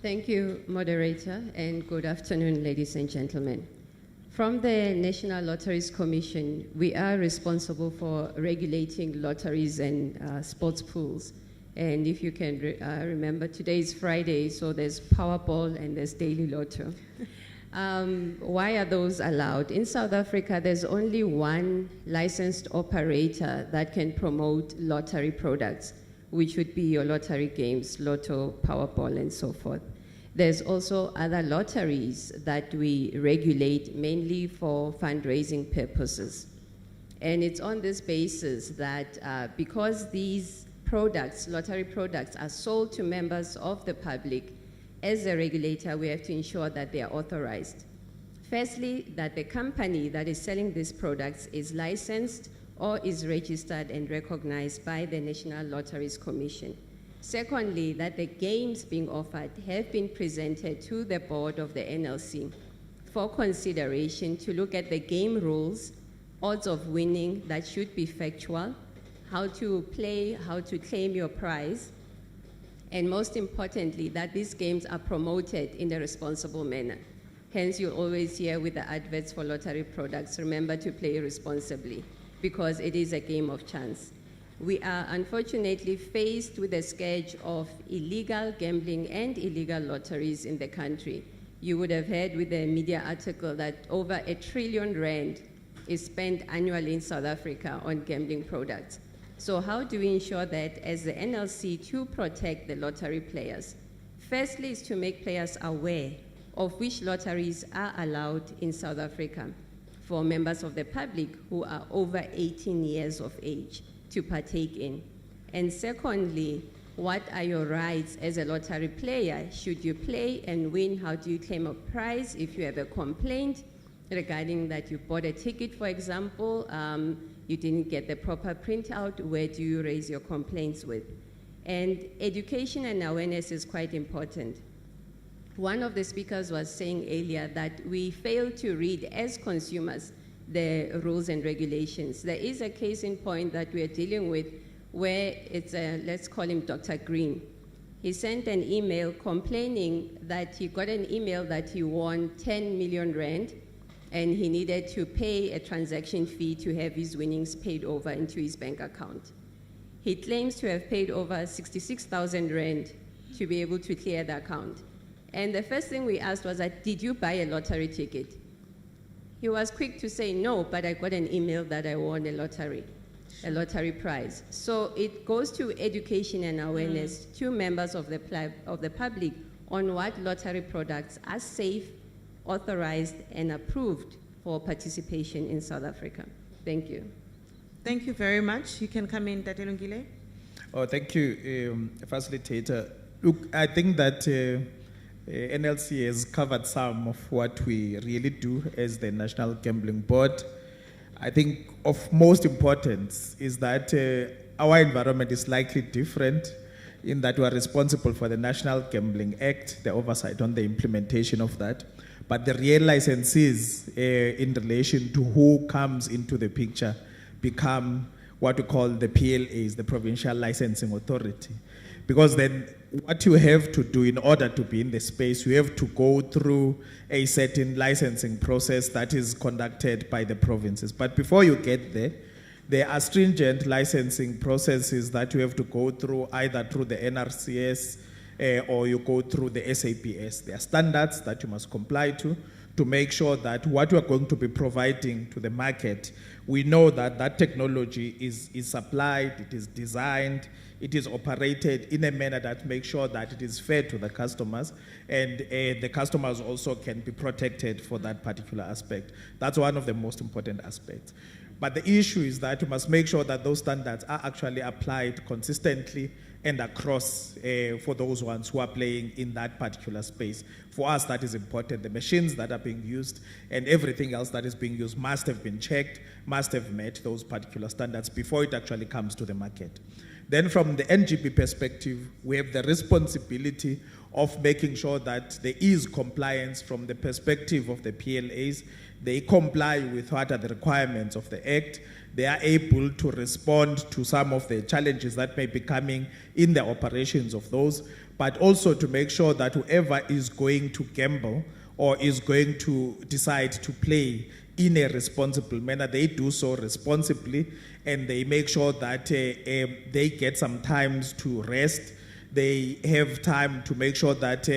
Thank you, moderator, and good afternoon, ladies and gentlemen. From the National Lotteries Commission, we are responsible for regulating lotteries and sports pools. And if you can remember, today is Friday, so there's Powerball and there's Daily Lotto. Why are those allowed? In South Africa, there's only one licensed operator that can promote lottery products, which would be your lottery games, Lotto, Powerball, and so forth. There's also other lotteries that we regulate mainly for fundraising purposes. And it's on this basis that because these products, lottery products, are sold to members of the public, as a regulator, we have to ensure that they are authorized. Firstly, that the company that is selling these products is licensed or is registered and recognized by the National Lotteries Commission. Secondly, that the games being offered have been presented to the board of the NLC for consideration to look at the game rules, odds of winning that should be factual, how to play, how to claim your prize, and most importantly, that these games are promoted in a responsible manner. Hence, you'll always hear with the adverts for lottery products, remember to play responsibly, because it is a game of chance. We are unfortunately faced with a scourge of illegal gambling and illegal lotteries in the country. You would have heard with the media article that over R1 trillion is spent annually in South Africa on gambling products. So how do we ensure that as the NLC to protect the lottery players? Firstly is to make players aware of which lotteries are allowed in South Africa for members of the public who are over 18 years of age to partake in. And secondly, what are your rights as a lottery player? Should you play and win? How do you claim a prize if you have a complaint regarding that you bought a ticket, for example, you didn't get the proper printout, where do you raise your complaints with? And education and awareness is quite important. One of the speakers was saying earlier that we fail to read as consumers the rules and regulations. There is a case in point that we are dealing with where it's let's call him Dr. Green. He sent an email complaining that he got an email that he won 10 million rand and he needed to pay a transaction fee to have his winnings paid over into his bank account. He claims to have paid over 66,000 rand to be able to clear the account. And the first thing we asked was that, did you buy a lottery ticket? He was quick to say, no, but I got an email that I won a lottery prize. So it goes to education and awareness to members of the public on what lottery products are safe, authorized, and approved for participation in South Africa. Thank you. Thank you very much. You can come in, Tate Lungile. Oh, thank you, facilitator. Look, I think that NLC has covered some of what we really do as the National Gambling Board. I think of most importance is that our environment is slightly different in that we are responsible for the National Gambling Act, the oversight on the implementation of that. But the real licensees in relation to who comes into the picture become what we call the PLAs, the Provincial Licensing Authority. Because then what you have to do in order to be in the space, you have to go through a certain licensing process that is conducted by the provinces. But before you get there, there are stringent licensing processes that you have to go through, either through the NRCS or you go through the SAPS. There are standards that you must comply to make sure that what you are going to be providing to the market, we know that that technology is supplied, it is designed, it is operated in a manner that makes sure that it is fair to the customers, and the customers also can be protected for that particular aspect. That's one of the most important aspects. But the issue is that you must make sure that those standards are actually applied consistently and across for those ones who are playing in that particular space. For us, that is important. The machines that are being used and everything else that is being used must have been checked, must have met those particular standards before it actually comes to the market. Then from the NGP perspective, we have the responsibility of making sure that there is compliance from the perspective of the PLAs. They comply with what are the requirements of the Act. They are able to respond to some of the challenges that may be coming in the operations of those, but also to make sure that whoever is going to gamble or is going to decide to play in a responsible manner, they do so responsibly, and they make sure that they get some time to rest. They have time to make sure that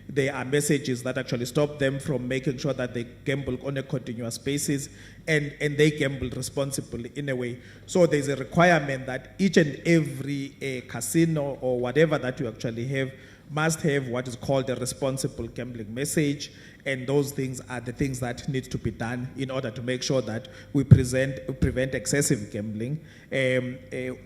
there are messages that actually stop them from making sure that they gamble on a continuous basis, and they gamble responsibly in a way. So there's a requirement that each and every casino or whatever that you actually have must have what is called a responsible gambling message, and those things are the things that need to be done in order to make sure that we prevent excessive gambling.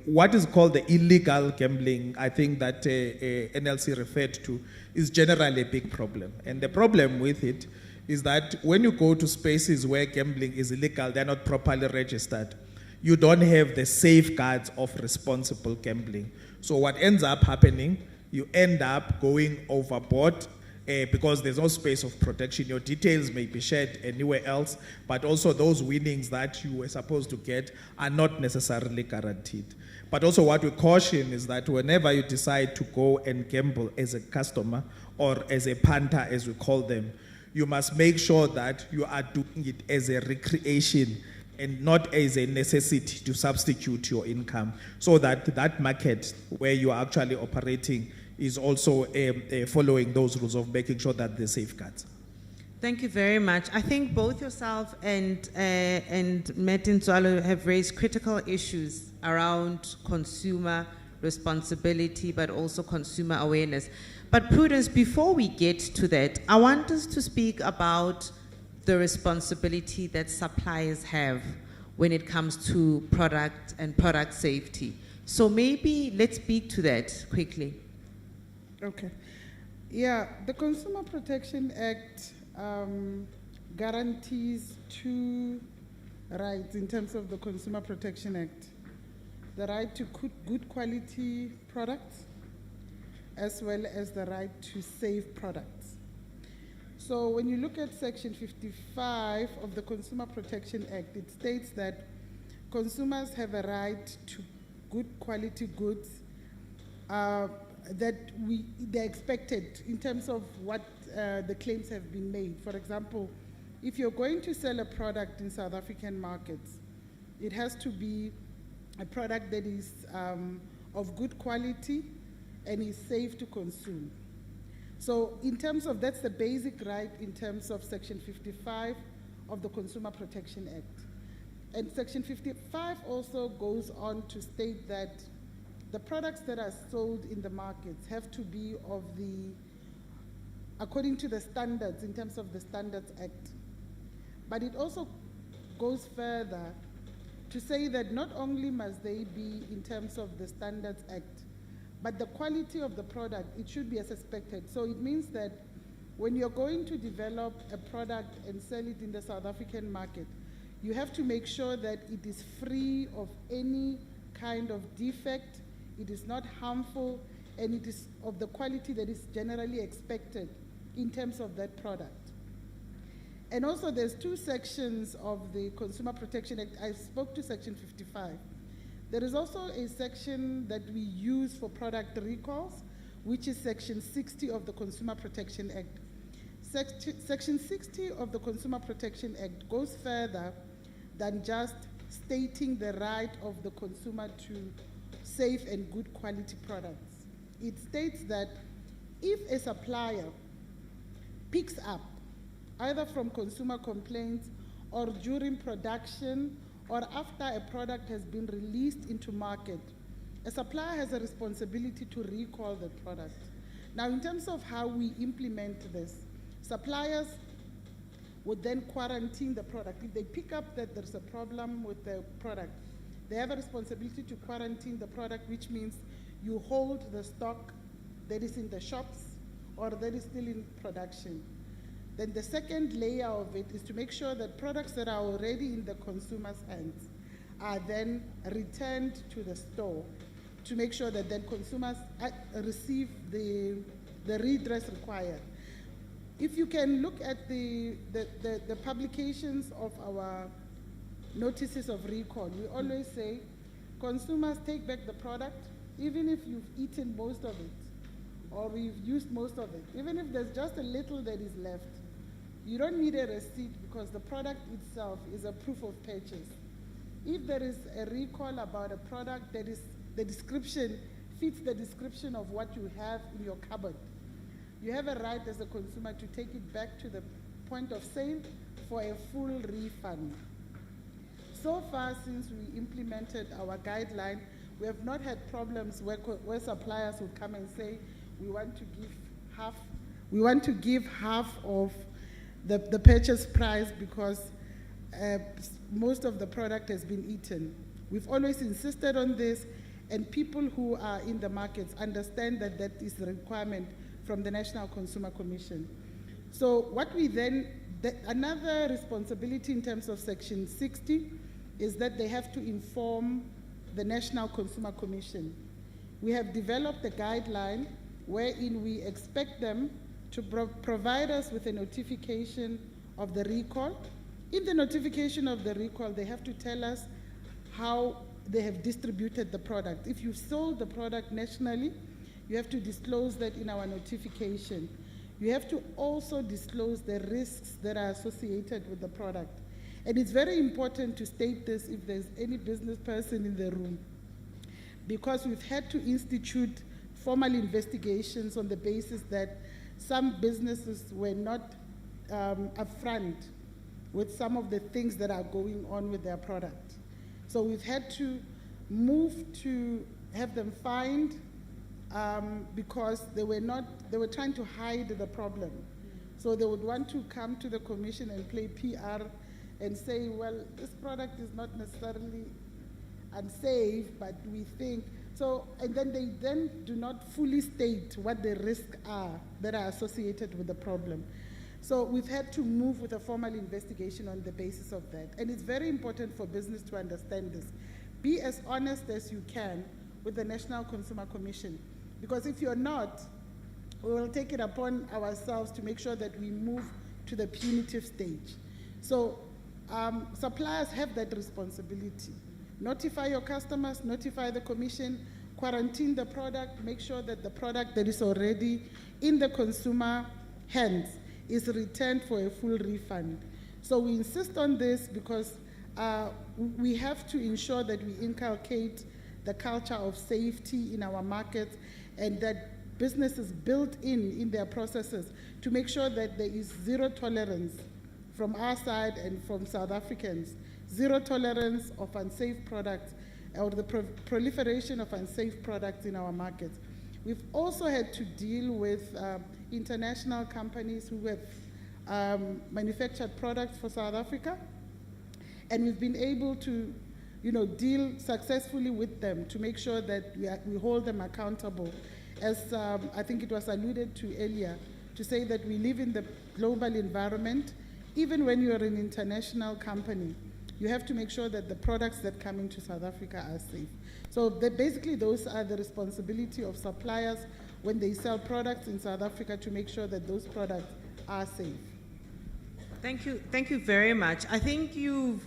What is called the illegal gambling, I think that NLC referred to, is generally a big problem. And the problem with it is that when you go to spaces where gambling is illegal, they're not properly registered, you don't have the safeguards of responsible gambling. So what ends up happening, you end up going overboard because there's no space of protection. Your details may be shared anywhere else, but also those winnings that you were supposed to get are not necessarily guaranteed. But also what we caution is that whenever you decide to go and gamble as a customer or as a punter, as we call them, you must make sure that you are doing it as a recreation and not as a necessity to substitute your income, so that that market where you are actually operating is also following those rules of making sure that the safeguards. Thank you very much. I think both yourself and Metin Zwalo have raised critical issues around consumer responsibility, but also consumer awareness. But Prudence, before we get to that, I want us to speak about the responsibility that suppliers have when it comes to product and product safety. So maybe let's speak to that quickly. Okay. Yeah, the Consumer Protection Act guarantees two rights in terms of the Consumer Protection Act. The right to good quality products, as well as the right to safe products. So when you look at Section 55 of the Consumer Protection Act, it states that consumers have a right to good quality goods that they're expected in terms of what the claims have been made. For example, if you're going to sell a product in South African markets, it has to be a product that is of good quality and is safe to consume. So in terms of, that's the basic right in terms of Section 55 of the Consumer Protection Act. And Section 55 also goes on to state that the products that are sold in the markets have to be of the, according to the standards in terms of the Standards Act. But it also goes further to say that not only must they be in terms of the Standards Act, but the quality of the product, it should be as expected. So it means that when you're going to develop a product and sell it in the South African market, you have to make sure that it is free of any kind of defect, it is not harmful, and it is of the quality that is generally expected in terms of that product. And also there's two sections of the Consumer Protection Act. I spoke to Section 55. There is also a section that we use for product recalls, which is Section 60 of the Consumer Protection Act. Section 60 of the Consumer Protection Act goes further than just stating the right of the consumer to safe and good quality products. It states that if a supplier picks up, either from consumer complaints or during production or after a product has been released into market, a supplier has a responsibility to recall the product. Now, in terms of how we implement this, suppliers would then quarantine the product. If they pick up that there's a problem with the product, they have a responsibility to quarantine the product, which means you hold the stock that is in the shops or that is still in production. Then the second layer of it is to make sure that products that are already in the consumer's hands are then returned to the store to make sure that then consumers receive the redress required. If you can look at the publications of our notices of recall, we always say, consumers, take back the product, even if you've eaten most of it, or you've used most of it. Even if there's just a little that is left, you don't need a receipt because the product itself is a proof of purchase. If there is a recall about a product that is, the description fits the description of what you have in your cupboard, you have a right as a consumer to take it back to the point of sale for a full refund. So far, since we implemented our guideline, we have not had problems where suppliers would come and say, we want to give half of the purchase price because most of the product has been eaten. We've always insisted on this, and people who are in the markets understand that that is the requirement from the National Consumer Commission. So what we then, another responsibility in terms of Section 60 is that they have to inform the National Consumer Commission. We have developed a guideline wherein we expect them to provide us with a notification of the recall. In the notification of the recall, they have to tell us how they have distributed the product. If you've sold the product nationally, you have to disclose that in our notification. You have to also disclose the risks that are associated with the product. And it's very important to state this if there's any business person in the room, because we've had to institute formal investigations on the basis that some businesses were not upfront with some of the things that are going on with their product. So we've had to move to have them fined because they were trying to hide the problem. So they would want to come to the commission and play PR and say, well, this product is not necessarily unsafe, but we think, so, and then they then do not fully state what the risks are that are associated with the problem. So we've had to move with a formal investigation on the basis of that. And it's very important for business to understand this. Be as honest as you can with the National Consumer Commission, because if you're not, we will take it upon ourselves to make sure that we move to the punitive stage. So suppliers have that responsibility. Notify your customers, notify the commission, quarantine the product, make sure that the product that is already in the consumer hands is returned for a full refund. So we insist on this because we have to ensure that we inculcate the culture of safety in our markets, and that businesses build in their processes to make sure that there is zero tolerance from our side and from South Africans, zero tolerance of unsafe products or the proliferation of unsafe products in our markets. We've also had to deal with international companies who have manufactured products for South Africa, and we've been able to deal successfully with them to make sure that we hold them accountable. As I think it was alluded to earlier, to say that we live in the global environment. Even when you're an international company, you have to make sure that the products that come into South Africa are safe. So basically those are the responsibility of suppliers when they sell products in South Africa to make sure that those products are safe. Thank you very much. I think you've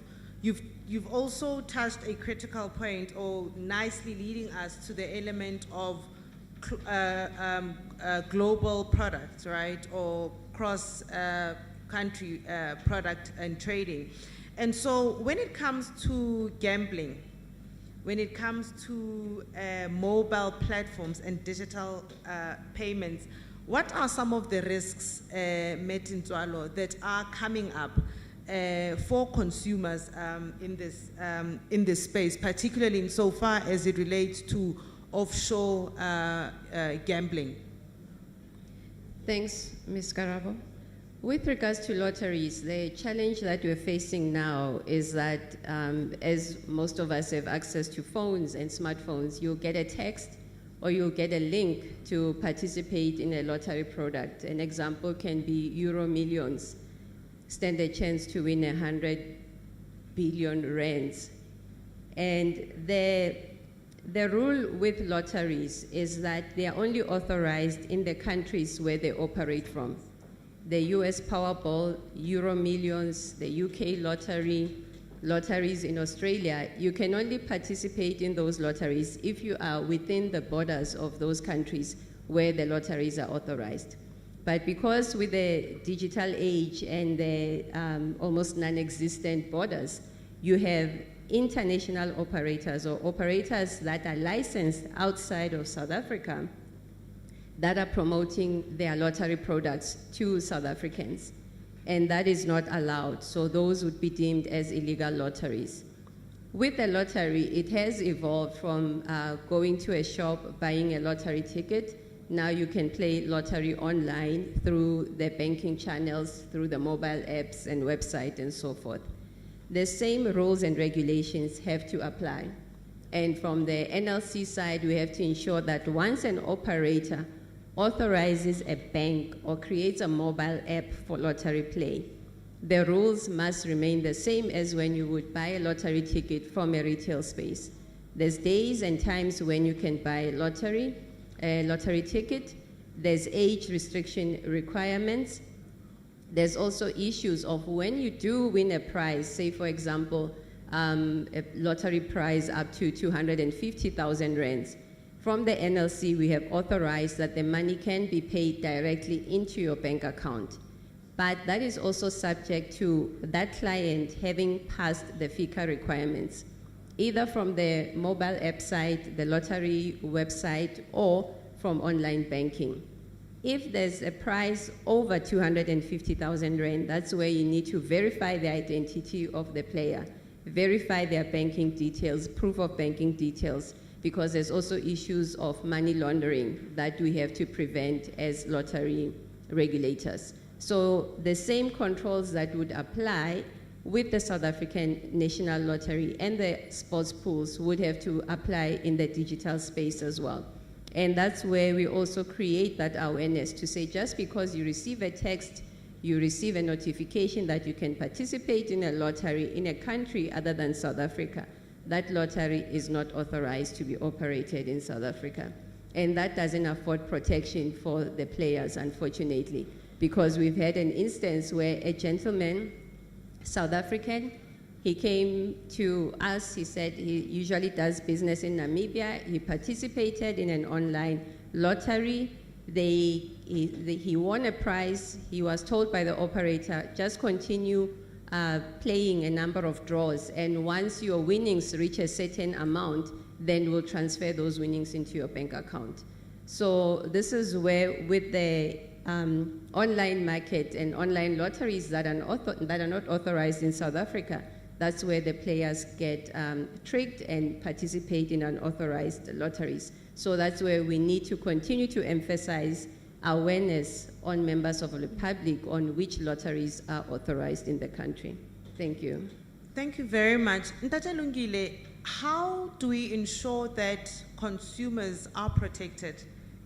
also touched a critical point, or nicely leading us to the element of global products, right, or cross-country product and trading. And so when it comes to gambling, when it comes to mobile platforms and digital payments, what are some of the risks, Metintswalo, that are coming up for consumers in this space, particularly insofar as it relates to offshore gambling? Thanks, Ms. Karabo. With regards to lotteries, the challenge that we're facing now is that as most of us have access to phones and smartphones, you'll get a text or you'll get a link to participate in a lottery product. An example can be Euro Millions, stand a chance to win 100 billion rands. And the rule with lotteries is that they are only authorized in the countries where they operate from. The US Powerball, Euro Millions, the UK lottery, lotteries in Australia, you can only participate in those lotteries if you are within the borders of those countries where the lotteries are authorized. But because with the digital age and the almost non-existent borders, you have international operators or operators that are licensed outside of South Africa that are promoting their lottery products to South Africans. And that is not allowed. So those would be deemed as illegal lotteries. With the lottery, it has evolved from going to a shop, buying a lottery ticket. Now you can play lottery online through the banking channels, through the mobile apps and website and so forth. The same rules and regulations have to apply. And from the NLC side, we have to ensure that once an operator authorizes a bank or creates a mobile app for lottery play, the rules must remain the same as when you would buy a lottery ticket from a retail space. There's days and times when you can buy a lottery ticket. There's age restriction requirements. There's also issues of when you do win a prize, say for example, a lottery prize up to 250,000 rands. From the NLC, we have authorized that the money can be paid directly into your bank account. But that is also subject to that client having passed the FICA requirements, either from the mobile app site, the lottery website, or from online banking. If there's a price over 250,000 rand, that's where you need to verify the identity of the player, verify their banking details, proof of banking details, because there's also issues of money laundering that we have to prevent as lottery regulators. So the same controls that would apply with the South African National Lottery and the sports pools would have to apply in the digital space as well. And that's where we also create that awareness to say just because you receive a text, you receive a notification that you can participate in a lottery in a country other than South Africa, that lottery is not authorized to be operated in South Africa. And that doesn't afford protection for the players, unfortunately, because we've had an instance where a gentleman, South African, he came to us, he said he usually does business in Namibia. He participated in an online lottery. He won a prize. He was told by the operator, just continue playing a number of draws, and once your winnings reach a certain amount, then we'll transfer those winnings into your bank account. So this is where with the online market and online lotteries that are not authorized in South Africa, that's where the players get tricked and participate in unauthorized lotteries. So that's where we need to continue to emphasize awareness on members of the public on which lotteries are authorized in the country. Thank you. Thank you very much. Ntate Lungile, how do we ensure that consumers are protected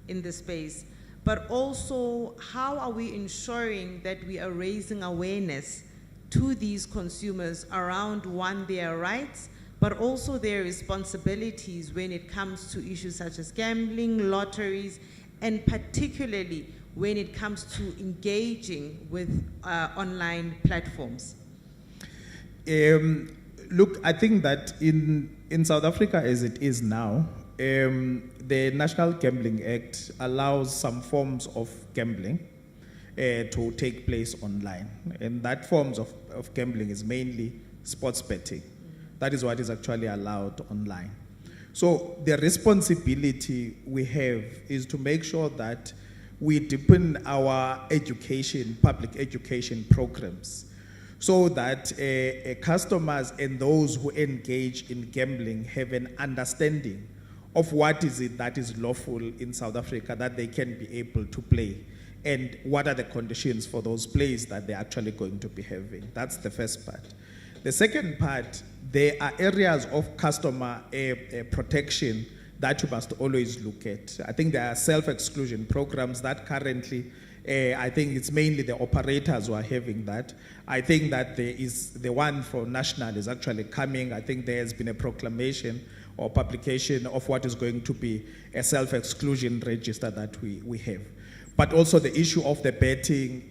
in this space? But also, how are we ensuring that we are raising awareness to these consumers around, one, their rights, but also their responsibilities when it comes to issues such as gambling, lotteries, and particularly when it comes to engaging with online platforms? Look, I think that in South Africa as it is now, the National Gambling Act allows some forms of gambling to take place online. And that forms of gambling is mainly sports betting. That is what is actually allowed online. So the responsibility we have is to make sure that we deepen our education, public education programs, so that customers and those who engage in gambling have an understanding of what is it that is lawful in South Africa that they can be able to play, and what are the conditions for those plays that they're actually going to be having. That's the first part. The second part, there are areas of customer protection that you must always look at. I think there are self-exclusion programs that currently, I think it's mainly the operators who are having that. I think that there is the one for national is actually coming. I think there has been a proclamation or publication of what is going to be a self-exclusion register that we have. But also the issue of the betting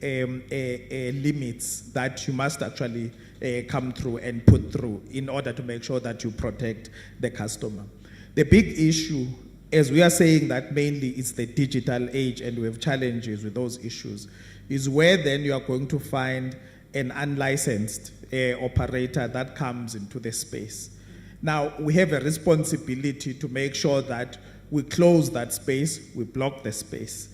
limits that you must actually come through and put through in order to make sure that you protect the customer. The big issue, as we are saying that mainly it's the digital age and we have challenges with those issues, is where then you are going to find an unlicensed operator that comes into the space. Now, we have a responsibility to make sure that we close that space, we block the space,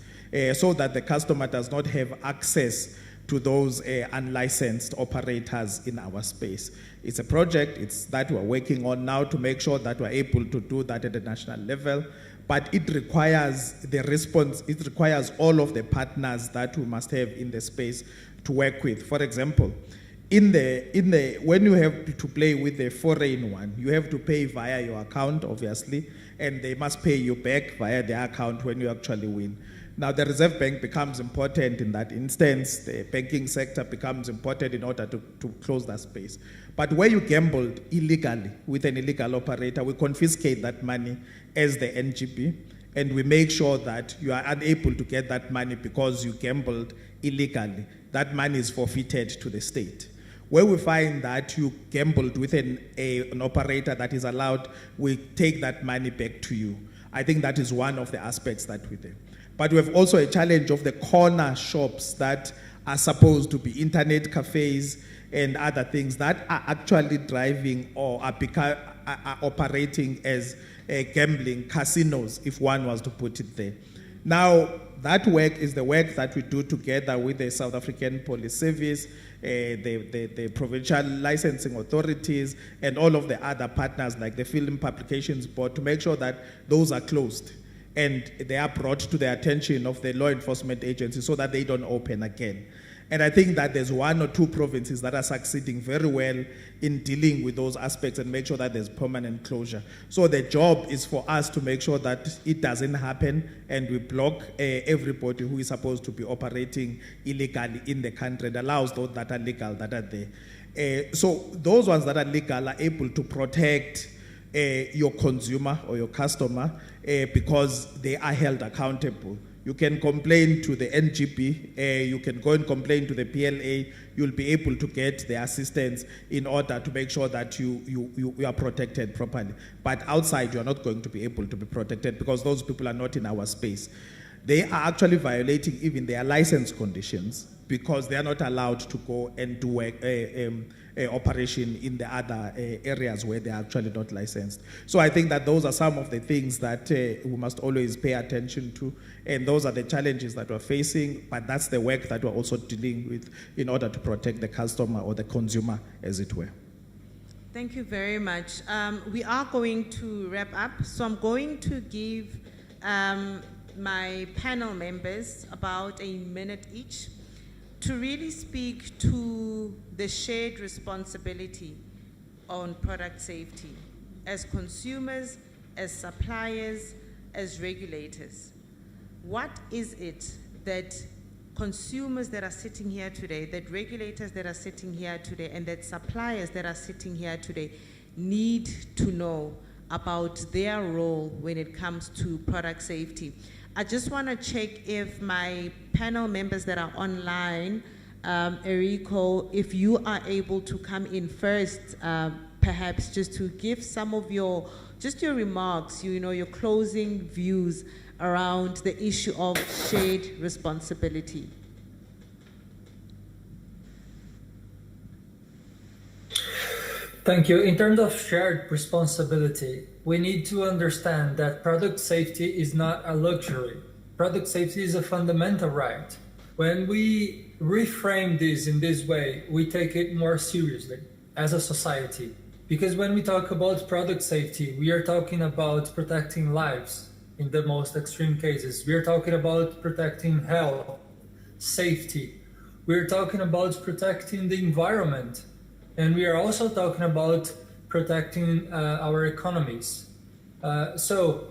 so that the customer does not have access to those unlicensed operators in our space. It's a project that we're working on now to make sure that we're able to do that at the national level, but it requires the response, it requires all of the partners that we must have in the space to work with. For example, when you have to play with the foreign one, you have to pay via your account, obviously, and they must pay you back via their account when you actually win. Now, the Reserve Bank becomes important in that instance. The banking sector becomes important in order to close that space. But where you gambled illegally with an illegal operator, we confiscate that money as the NGB, and we make sure that you are unable to get that money because you gambled illegally. That money is forfeited to the state. Where we find that you gambled with an operator that is allowed, we take that money back to you. I think that is one of the aspects that we do. But we have also a challenge of the corner shops that are supposed to be internet cafes and other things that are actually driving or are operating as gambling casinos, if one was to put it there. Now, that work is the work that we do together with the South African Police Service, the provincial licensing authorities, and all of the other partners like the Film Publications Board to make sure that those are closed and they are brought to the attention of the law enforcement agencies so that they don't open again. And I think that there's one or two provinces that are succeeding very well in dealing with those aspects and make sure that there's permanent closure. So the job is for us to make sure that it doesn't happen and we block everybody who is supposed to be operating illegally in the country and allows those that are legal that are there. So those ones that are legal are able to protect your consumer or your customer because they are held accountable. You can complain to the NGB, you can go and complain to the PLA, you'll be able to get the assistance in order to make sure that you are protected properly. But outside, you're not going to be able to be protected because those people are not in our space. They are actually violating even their license conditions because they are not allowed to go and do operation in the other areas where they are actually not licensed. So I think that those are some of the things that we must always pay attention to, and those are the challenges that we're facing, but that's the work that we're also dealing with in order to protect the customer or the consumer, as it were. Thank you very much. We are going to wrap up, so I'm going to give my panel members about a minute each to really speak to the shared responsibility on product safety as consumers, as suppliers, as regulators. What is it that consumers that are sitting here today, that regulators that are sitting here today, and that suppliers that are sitting here today need to know about their role when it comes to product safety. I just want to check if my panel members that are online, Errico, if you are able to come in first, perhaps just to give some of your remarks, your closing views around the issue of shared responsibility. Thank you. In terms of shared responsibility, we need to understand that product safety is not a luxury. Product safety is a fundamental right. When we reframe this in this way, we take it more seriously as a society. Because when we talk about product safety, we are talking about protecting lives in the most extreme cases. We are talking about protecting health, safety. We are talking about protecting the environment. And we are also talking about protecting our economies. So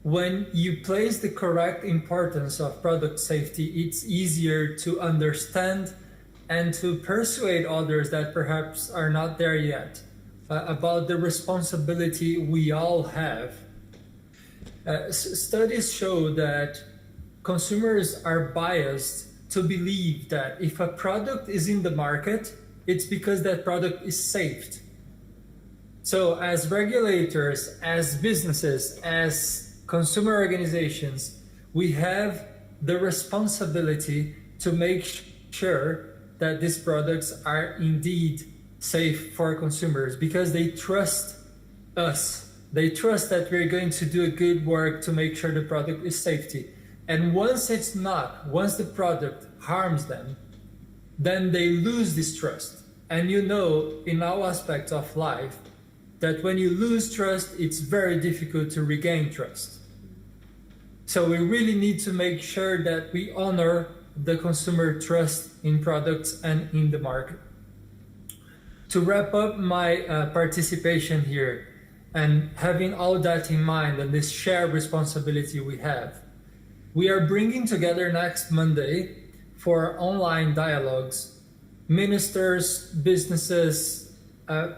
when you place the correct importance of product safety, it's easier to understand and to persuade others that perhaps are not there yet about the responsibility we all have. Studies show that consumers are biased to believe that if a product is in the market, it's because that product is safe. So as regulators, as businesses, as consumer organizations, we have the responsibility to make sure that these products are indeed safe for consumers because they trust us. They trust that we're going to do a good work to make sure the product is safety. And once it's not, once the product harms them, then they lose this trust. And in all aspects of life, that when you lose trust, it's very difficult to regain trust. So we really need to make sure that we honor the consumer trust in products and in the market. To wrap up my participation here, and having all that in mind and this shared responsibility we have, we are bringing together next Monday for online dialogues, ministers, businesses,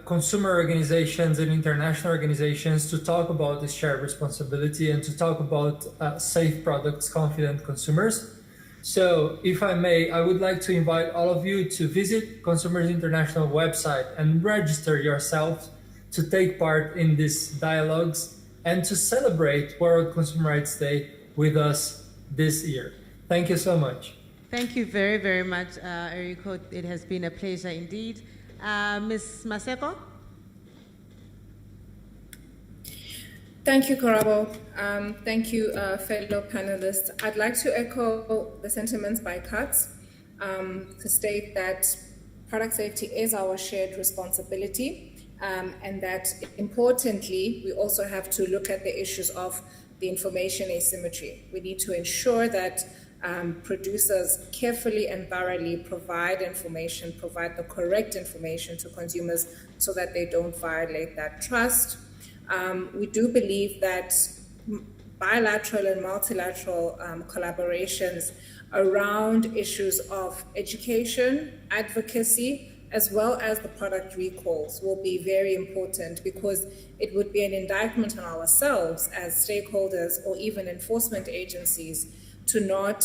consumer organizations and international organizations to talk about this shared responsibility and to talk about safe products, confident consumers. So if I may, I would like to invite all of you to visit Consumers International website and register yourself to take part in these dialogues and to celebrate World Consumer Rights Day with us this year. Thank you so much. Thank you very, very much, Errico. It has been a pleasure indeed. Ms. Maseko? Thank you, Karabo. Thank you, fellow panelists. I'd like to echo the sentiments by Katz to state that product safety is our shared responsibility, and that importantly, we also have to look at the issues of the information asymmetry. We need to ensure that producers carefully and thoroughly provide the correct information to consumers so that they don't violate that trust. We do believe that bilateral and multilateral collaborations around issues of education, advocacy, as well as the product recalls will be very important because it would be an indictment on ourselves as stakeholders or even enforcement agencies to not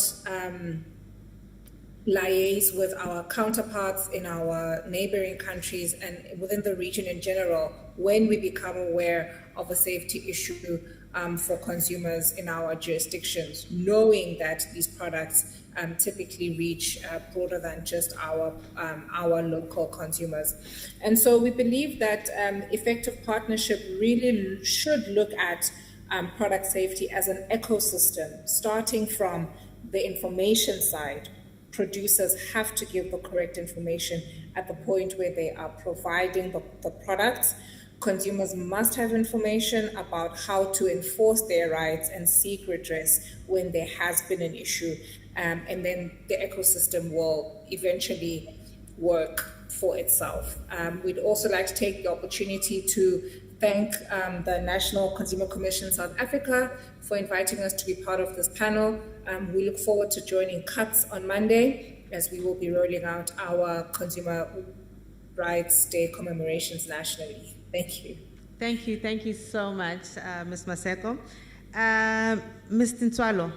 liaise with our counterparts in our neighboring countries and within the region in general when we become aware of a safety issue for consumers in our jurisdictions, knowing that these products typically reach broader than just our local consumers. And so we believe that effective partnership really should look at product safety as an ecosystem, starting from the information side. Producers have to give the correct information at the point where they are providing the products. Consumers must have information about how to enforce their rights and seek redress when there has been an issue. And then the ecosystem will eventually work for itself. We'd also like to take the opportunity to thank the National Consumer Commission South Africa for inviting us to be part of this panel. We look forward to joining CUTS on Monday, as we will be rolling out our Consumer Rights Day commemorations nationally. Thank you. Thank you so much, Ms. Maseko. Ms. Tinswalo,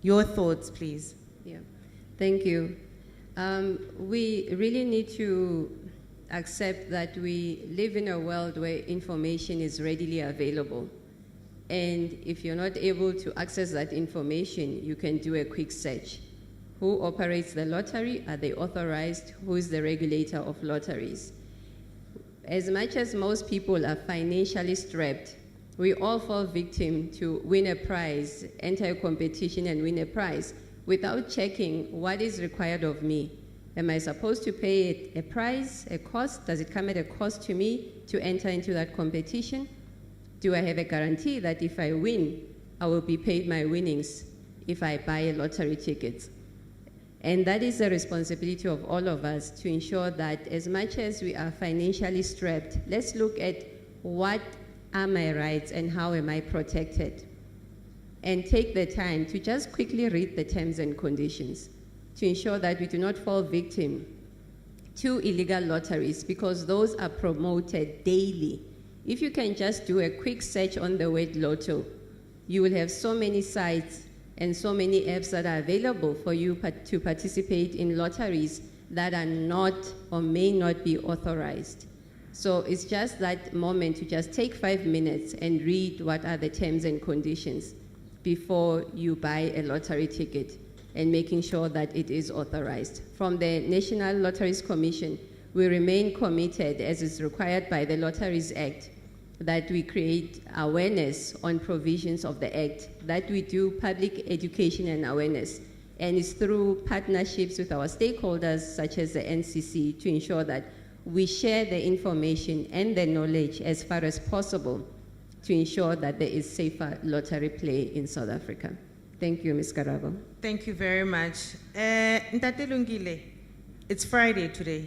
your thoughts, please. Yeah, thank you. We really need to accept that we live in a world where information is readily available. And if you're not able to access that information, you can do a quick search. Who operates the lottery? Are they authorized? Who is the regulator of lotteries? As much as most people are financially strapped, we all fall victim to win a prize, enter a competition and win a prize without checking what is required of me. Am I supposed to pay a price, a cost? Does it come at a cost to me to enter into that competition? Do I have a guarantee that if I win, I will be paid my winnings if I buy a lottery ticket? And that is the responsibility of all of us to ensure that as much as we are financially strapped, let's look at what are my rights and how am I protected? And take the time to just quickly read the terms and conditions to ensure that we do not fall victim to illegal lotteries, because those are promoted daily. If you can just do a quick search on the word lotto, you will have so many sites and so many apps that are available for you to participate in lotteries that are not or may not be authorized. So it's just that moment to just take 5 minutes and read what are the terms and conditions before you buy a lottery ticket, and making sure that it is authorized. From the National Lotteries Commission, we remain committed, as is required by the Lotteries Act, that we create awareness on provisions of the Act, that we do public education and awareness. And it's through partnerships with our stakeholders, such as the NCC, to ensure that we share the information and the knowledge as far as possible to ensure that there is safer lottery play in South Africa. Thank you, Ms. Karabo. Thank you very much. Ntate Lungile, it's Friday today.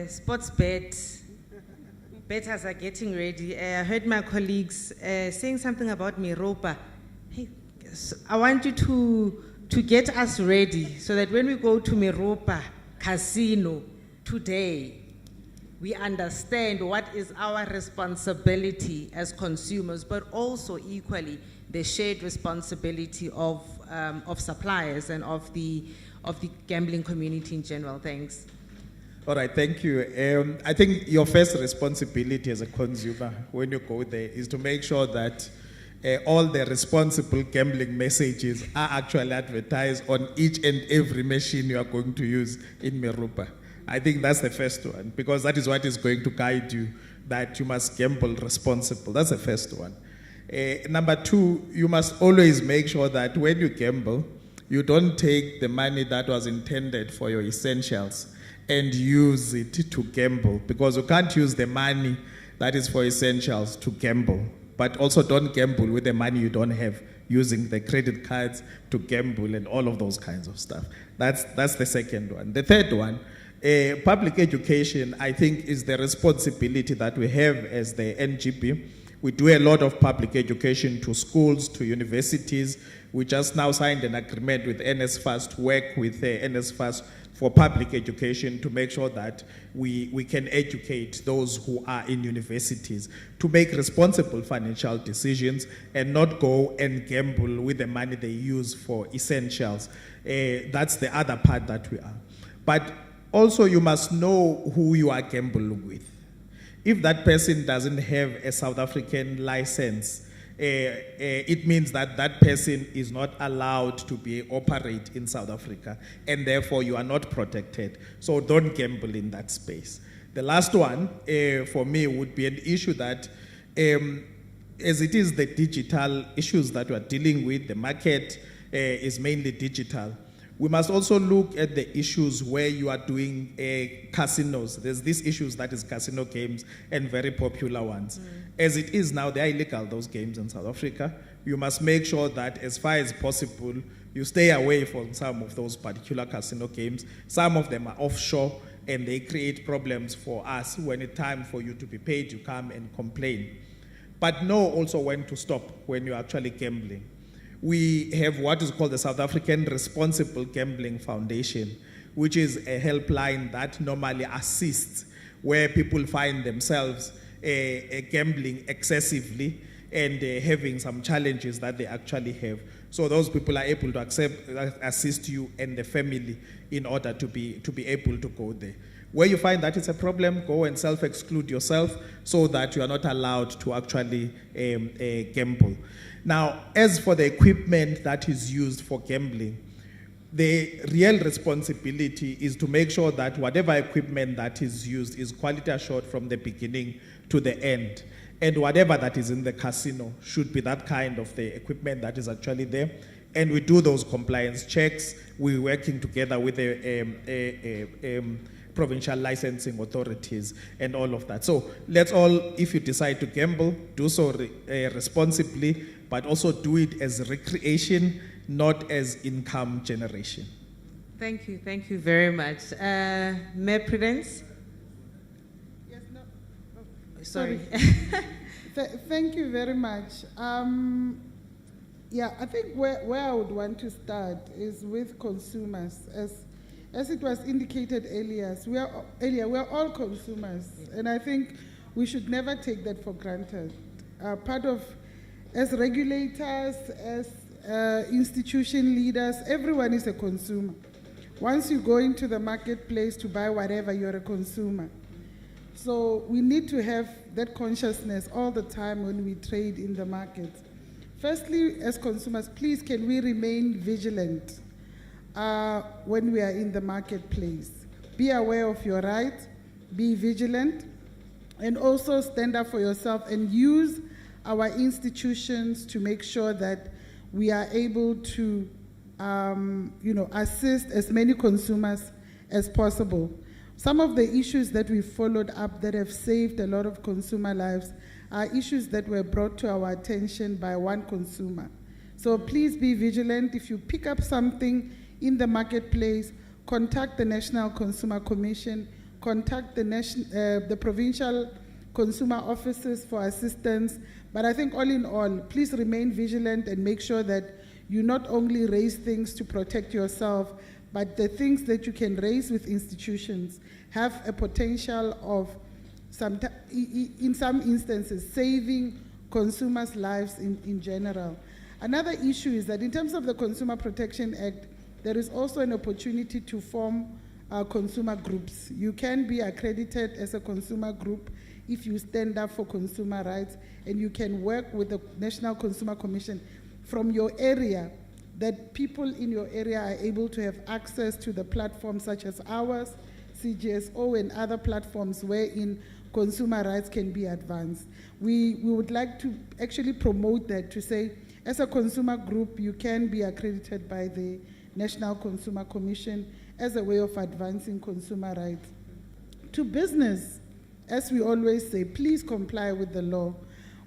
Sports bettors are getting ready. I heard my colleagues saying something about Miropa. Hey, I want you to get us ready so that when we go to Miropa Casino today, we understand what is our responsibility as consumers, but also equally the shared responsibility of suppliers and of the gambling community in general. Thanks. All right, thank you. I think your first responsibility as a consumer when you go there is to make sure that all the responsible gambling messages are actually advertised on each and every machine you are going to use in Miropa. I think that's the first one, because that is what is going to guide you, that you must gamble responsible. That's the first one. Number two, you must always make sure that when you gamble, you don't take the money that was intended for your essentials and use it to gamble, because you can't use the money that is for essentials to gamble. But also don't gamble with the money you don't have, using the credit cards to gamble and all of those kinds of stuff. That's the second one. The third one, public education, I think, is the responsibility that we have as the NGP. We do a lot of public education to schools, to universities. We just now signed an agreement with NSFAS to work with NSFAS for public education to make sure that we can educate those who are in universities to make responsible financial decisions and not go and gamble with the money they use for essentials. That's the other part that we are. But also you must know who you are gambling with. If that person doesn't have a South African license, it means that that person is not allowed to operate in South Africa, and therefore you are not protected. So don't gamble in that space. The last one for me would be an issue that, as it is the digital issues that we are dealing with, the market is mainly digital. We must also look at the issues where you are doing casinos. There's these issues that is casino games and very popular ones. As it is now, they are illegal, those games in South Africa. You must make sure that as far as possible, you stay away from some of those particular casino games. Some of them are offshore, and they create problems for us. When it's time for you to be paid, you come and complain. But know also when to stop when you're actually gambling. We have what is called the South African Responsible Gambling Foundation, which is a helpline that normally assists where people find themselves gambling excessively and having some challenges that they actually have. So those people are able to assist you and the family in order to be able to go there. Where you find that it's a problem, go and self-exclude yourself so that you are not allowed to actually gamble. Now, as for the equipment that is used for gambling, the real responsibility is to make sure that whatever equipment that is used is quality assured from the beginning to the end. And whatever that is in the casino should be that kind of the equipment that is actually there. And we do those compliance checks. We're working together with the provincial licensing authorities and all of that. So let's all, if you decide to gamble, do so responsibly, but also do it as recreation, not as income generation. Thank you very much. Mayor Prudence? Yes, no. Oh, sorry. Thank you very much. Yeah, I think where I would want to start is with consumers. As it was indicated earlier, we are all consumers, and I think we should never take that for granted. As regulators, as institution leaders, everyone is a consumer. Once you go into the marketplace to buy whatever, you're a consumer. So we need to have that consciousness all the time when we trade in the market. Firstly, as consumers, please can we remain vigilant when we are in the marketplace. Be aware of your rights, be vigilant, and also stand up for yourself and use our institutions to make sure that we are able to assist as many consumers as possible. Some of the issues that we followed up that have saved a lot of consumer lives are issues that were brought to our attention by one consumer. So please be vigilant. If you pick up something in the marketplace, contact the National Consumer Commission, contact the provincial consumer offices for assistance. But I think all in all, please remain vigilant and make sure that you not only raise things to protect yourself, but the things that you can raise with institutions have a potential of, in some instances, saving consumers' lives in general. Another issue is that in terms of the Consumer Protection Act, there is also an opportunity to form consumer groups. You can be accredited as a consumer group if you stand up for consumer rights, and you can work with the National Consumer Commission from your area, that people in your area are able to have access to the platforms such as ours, CGSO, and other platforms wherein consumer rights can be advanced. We would like to actually promote that, to say, as a consumer group, you can be accredited by the National Consumer Commission as a way of advancing consumer rights. To business, as we always say, please comply with the law.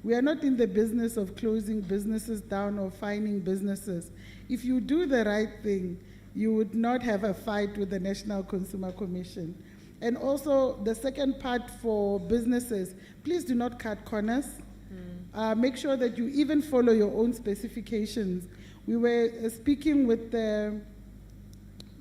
We are not in the business of closing businesses down or fining businesses. If you do the right thing, you would not have a fight with the National Consumer Commission. And also, the second part for businesses, please do not cut corners. Make sure that you even follow your own specifications. We were speaking with the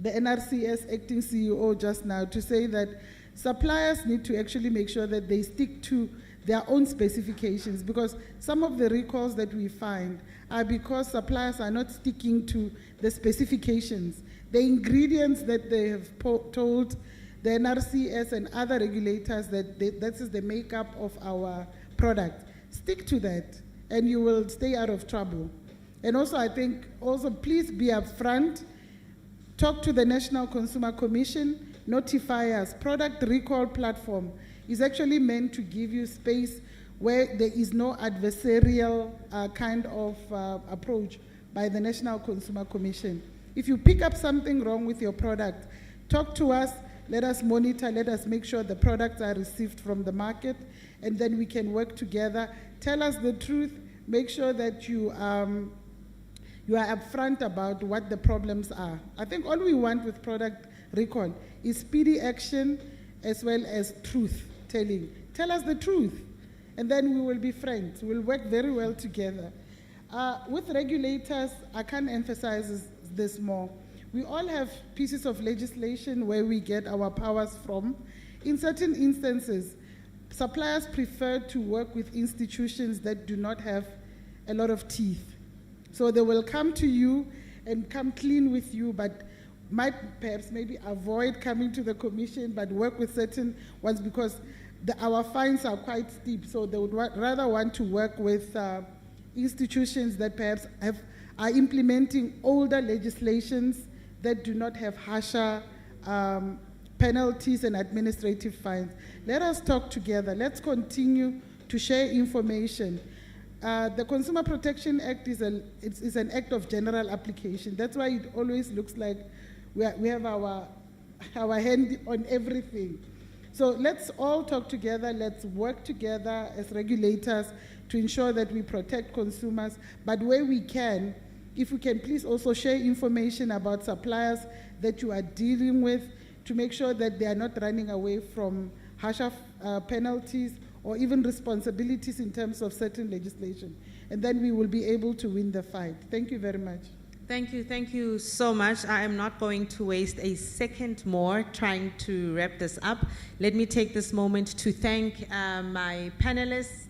NRCS acting CEO just now to say that suppliers need to actually make sure that they stick to their own specifications, because some of the recalls that we find are because suppliers are not sticking to the specifications. The ingredients that they have told the NRCS and other regulators that that is the makeup of our product. Stick to that and you will stay out of trouble. And also, I think, please be upfront. Talk to the National Consumer Commission, notify us. Product recall platform is actually meant to give you space where there is no adversarial kind of approach by the National Consumer Commission. If you pick up something wrong with your product, talk to us, let us monitor, let us make sure the products are received from the market, and then we can work together. Tell us the truth, make sure that you are upfront about what the problems are. I think all we want with product recall, is speedy action as well as truth telling. Tell us the truth, and then we will be friends. We'll work very well together. With regulators, I can't emphasize this more. We all have pieces of legislation where we get our powers from. In certain instances, suppliers prefer to work with institutions that do not have a lot of teeth. So they will come to you and come clean with you, but might perhaps maybe avoid coming to the commission, but work with certain ones because our fines are quite steep. So they would rather want to work with institutions that perhaps are implementing older legislations that do not have harsher penalties and administrative fines. Let us talk together. Let's continue to share information. The Consumer Protection Act is an act of general application. That's why it always looks like we have our hand on everything. So let's all talk together. Let's work together as regulators to ensure that we protect consumers. But where we can, if we can please also share information about suppliers that you are dealing with to make sure that they are not running away from harsher penalties or even responsibilities in terms of certain legislation. And then we will be able to win the fight. Thank you very much. Thank you so much. I am not going to waste a second more trying to wrap this up. Let me take this moment to thank my panelists,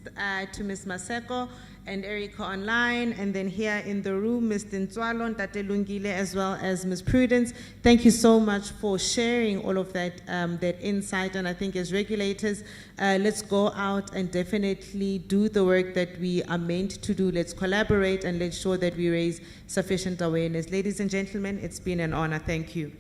to Ms. Maseko and Erica online, and then here in the room, Ms. Tintswalo, Tate Lungile, as well as Ms. Prudence. Thank you so much for sharing all of that, that insight, and I think as regulators, let's go out and definitely do the work that we are meant to do. Let's collaborate and let's ensure that we raise sufficient awareness. Ladies and gentlemen, it's been an honor. Thank you.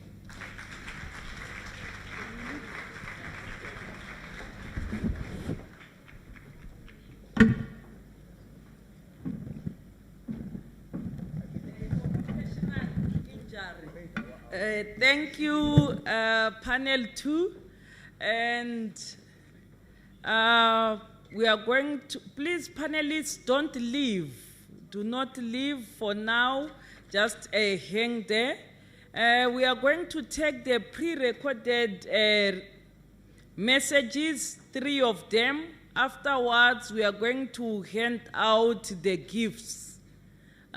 Thank you, panel 2. And we are going to, please panelists, don't leave. Do not leave for now, just hang there. We are going to take the pre-recorded messages, 3 of them. Afterwards, we are going to hand out the gifts.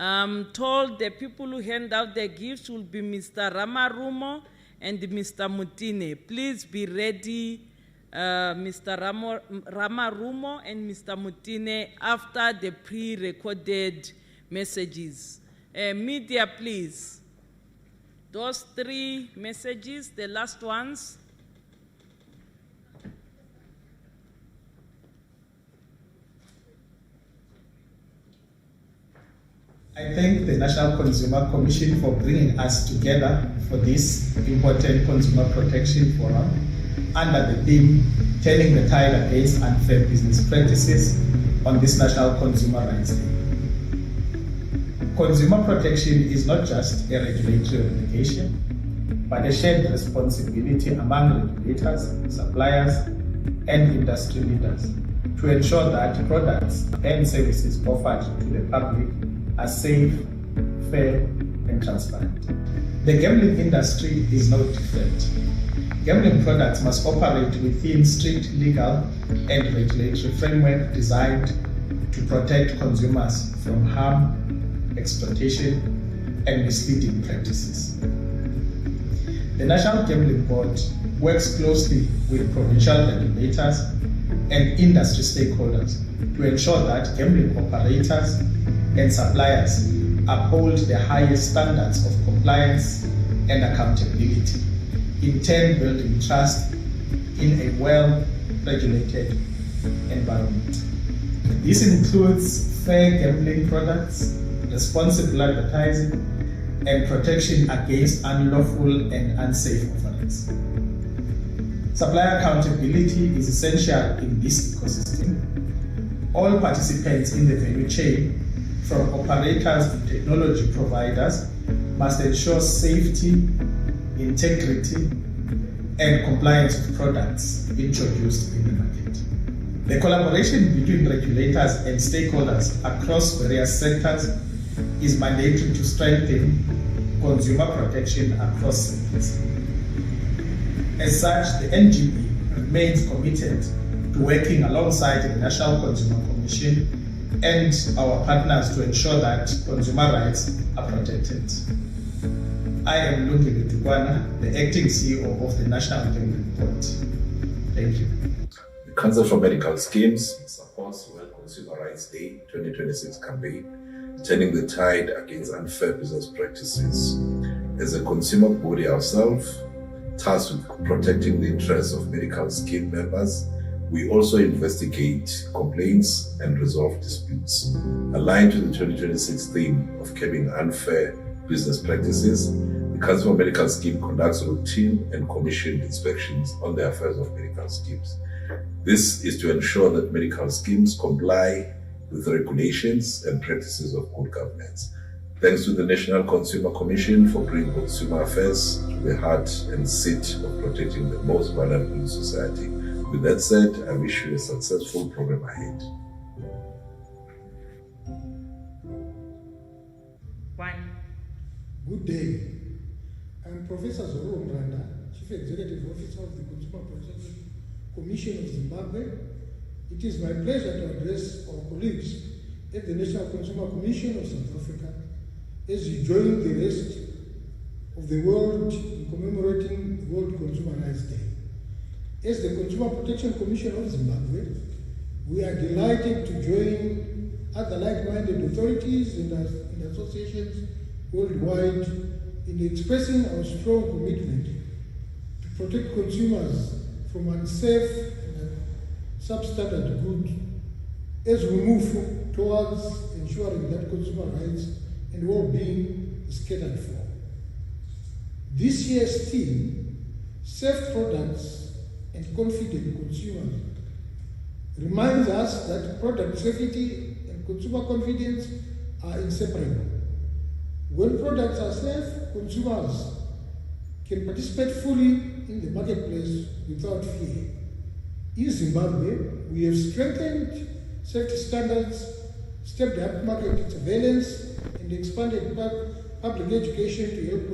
I'm told the people who hand out the gifts will be Mr. Ramarumo and Mr. Mutine. Please be ready, Mr. Ramarumo and Mr. Mutine, after the pre-recorded messages. Media, please. Those 3 messages, the last ones. I thank the National Consumer Commission for bringing us together for this important consumer protection forum under the theme, Turning the Tide Against Unfair Business Practices on this National Consumer Rights Day. Consumer protection is not just a regulatory obligation, but a shared responsibility among regulators, suppliers, and industry leaders to ensure that products and services offered to the public are safe, fair, and transparent. The gambling industry is no different. Gambling products must operate within strict legal and regulatory framework designed to protect consumers from harm, exploitation, and misleading practices. The National Gambling Board works closely with provincial regulators and industry stakeholders to ensure that gambling operators and suppliers uphold the highest standards of compliance and accountability, in turn building trust in a well-regulated environment. This includes fair gambling products, responsible advertising, and protection against unlawful and unsafe offerings. Supplier accountability is essential in this ecosystem. All participants in the value chain, from operators to technology providers, must ensure safety, integrity, and compliance with products introduced in the market. The collaboration between regulators and stakeholders across various sectors is mandatory to strengthen consumer protection across sectors. As such, the NGP remains committed to working alongside the National Consumer Commission and our partners to ensure that consumer rights are protected. I am Lungile Dukwana, the acting CEO of the National Gambling Board. Thank you. The Council for Medical Schemes supports World Consumer Rights Day 2026 campaign, turning the tide against unfair business practices. As a consumer body ourselves, tasked with protecting the interests of medical scheme members, we also investigate complaints and resolve disputes. Aligned to the 2026 theme of curbing unfair business practices, the Council for Medical Scheme conducts routine and commissioned inspections on the affairs of medical schemes. This is to ensure that medical schemes comply with regulations and practices of good governance. Thanks to the National Consumer Commission for bringing consumer affairs to the heart and seat of protecting the most vulnerable in society. With that said, I wish you a successful program ahead. Good day. I'm Professor Zoro Mranda, Chief Executive Officer of the Consumer Protection Commission of Zimbabwe. It is my pleasure to address our colleagues at the National Consumer Commission of South Africa as you join the rest of the world in commemorating the World Consumer Rights Day. As the Consumer Protection Commission of Zimbabwe, we are delighted to join other like-minded authorities and associations worldwide in expressing our strong commitment to protect consumers from unsafe and substandard goods as we move towards ensuring that consumer rights and well-being is catered for. This year's theme, Safe Products and Confident Consumers, reminds us that product safety and consumer confidence are inseparable. When products are safe, consumers can participate fully in the marketplace without fear. In Zimbabwe, we have strengthened safety standards, stepped up market surveillance, and expanded public education to help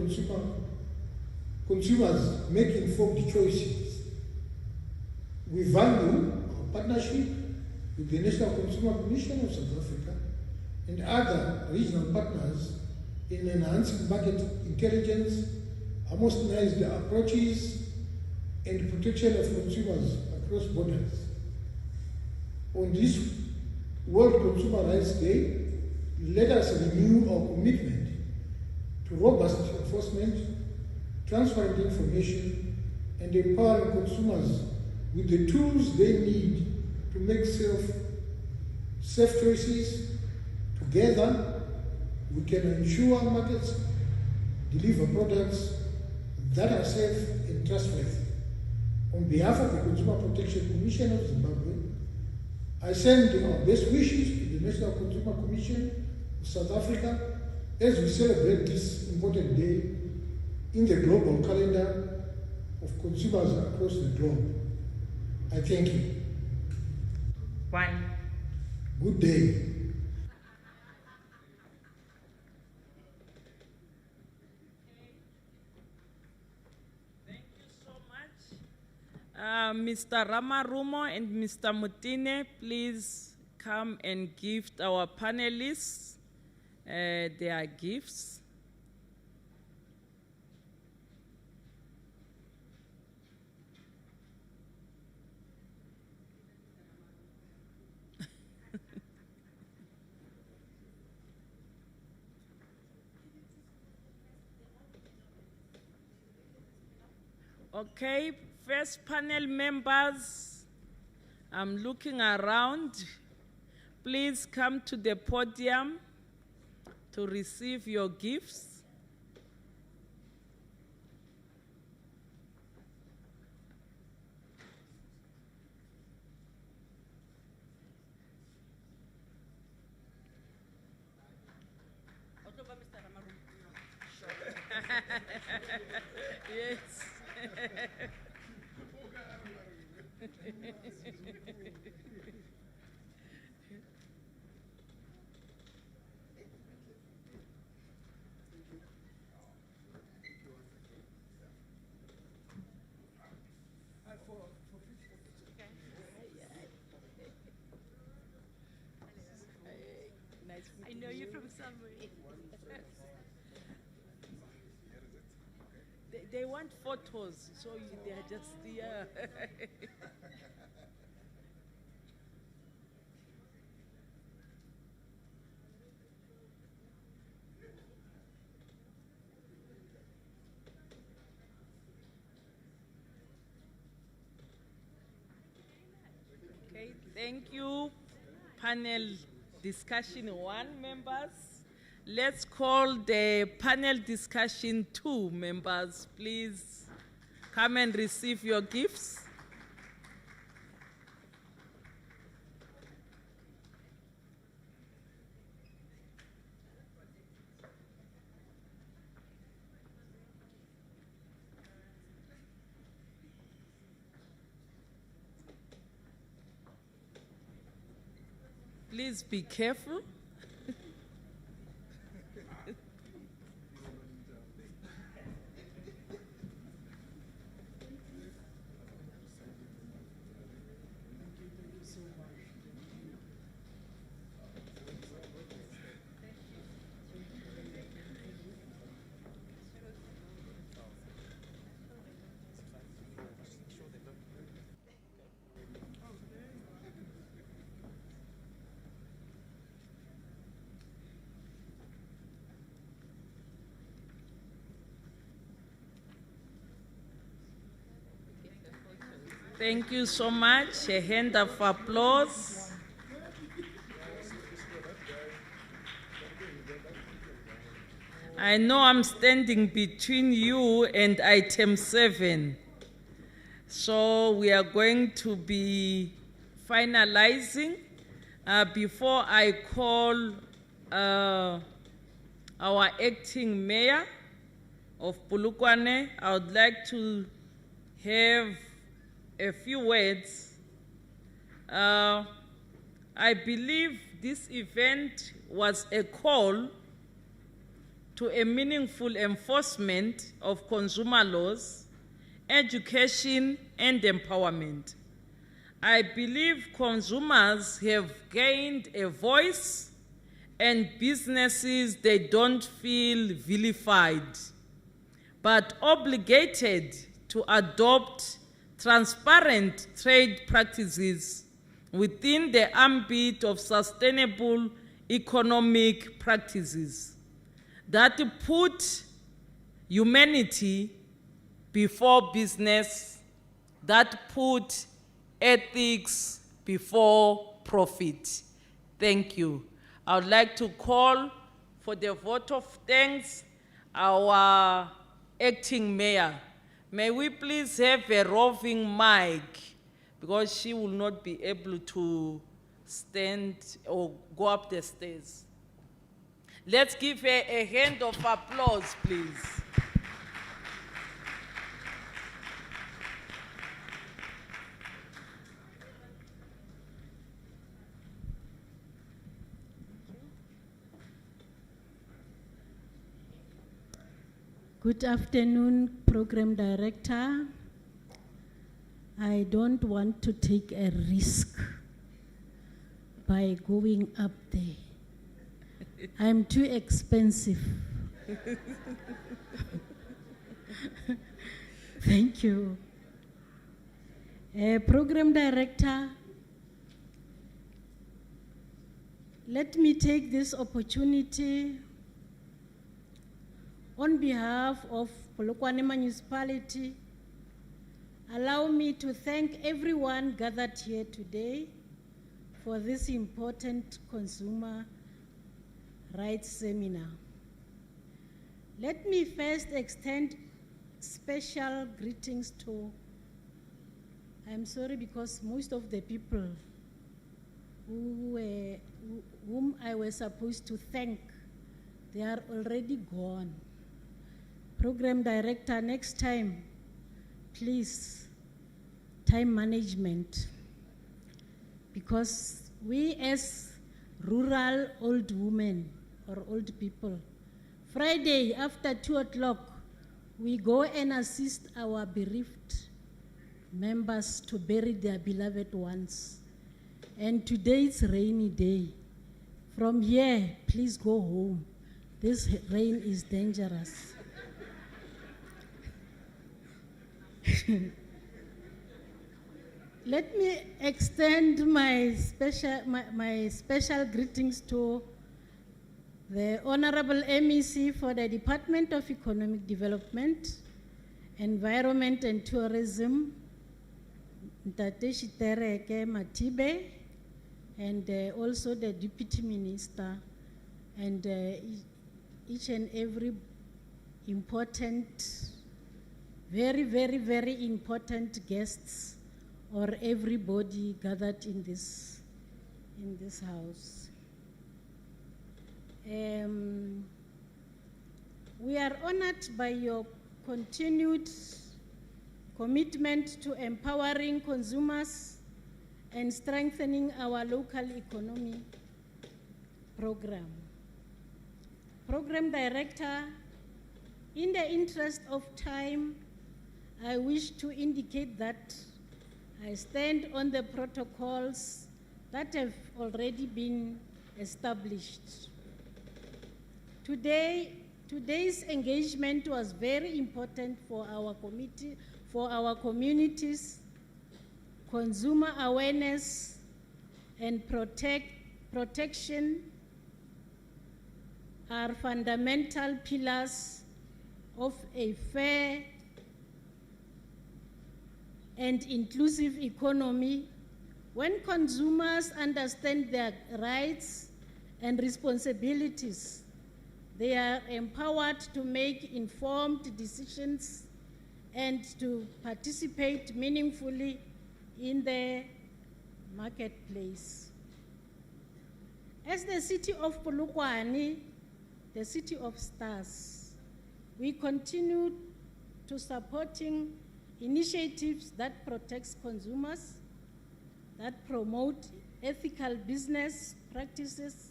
consumers make informed choices. We value our partnership with the National Consumer Commission of South Africa and other regional partners in enhancing market intelligence, harmonized approaches, and protection of consumers across borders. On this World Consumer Rights Day, let us renew our commitment to robust enforcement, transparent information, and empowering consumers with the tools they need to make safe choices. Together, we can ensure markets deliver products that are safe and trustworthy. On behalf of the Consumer Protection Commission of Zimbabwe, I send our best wishes to the National Consumer Commission of South Africa as we celebrate this important day in the global calendar of consumers across the globe. I thank you. Good day. Mr. Ramarumo and Mr. Mutine, please come and gift our panelists their gifts. Okay, first panel members, I'm looking around. Please come to the podium to receive your gifts. Yes. They want photos, so they are just, yeah. Okay, thank you. Panel discussion 1 members. Let's call the panel discussion 2 members. Please come and receive your gifts. Please be careful. Thank you so much. A hand of applause. I know I'm standing between you and item 7. So we are going to be finalizing. Before I call our acting mayor of Polokwane, I would like to have a few words. I believe this event was a call to a meaningful enforcement of consumer laws, education, and empowerment. I believe consumers have gained a voice and businesses, they don't feel vilified, but obligated to adopt transparent trade practices within the ambit of sustainable economic practices that put humanity before business, that put ethics before profit. Thank you. I would like to call for the vote of thanks our acting mayor. May we please have a roving mic, because she will not be able to stand or go up the stairs. Let's give her a hand of applause, please. Good afternoon, Program Director. I don't want to take a risk by going up there. I'm too expensive. Thank you. Program Director, let me take this opportunity on behalf of Polokwane Municipality. Allow me to thank everyone gathered here today for this important consumer rights seminar. Let me first extend special greetings to, I'm sorry because most of the people whom I was supposed to thank, they are already gone. Program Director, next time, please, time management. Because we as rural old women or old people, Friday after 2 o'clock, we go and assist our bereaved members to bury their beloved ones. And today it's a rainy day. From here, please go home. This rain is dangerous. Let me extend my special greetings to the Honorable MEC for the Department of Economic Development, Environment and Tourism, Ntate Shitereke Matibe, and also the Deputy Minister, and each and every important, very, very, very important guests or everybody gathered in this house. We are honored by your continued commitment to empowering consumers and strengthening our local economy program. Program Director, in the interest of time, I wish to indicate that I stand on the protocols that have already been established. Today's engagement was very important for our committee, for our communities. Consumer awareness and protection are fundamental pillars of a fair and inclusive economy. When consumers understand their rights and responsibilities, they are empowered to make informed decisions and to participate meaningfully in the marketplace. As the city of Polokwane, the city of stars, we continue to supporting initiatives that protects consumers, that promote ethical business practices,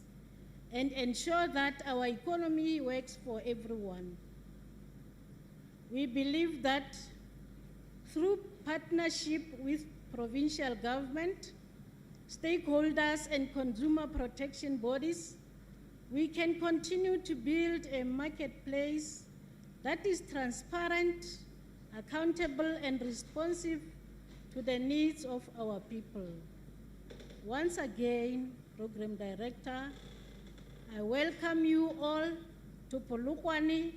and ensure that our economy works for everyone. We believe that through partnership with provincial government, stakeholders, and consumer protection bodies, we can continue to build a marketplace that is transparent, accountable, and responsive to the needs of our people. Once again, Program Director, I welcome you all to Polokwane,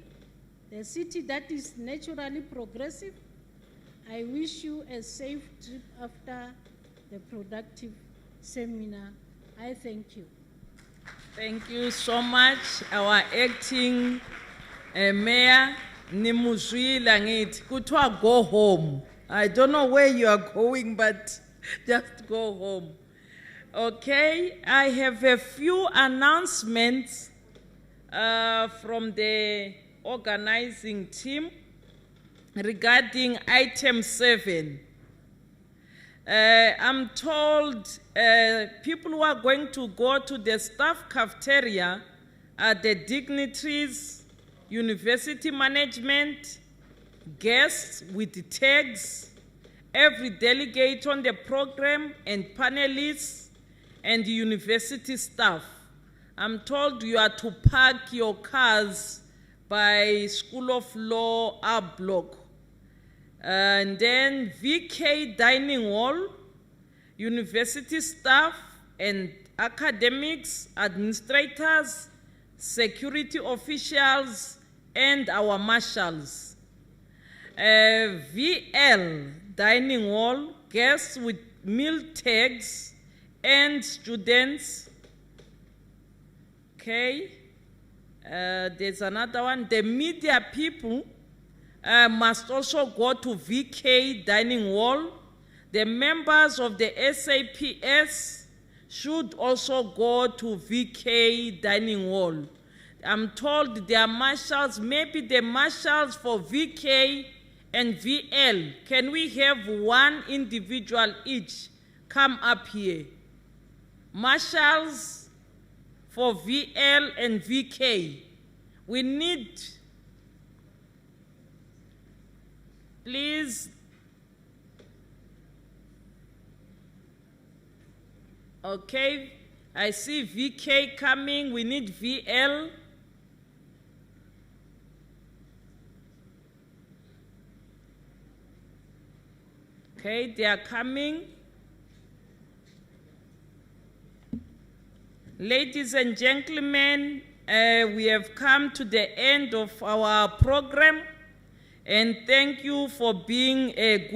the city that is naturally progressive. I wish you a safe trip after the productive seminar. I thank you. Thank you so much, our acting mayor, Nimuzwila ngithi kuthiwa go home. I don't know where you are going, but just go home. Okay, I have a few announcements from the organizing team regarding item 7. I'm told people who are going to go to the staff cafeteria are the dignitaries, university management, guests with tags, every delegate on the program, and panelists, and university staff. I'm told you are to park your cars by School of Law R block. And then VK Dining Hall, university staff and academics, administrators, security officials, and our marshals. VL Dining Hall, guests with meal tags, and students. Okay, there's another one. The media people must also go to VK Dining Hall. The members of the SAPS should also go to VK Dining Hall. I'm told there are marshals, maybe the marshals for VK and VL. Can we have one individual each come up here? Marshals for VL and VK. We need, please. Okay, I see VK coming. We need VL. Okay, they are coming. Ladies and gentlemen, we have come to the end of our program, and thank you for being a good